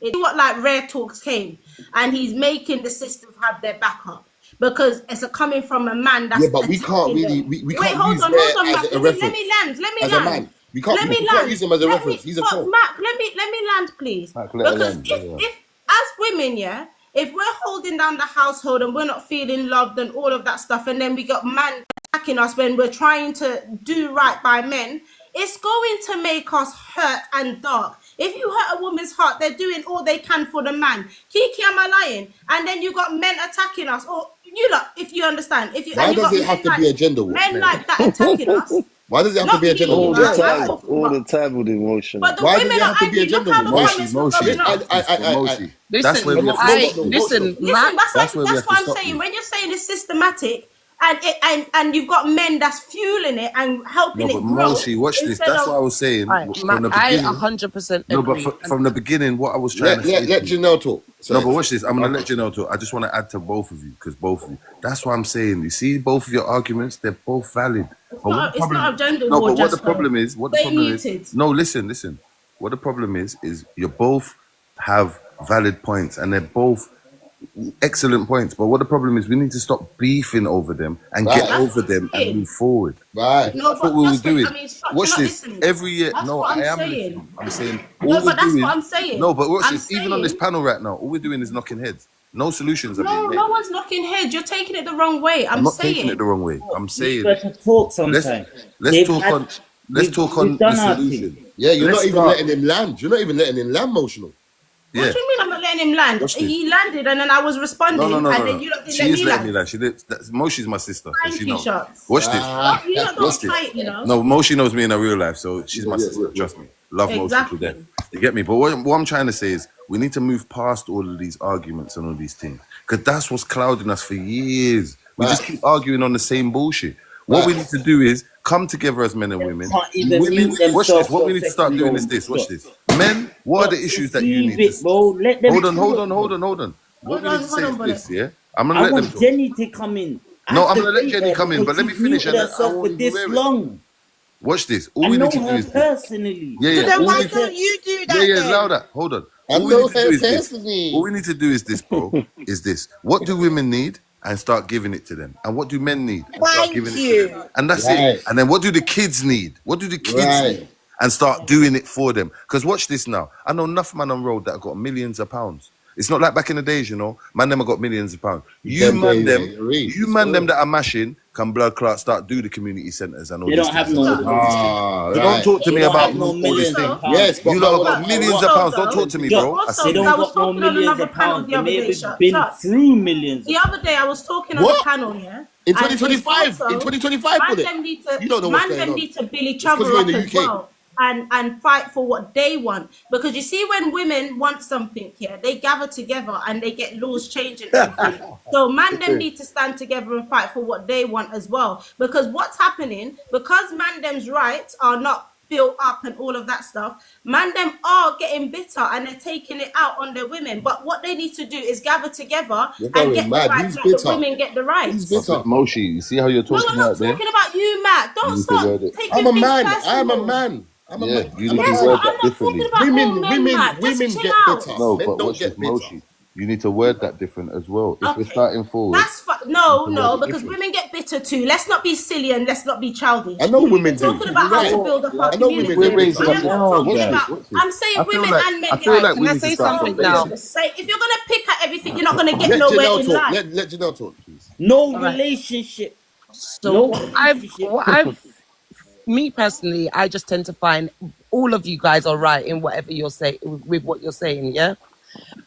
It's what like Rare Talks came, and he's making the sisters have their backup because it's coming from a man that's but we can't attacking really them. we Wait, can't hold use on, Rare hold on, as Mac. a Let reference. me land. Let me As a land. man, we can't Let use him as a Let reference. me, He's a Mac. troll. Let me land, please. Mac, let her Because land. if as women, yeah, if we're holding down the household and we're not feeling loved and all of that stuff, and then we got man attacking us when we're trying to do right by men, it's going to make us hurt and dark. If you hurt a woman's heart, they're doing all they can for the man. Kiki, am I lying? And then you got men attacking us, or you lot, if you understand. If you Why and you does got it have men to like be a gender war? men like that attacking us. Why does it have to Not be a you, gender war? All the man. I'm time, talking all the about. time with emotional. But the Why does women it are have to be a angry. Look gender how war? the Why? comments are going up. Moshi. That's Listen, where we have to I stop. listen, Listen, Matt. That's where we that's have to what I'm stop saying. this. When you're saying it's systematic, and you've got men that's fueling it and No, helping but it grow Moshi, watch this. instead That's of. what I was saying All right, from Matt, the I beginning. 100% No, but agree. from the beginning, what I was trying Let to say to you. Janelle talk. No, but watch this. I'm going to let Janelle talk. I just want to add to both of you because both of you. That's what I'm saying. You see, both of your arguments, they're both valid. But what the It's problem? not a gender No, war, but what the just problem is? What the stay problem is? muted. No, listen. What the problem is you both have valid points and they're both excellent points. But what the problem is, we need to stop beefing over them and Right. get That's over what I'm them and saying. move forward. Right. No, That's what but we were just doing. I mean, Structure, Watch not this. listening. Every year, That's no, what I I'm am saying. listening. I'm saying all No, we're but that's doing. what I'm saying. No, but watch I'm this. Even on this saying. panel right now, all we're doing is knocking heads. No solutions are being No, made. no one's knocking heads. You're taking it the wrong way. I'm I'm not taking it saying. the wrong way. I'm Leave saying her to talk let's sometime. let's talk on We've the done our thing. solution. Yeah, you're Let's not even start. letting him land. You're not even letting him land motional. What Yeah. do you mean I'm not letting him land? Watch this. He landed and then I was responding and then No. you lot didn't She let is me letting me land. land. She did. Moshi's my sister, so Thank she you, knows. Shots. Watch this. You lot Watch don't this. try it, you know. No, Moshi knows me in a real life, so she's my sister. Trust me. Love Moshi to death. Exactly. You get me? But what I'm trying to say is we need to move past all of these arguments and all these things. Because that's what's clouding us for years. We just keep arguing on the same bullshit. What we need to do is come together as men and women. Can't even mute Watch this. themselves What for we a need to start second, doing bro. is this. Watch Stop. this. Men, what are the Just issues that you leave need it, to... bro. Let them Hold on. talk. What we need to say is bullet. this, yeah? I'm going I to let them want talk. Jenny to come in. No, I'm going to let Jenny come in, but let me she's finish. muted And I herself for won't even this wear it. long. Watch this. All I we know need to do her is this. personally. Yeah. So then All why we- don't you do that Yeah, then? louder. Hold on. I All we know need to do her is this. personally. All we need to do is this, bro. Is this. What do women need? And start giving it to them. And what do men need? And start Thank giving it to you. them. And that's Right. it. And then what do the kids need? What do the kids Right. need? And start doing it for them. Because watch this now. I know enough man on road that have got millions of pounds. It's not like back in the days, you know. Man them have got millions of pounds. You man them that are mashing can blood clot start do the community centres and all They these don't have things. no. So don't talk to They me don't about have no all these millions things. of pounds. Yes, but You lot have got millions of pounds. Don't talk to me, bro. I Also, see They I don't was got no talking on millions another of panel pounds. the They other may day. have been Shots. through millions. The other day I was talking on What? the panel, yeah. In And it's 2025, also, in 2025, man Bullet. them need to, You don't know what's man going them on. need to build each It's 'cause other you're in up the as UK. well and fight for what they want. Because you see, when women want something, yeah, they gather together and they get laws changing everything. So man them need to stand together and fight for what they want as well. Because what's happening, because man them's rights are not built up and all of that stuff, man them are getting bitter and they're taking it out on their women. But what they need to do is gather together You're and going get mad. the rights Who's like the bitter? women get the rights. Who's bitter? Moshi, you see how you're No, I'm talking not out there? talking about you, Matt. You Don't need to start word it. taking I'm a things man. personal. I'm a man. I'm a Yeah, man. you I'm need a to Yes, man. word but I'm that not talking differently. about all men, Matt. Just Women chill get out. bitter. No, Men but don't watch this, get bitter. Moshi. You need to word that different as well. If we're Okay. starting forward, That's no, you need to word it because different. women get bitter too. Let's not be silly and let's not be childish. I know women We're do. talking You're about how right. to build up our I know community. women We're get raising I up am the not watch talking this, about. watch this. I'm saying I feel women like and men get Can I we need to say start something from now? basics. say if you're gonna pick at everything, you're not gonna get Let nowhere Janelle in talk. life. Let Janelle talk, please. No All right. relationship. So No what relationship. I've me personally, I just tend to find all of you guys are right in whatever you're saying with what you're saying, yeah.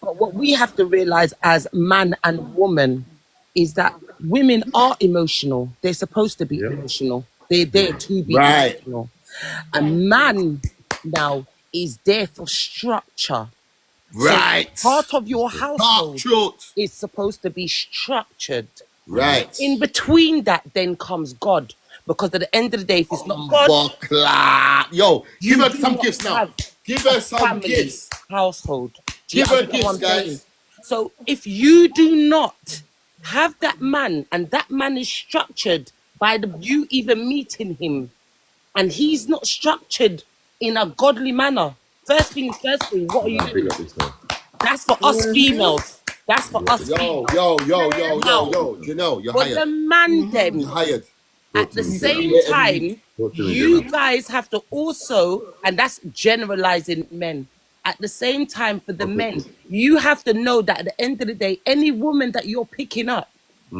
But what we have to realize as man and woman is that women are emotional. They're supposed to be emotional. They're there to be Right. emotional. A man now is there for structure. Right. So part of your household Truth. is supposed to be structured. Right. In between that, then comes God. Because at the end of the day, if it's not God, yo, give her do some not gifts now. have Give her a some family gifts. household. Do you Give her understand what I'm gifts, saying? guys. So if you do not have that man, and that man is structured by you even meeting him, and he's not structured in a godly manner, first thing, what are you doing? That's for us females. That's for us females. Yo, Janelle, you're But hired. the man then, You're hired. at the same time, you guys have to also, and that's generalizing men. At the same time, for the men, you have to know that at the end of the day, any woman that you're picking up,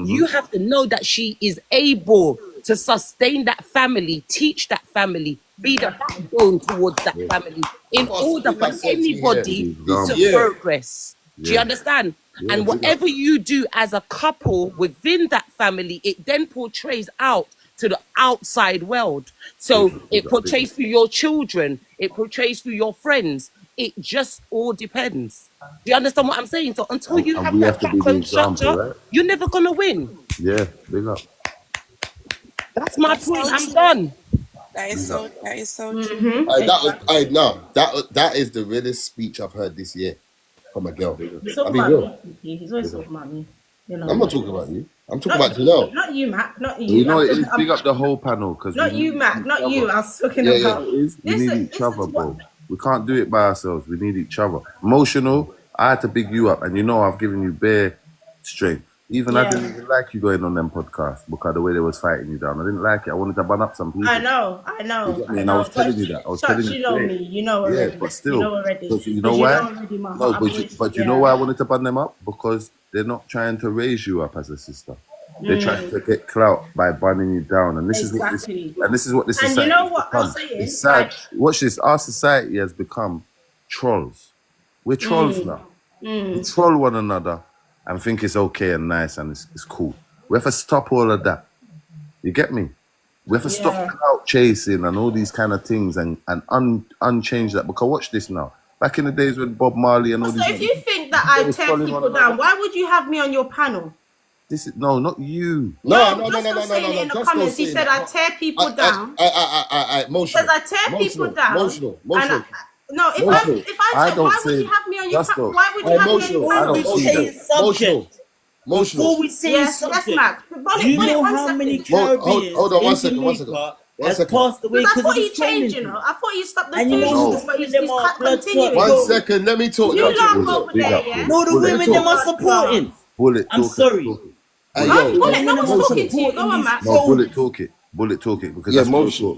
you have to know that she is able to sustain that family, teach that family, be the backbone towards that family, in order for anybody to progress. Do you understand? And whatever you do as a couple within that family, it then portrays out to the outside world. So it portrays through your children, it portrays through your friends. It just all depends. Do you understand what I'm saying? So until you And have we that have to be the backbone example, structure, right? you're never gonna win. Yeah, big up. That's my That's point. so I'm true. done. That is so true. That is the realest speech I've heard this year from a girl. He's I talking mean, about real. me. He's always talking about me. You know. I'm not talking about you. I'm talking Not about you, Janelle. not you, Mac. Not You you. know, I'm it talking, is big up the whole panel because not you, Mac. Not you. I was talking Yeah, about. it is. We need each other, bro. We can't do it by ourselves. We need each other. Emotional, I had to big you up, and you know I've given you bare strength. Even I didn't even like you going on them podcasts because of the way they was fighting you down. I didn't like it. I wanted to ban up some people. I know. And I was telling you that. I was telling you. You know me. You know already. Yeah, but still. You know already. So you know why? No, but but you know why I wanted to ban them up? Because they're not trying to raise you up as a sister. They're trying to get clout by banning you down, and this is what this And society you know what has I'm become. saying? It's sad. Watch this. Our society has become trolls. We're trolls now. We troll one another and think it's okay and nice and it's cool. We have to stop all of that. You get me? We have to stop clout chasing and all these kind of things and unchange that. Because watch this now. Back in the days when Bob Marley and all So these... if you think that I tear people down, why would you have me on your panel? This is no, not you. No. Saying it in the comments, he said I tear people down. Emotional. Says I tear people down. Emotional. No, if I tear, why would you have me on your panel? Why would you have me on your panel? Before we say subject, yes, Mac. Do you know how many Caribbeans hold on, one in second. Jamaica has passed away Because I because thought of you this changed, trolling? I thought you stopped the And you know foolishness, but them are blood continuing. One second, let me talk. You lot over there, yeah? No, the women them are supporting. Bullet. I'm sorry. Hey, Bullet, no one's talking to you. Go on, Mac. No, Bullet talk it. Bullet talk it because that's emotional.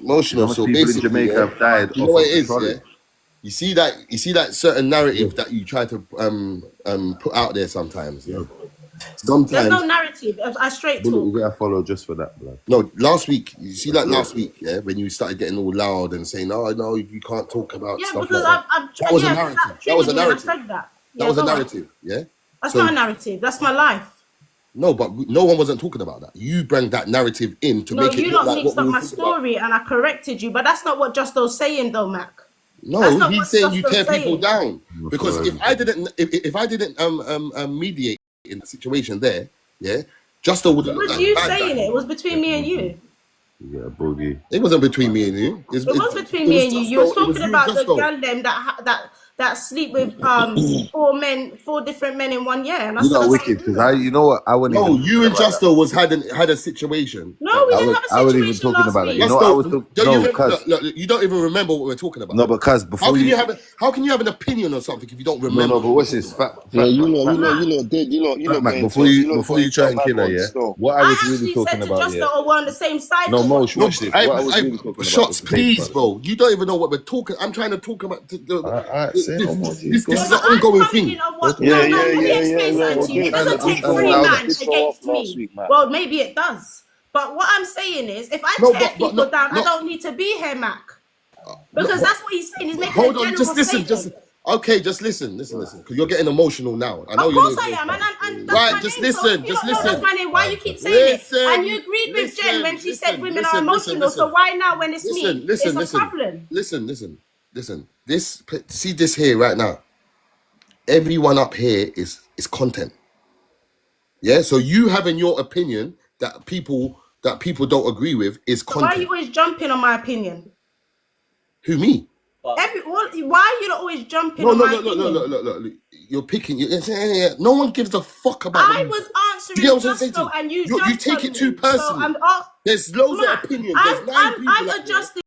So people basically, in Jamaica have died. You know what it is, yeah? You see that certain narrative that you try to put out there sometimes, yeah. Sometimes there's no narrative. I straight talk. We gotta follow just for that, blood. No, last week you see that last week, yeah, when you started getting all loud and saying, "Oh no, you can't talk about stuff because like that." That was a narrative. That was a narrative. That was a narrative. Yeah. That's not a narrative. That's my life. No, but no one wasn't talking about that. You bring that narrative in to make it look like mixed what we up my were story and I corrected you, but that's not what Justo's saying though, Mac. No, he's saying you tear people down because if I didn't mediate in the situation there, yeah, Justo would. It was you saying it. It was between me and you. Yeah, boogie. It wasn't between me and you. It was between me and you. You were talking about the girl them that sleep with 4 different men in 1 year. And you know wicked because you know what I wouldn't. No, you and Justo had a situation. No, we didn't have a situation. I wasn't even talking about that. You know, I was talking. You don't even remember what we're talking about. No, because before how can you have an opinion on something if you don't remember? No, but what's this? You know. Before you try and kill her, yeah. What I was really talking about, yeah. We're on the same side. No, Mosh, watch this. What I was really talking about. Shots, please, bro. You don't even know what we're talking. I'm trying to talk about. This is an ongoing thing. It doesn't take 3 man against me. Well, maybe it does. But what I'm saying is, if I tear people down, I don't need to be here, Mac. Because that's what he's saying. He's making a general statement. Okay, just listen, because you're getting emotional now. I know of course I am, and right. Just listen. My name. Why you keep saying it? And you agreed with Jen when she said women are emotional. So why now, when it's me, it's a problem? Listen. See this here right now. Everyone up here is content. Yeah. So you having your opinion that people don't agree with is content. Why are you always jumping on my opinion? Who, me? Why are you not always jumping on my opinion? Look. You're picking. No one gives a fuck about. I was answering Justo and you take it too personally. There's loads of opinions. There's 9 people. I'm adjusting.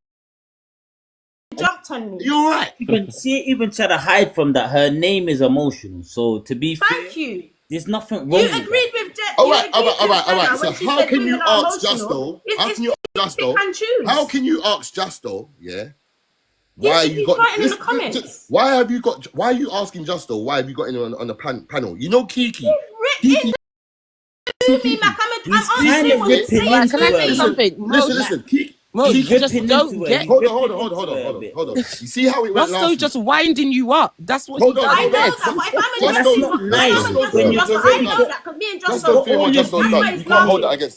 Jumped on me. You're right. She even tried to hide from that. Her name is emotional. So to be Thank you. There's nothing wrong. You agreed with Jen. All right. So how can you ask Justo? How can you ask Justo? Yeah. Why you got in the comments? Why are you asking Justo? Why have you got in on the panel? You know Kiki. Kiki. I'm answering what you're saying. Can I say something? Listen. Kiki. Just don't get. Hold on. You see how it went last week? Just winding you up. That's what he does. I know that, but if I'm addressing, you can't hold that against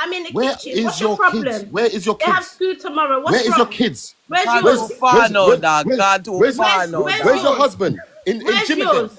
I'm in the Where kitchen. What's is your your kids? problem? Where is your They have kids? school tomorrow. Where What's is your wrong? kids? Where's Where's yours? where's where's where's Where's your yours? husband in Where's Gym again? yours?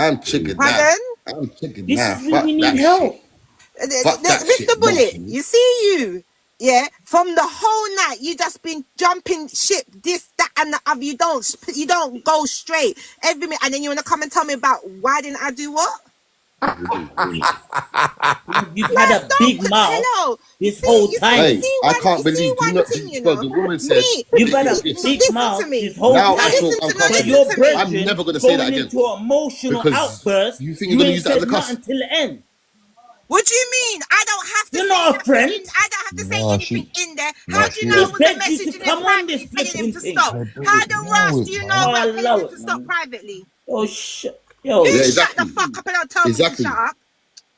I'm chicken now. Pardon? I'm chicken This now. is when we Fuck need that shit. help. Fuck that Mr. shit. Bullet, Motion. you see you, yeah, from the whole night you just been jumping ship, this, that, and the other. You don't go straight every minute, and then you wanna come and tell me about why didn't I do what? You've had a big mouth Hello. this whole time. Hey, I can't believe. Do you not? Bro, the woman said, You've had "Look a at this." big mouth this whole Now time. I feel But uncomfortable. your I'm brethren never gonna say that going again into an emotional because outburst. you think You you're gonna ain't use that as said a cuss. nothing till the end. What do you mean? I don't have to You're say not a nothing friend. in. I don't have to say Nah, anything she. in there. Nah, How do you she know I He is. wasn't begged you to messaging him come on this privately, telling him flipping to thing. stop? How the Ross do you know I Oh, weren't telling allow him it, to stop man. privately? Oh, You yo. Yeah, shut the exactly. fuck up and don't tell me to shut Exactly. up.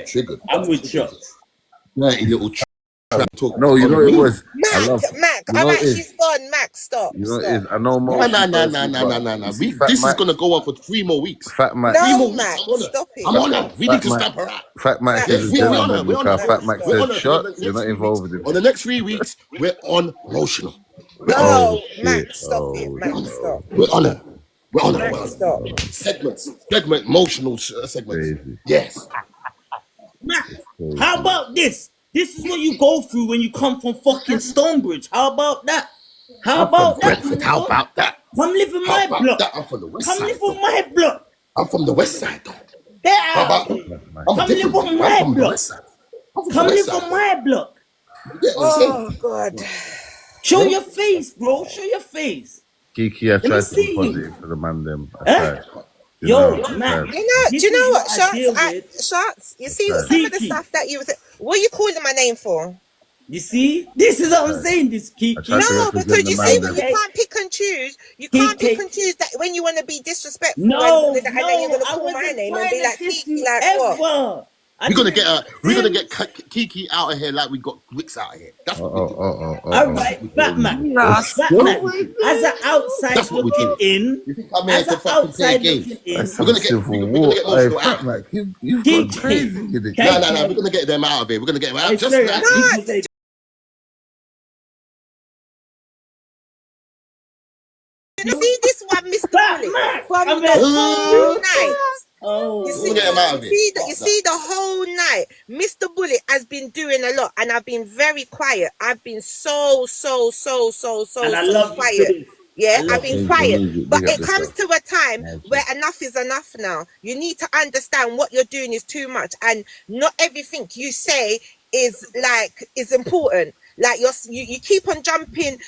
I'm triggered. I'm with shots. Dirty little talk. No, you know what it was. I Mac, love. Mac, You know it is. She's gone. Max, stop. You know it Stop. is. I know Moshi personally, but Nah. you see Fat This is Mac, gonna go on for 3 more weeks. Fat Mac, 3 more No, weeks. Max, I'm on her. stop it. I'm on her. We need Fat to Mac, stamp her out. Fat Mac Max, says Yes, a we're on stop. her. gentleman We're on her because for Fat Mac we're said on her for the shots. You're next not 3 weeks. involved with him. On the next 3 weeks, we're on emotional. We're on her. Oh No, shit. Max, stop it. Oh Max, no. stop. We're on her. We're on her. We're Max, on her. stop. Segment, emotional segments. Crazy. Yes. Max, Crazy. how about this? This is what you go through when you come from fucking Stonebridge. How about that? How I'm from about that, Brentford. my How nigga? about that? Come live in How my about block. that? I'm from the west Come side live on though. my block. I'm from the west side though. Get How out about of that? here. I'm a Come live different on breed. I'm my from the block. west side. I'm from the Come west live side on though. my block. You get what I'm saying? Oh, God. Show Yeah? your face, bro. Show your face. Kiki, I Let me tried to be see you. positive for the man them. I Eh? tried. You Yo, know, I Max, tried. Do this you is know what what, I Shots? deal with. Shots, you I see tried. some of the Kiki. stuff that you was... What are you calling my name for? You see? This is I what I'm tried. saying, this I tried Kiki. to No, represent because the you see man what them. you KK. can't pick and choose. You can't pick KK. and choose that when you want to be disrespectful and No, and then you're no, gonna I call my wasn't name and trying be to like diss Kiki, you like what? ever. I We're gonna get didn't we're gonna diss. get Kiki out of here like we got Wicks out of here. That's what we're doing. All That's right, what we're doing. Batman. Oh Batman. my As an God. outside That's what we're looking doing. in, You think I'm here as to an fucking play outside looking games? That's in, We're some gonna get civil we're gonna war. get Hey, emotional Fat out. Mac, you've gone KK, crazy with it. No. We're KK. gonna get them out of here. We're gonna get them out Hey, just sorry, like I need to No, say you see this one, Mr. Bullet, Batman. from I'm the whole night. You we're Oh, see, gonna get them out you of here. see, you Fuck that. see the whole night. Mr. Bullet has been doing a lot, and I've been very quiet. I've been so and I love you for quiet. this. Yeah, I I've love you been Change for the this. quiet. music. But Big up it comes yourself. to a time Nice where one. enough is enough now. You need to understand what you're doing is too much, and not everything you say is important. Like you keep on jumping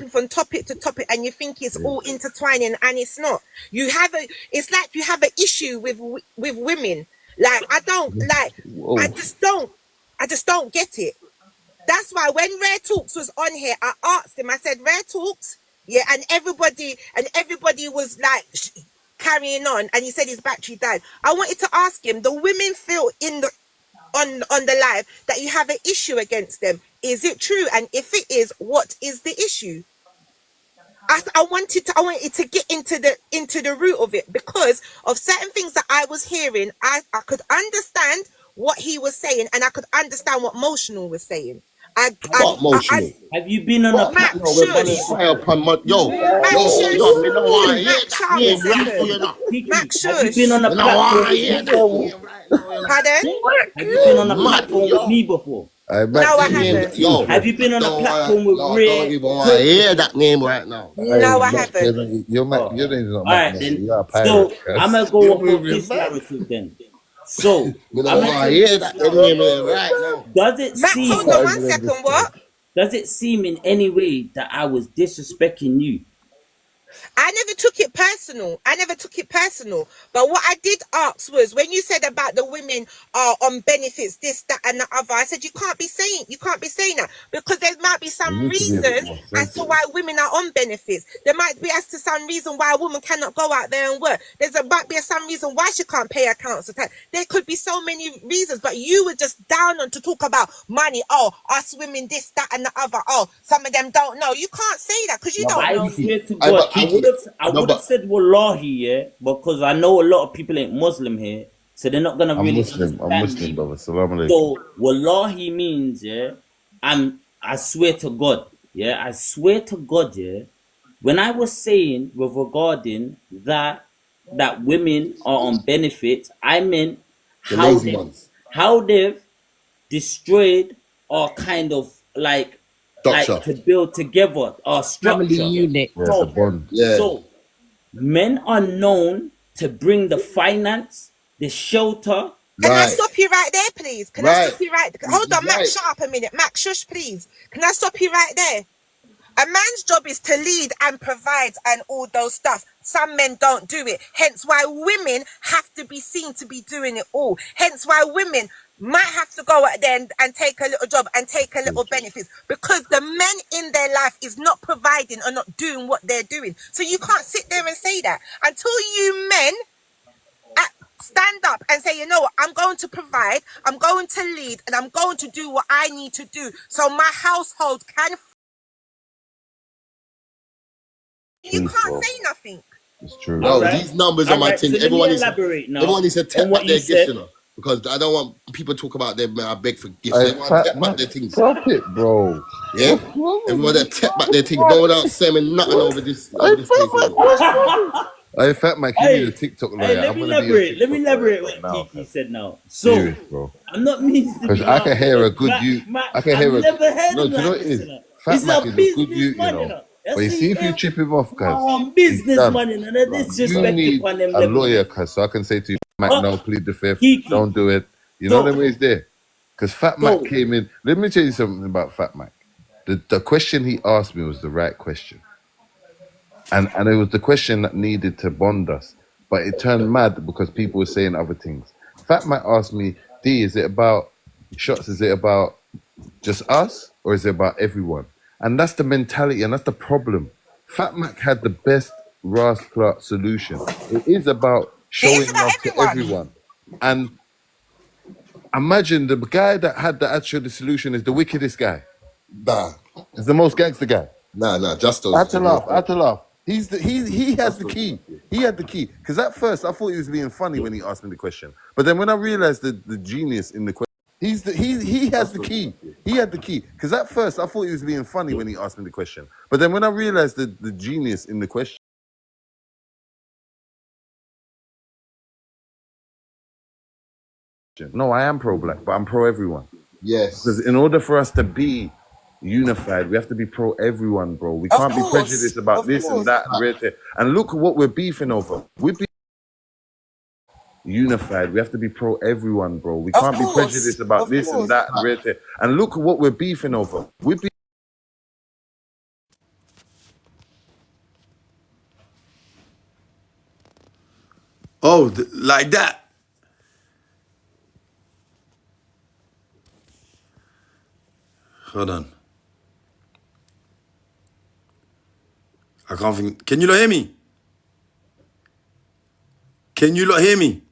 from topic to topic, and you think it's all intertwining, and it's not. It's like you have an issue with women. Like I don't like. I Whoa. just don't get it. That's why when Rare Talks was on here, I asked him. I said, "Rare Talks, yeah," and everybody was like carrying on, and he said his battery died. I wanted to ask him. The women feel in the on the live that you have an issue against them. Is it true? And if it is, what is the issue? I wanted to get into the root of it because of certain things that I was hearing. I could understand what he was saying, and I could understand what Motional was saying. Fuck emotional. Have you been on a Fuck that. Max, No, we're platform with running me shush. fire before? upon my Max, shush. me no want to hear Max, that shut up a name right now, you second. know. Kiki, Max, have you been shush. on a You know platform want to with hear me that before? name right now, you know. Pardon? Have you been on a Mad, platform with yo. me before? Hey, No, Max, I That you name, haven't. too yo. Have you been on a Don't platform with don't Rare even want to Talk hear before? that name right now. Hey, No, I Max, haven't. you're Mac. Oh, Your name's not all Mac, right man. then. You're a pirate, So I'm cuz. gonna go You're off of moving this back. narrative then. So Me I'm don't gonna want tell to you hear this that name narrative. right now. Does it Max, seem? hold on one Can't even second. What? understand. Does it seem in any way that I was disrespecting you? I never took it personal. But what I did ask was when you said about the women are on benefits, this, that, and the other. I said you can't be saying that because there might be You some need to be a bit reasons more as to sensitive. why women are on benefits. There might be as to some reason why a woman cannot go out there and work. Might be some reason why she can't pay her council tax. There could be so many reasons, but you were just down on to talk about money. Oh, us women, this, that, and the other. Oh, some of them don't know. You can't say that because you No, but don't I know Kiki, swear me. to I God, but Kiki, I no, would have but said wallahi, yeah, because I know a lot of people ain't Muslim here, so they're not gonna I'm really Muslim. I'm understand Muslim, me. brother. Salam alaikum. So wallahi means, yeah, I swear to God, yeah, I swear to God, yeah, when I was saying with regarding that women are on benefits, I meant the lazy ones, how they've destroyed our kind of like structure. to build together our Family structure. unit. Yeah, the So bond. Yeah, so men are known to bring the finance, the shelter. Can I right, stop you right there, please? Can I right. stop you right? Hold He's on, Max, right. shut up a minute. Max, shush, please. Can I stop you right there? A man's job is to lead and provide and all those stuff. Some men don't do it. Hence why women have to be seen to be doing it all. Hence why women might have to go out there and take a little job and take a little benefits because the men in their life is not providing or not doing what they're doing. So you can't sit there and say that until you men stand up and say, you know what, I'm going to provide, I'm going to lead, and I'm going to do what I need to do so my household can You can't say nothing. It's true. No, Alright. these numbers on my Alright, thing. so let me elaborate now Everyone needs to on tap what back you their gifts, said. you know, because I don't want people to talk about them. I beg for gifts. Hey, Everyone fat tap back man, their things. stop it, bro. Yeah, What's wrong with everyone you? that tap back their things. No one else saying nothing over this Hey, place. fat man, You know. what's wrong with Hey, fat man, you need a Hey, TikTok hey, lawyer. let I'm me gonna be your elaborate. Let me TikTok lawyer elaborate from what now, Kiki cuz. said now. So, Serious, bro. I'm not meaning to Because be I can harsh, hear a but good you. I can I've hear a. never heard No, him do you know like what it this, is? you know. Fat It's Mac a is a good you, you businessman, you know. know. But you That's see, if you him. chip him off, cuz, he's done. Businessman, and I You disrespect need upon them a level, you lawyer, know. cuz, so I can say to you, Mac, Oh, no, plead the fifth. Kiki. Don't do it. You know them So, ways there. Because Fat Mac so, came in. Let me tell you something about Fat Mac. The question he asked me was the right question. And it was the question that needed to bond us. But it turned mad because people were saying other things. Fat Mac asked me, D, is it about shots? Is it about just us? Or is it about everyone? And that's the mentality and that's the problem. Fat Mac had the best Ras Clark solution. It is about It is showing about love to everyone. everyone. And imagine the guy that had the actual solution is the wickedest guy. Nah, Is the most gangster guy. nah. I Justo's had to the laugh. most. I had to laugh. He has the Justo's key. He had the key. Because at first I thought he was being funny when he asked me the question. But then when I realized the genius in the question, he has the key. He had the key. Because at first I thought he was being funny when he asked me the question. But then when I realized the genius in the question, no, I am pro black, but I'm pro everyone. Yes. Because in order for us to be unified, we have to be pro everyone, bro. We can't be prejudiced about this and that and red hair. And look at what we're beefing over. We're unified. We have to be pro everyone, bro. We can't be prejudiced about this and that and red hair. And look at what we're beefing over. Oh, like that. Hold on. I can't think. Can you not hear me? Can you not hear me?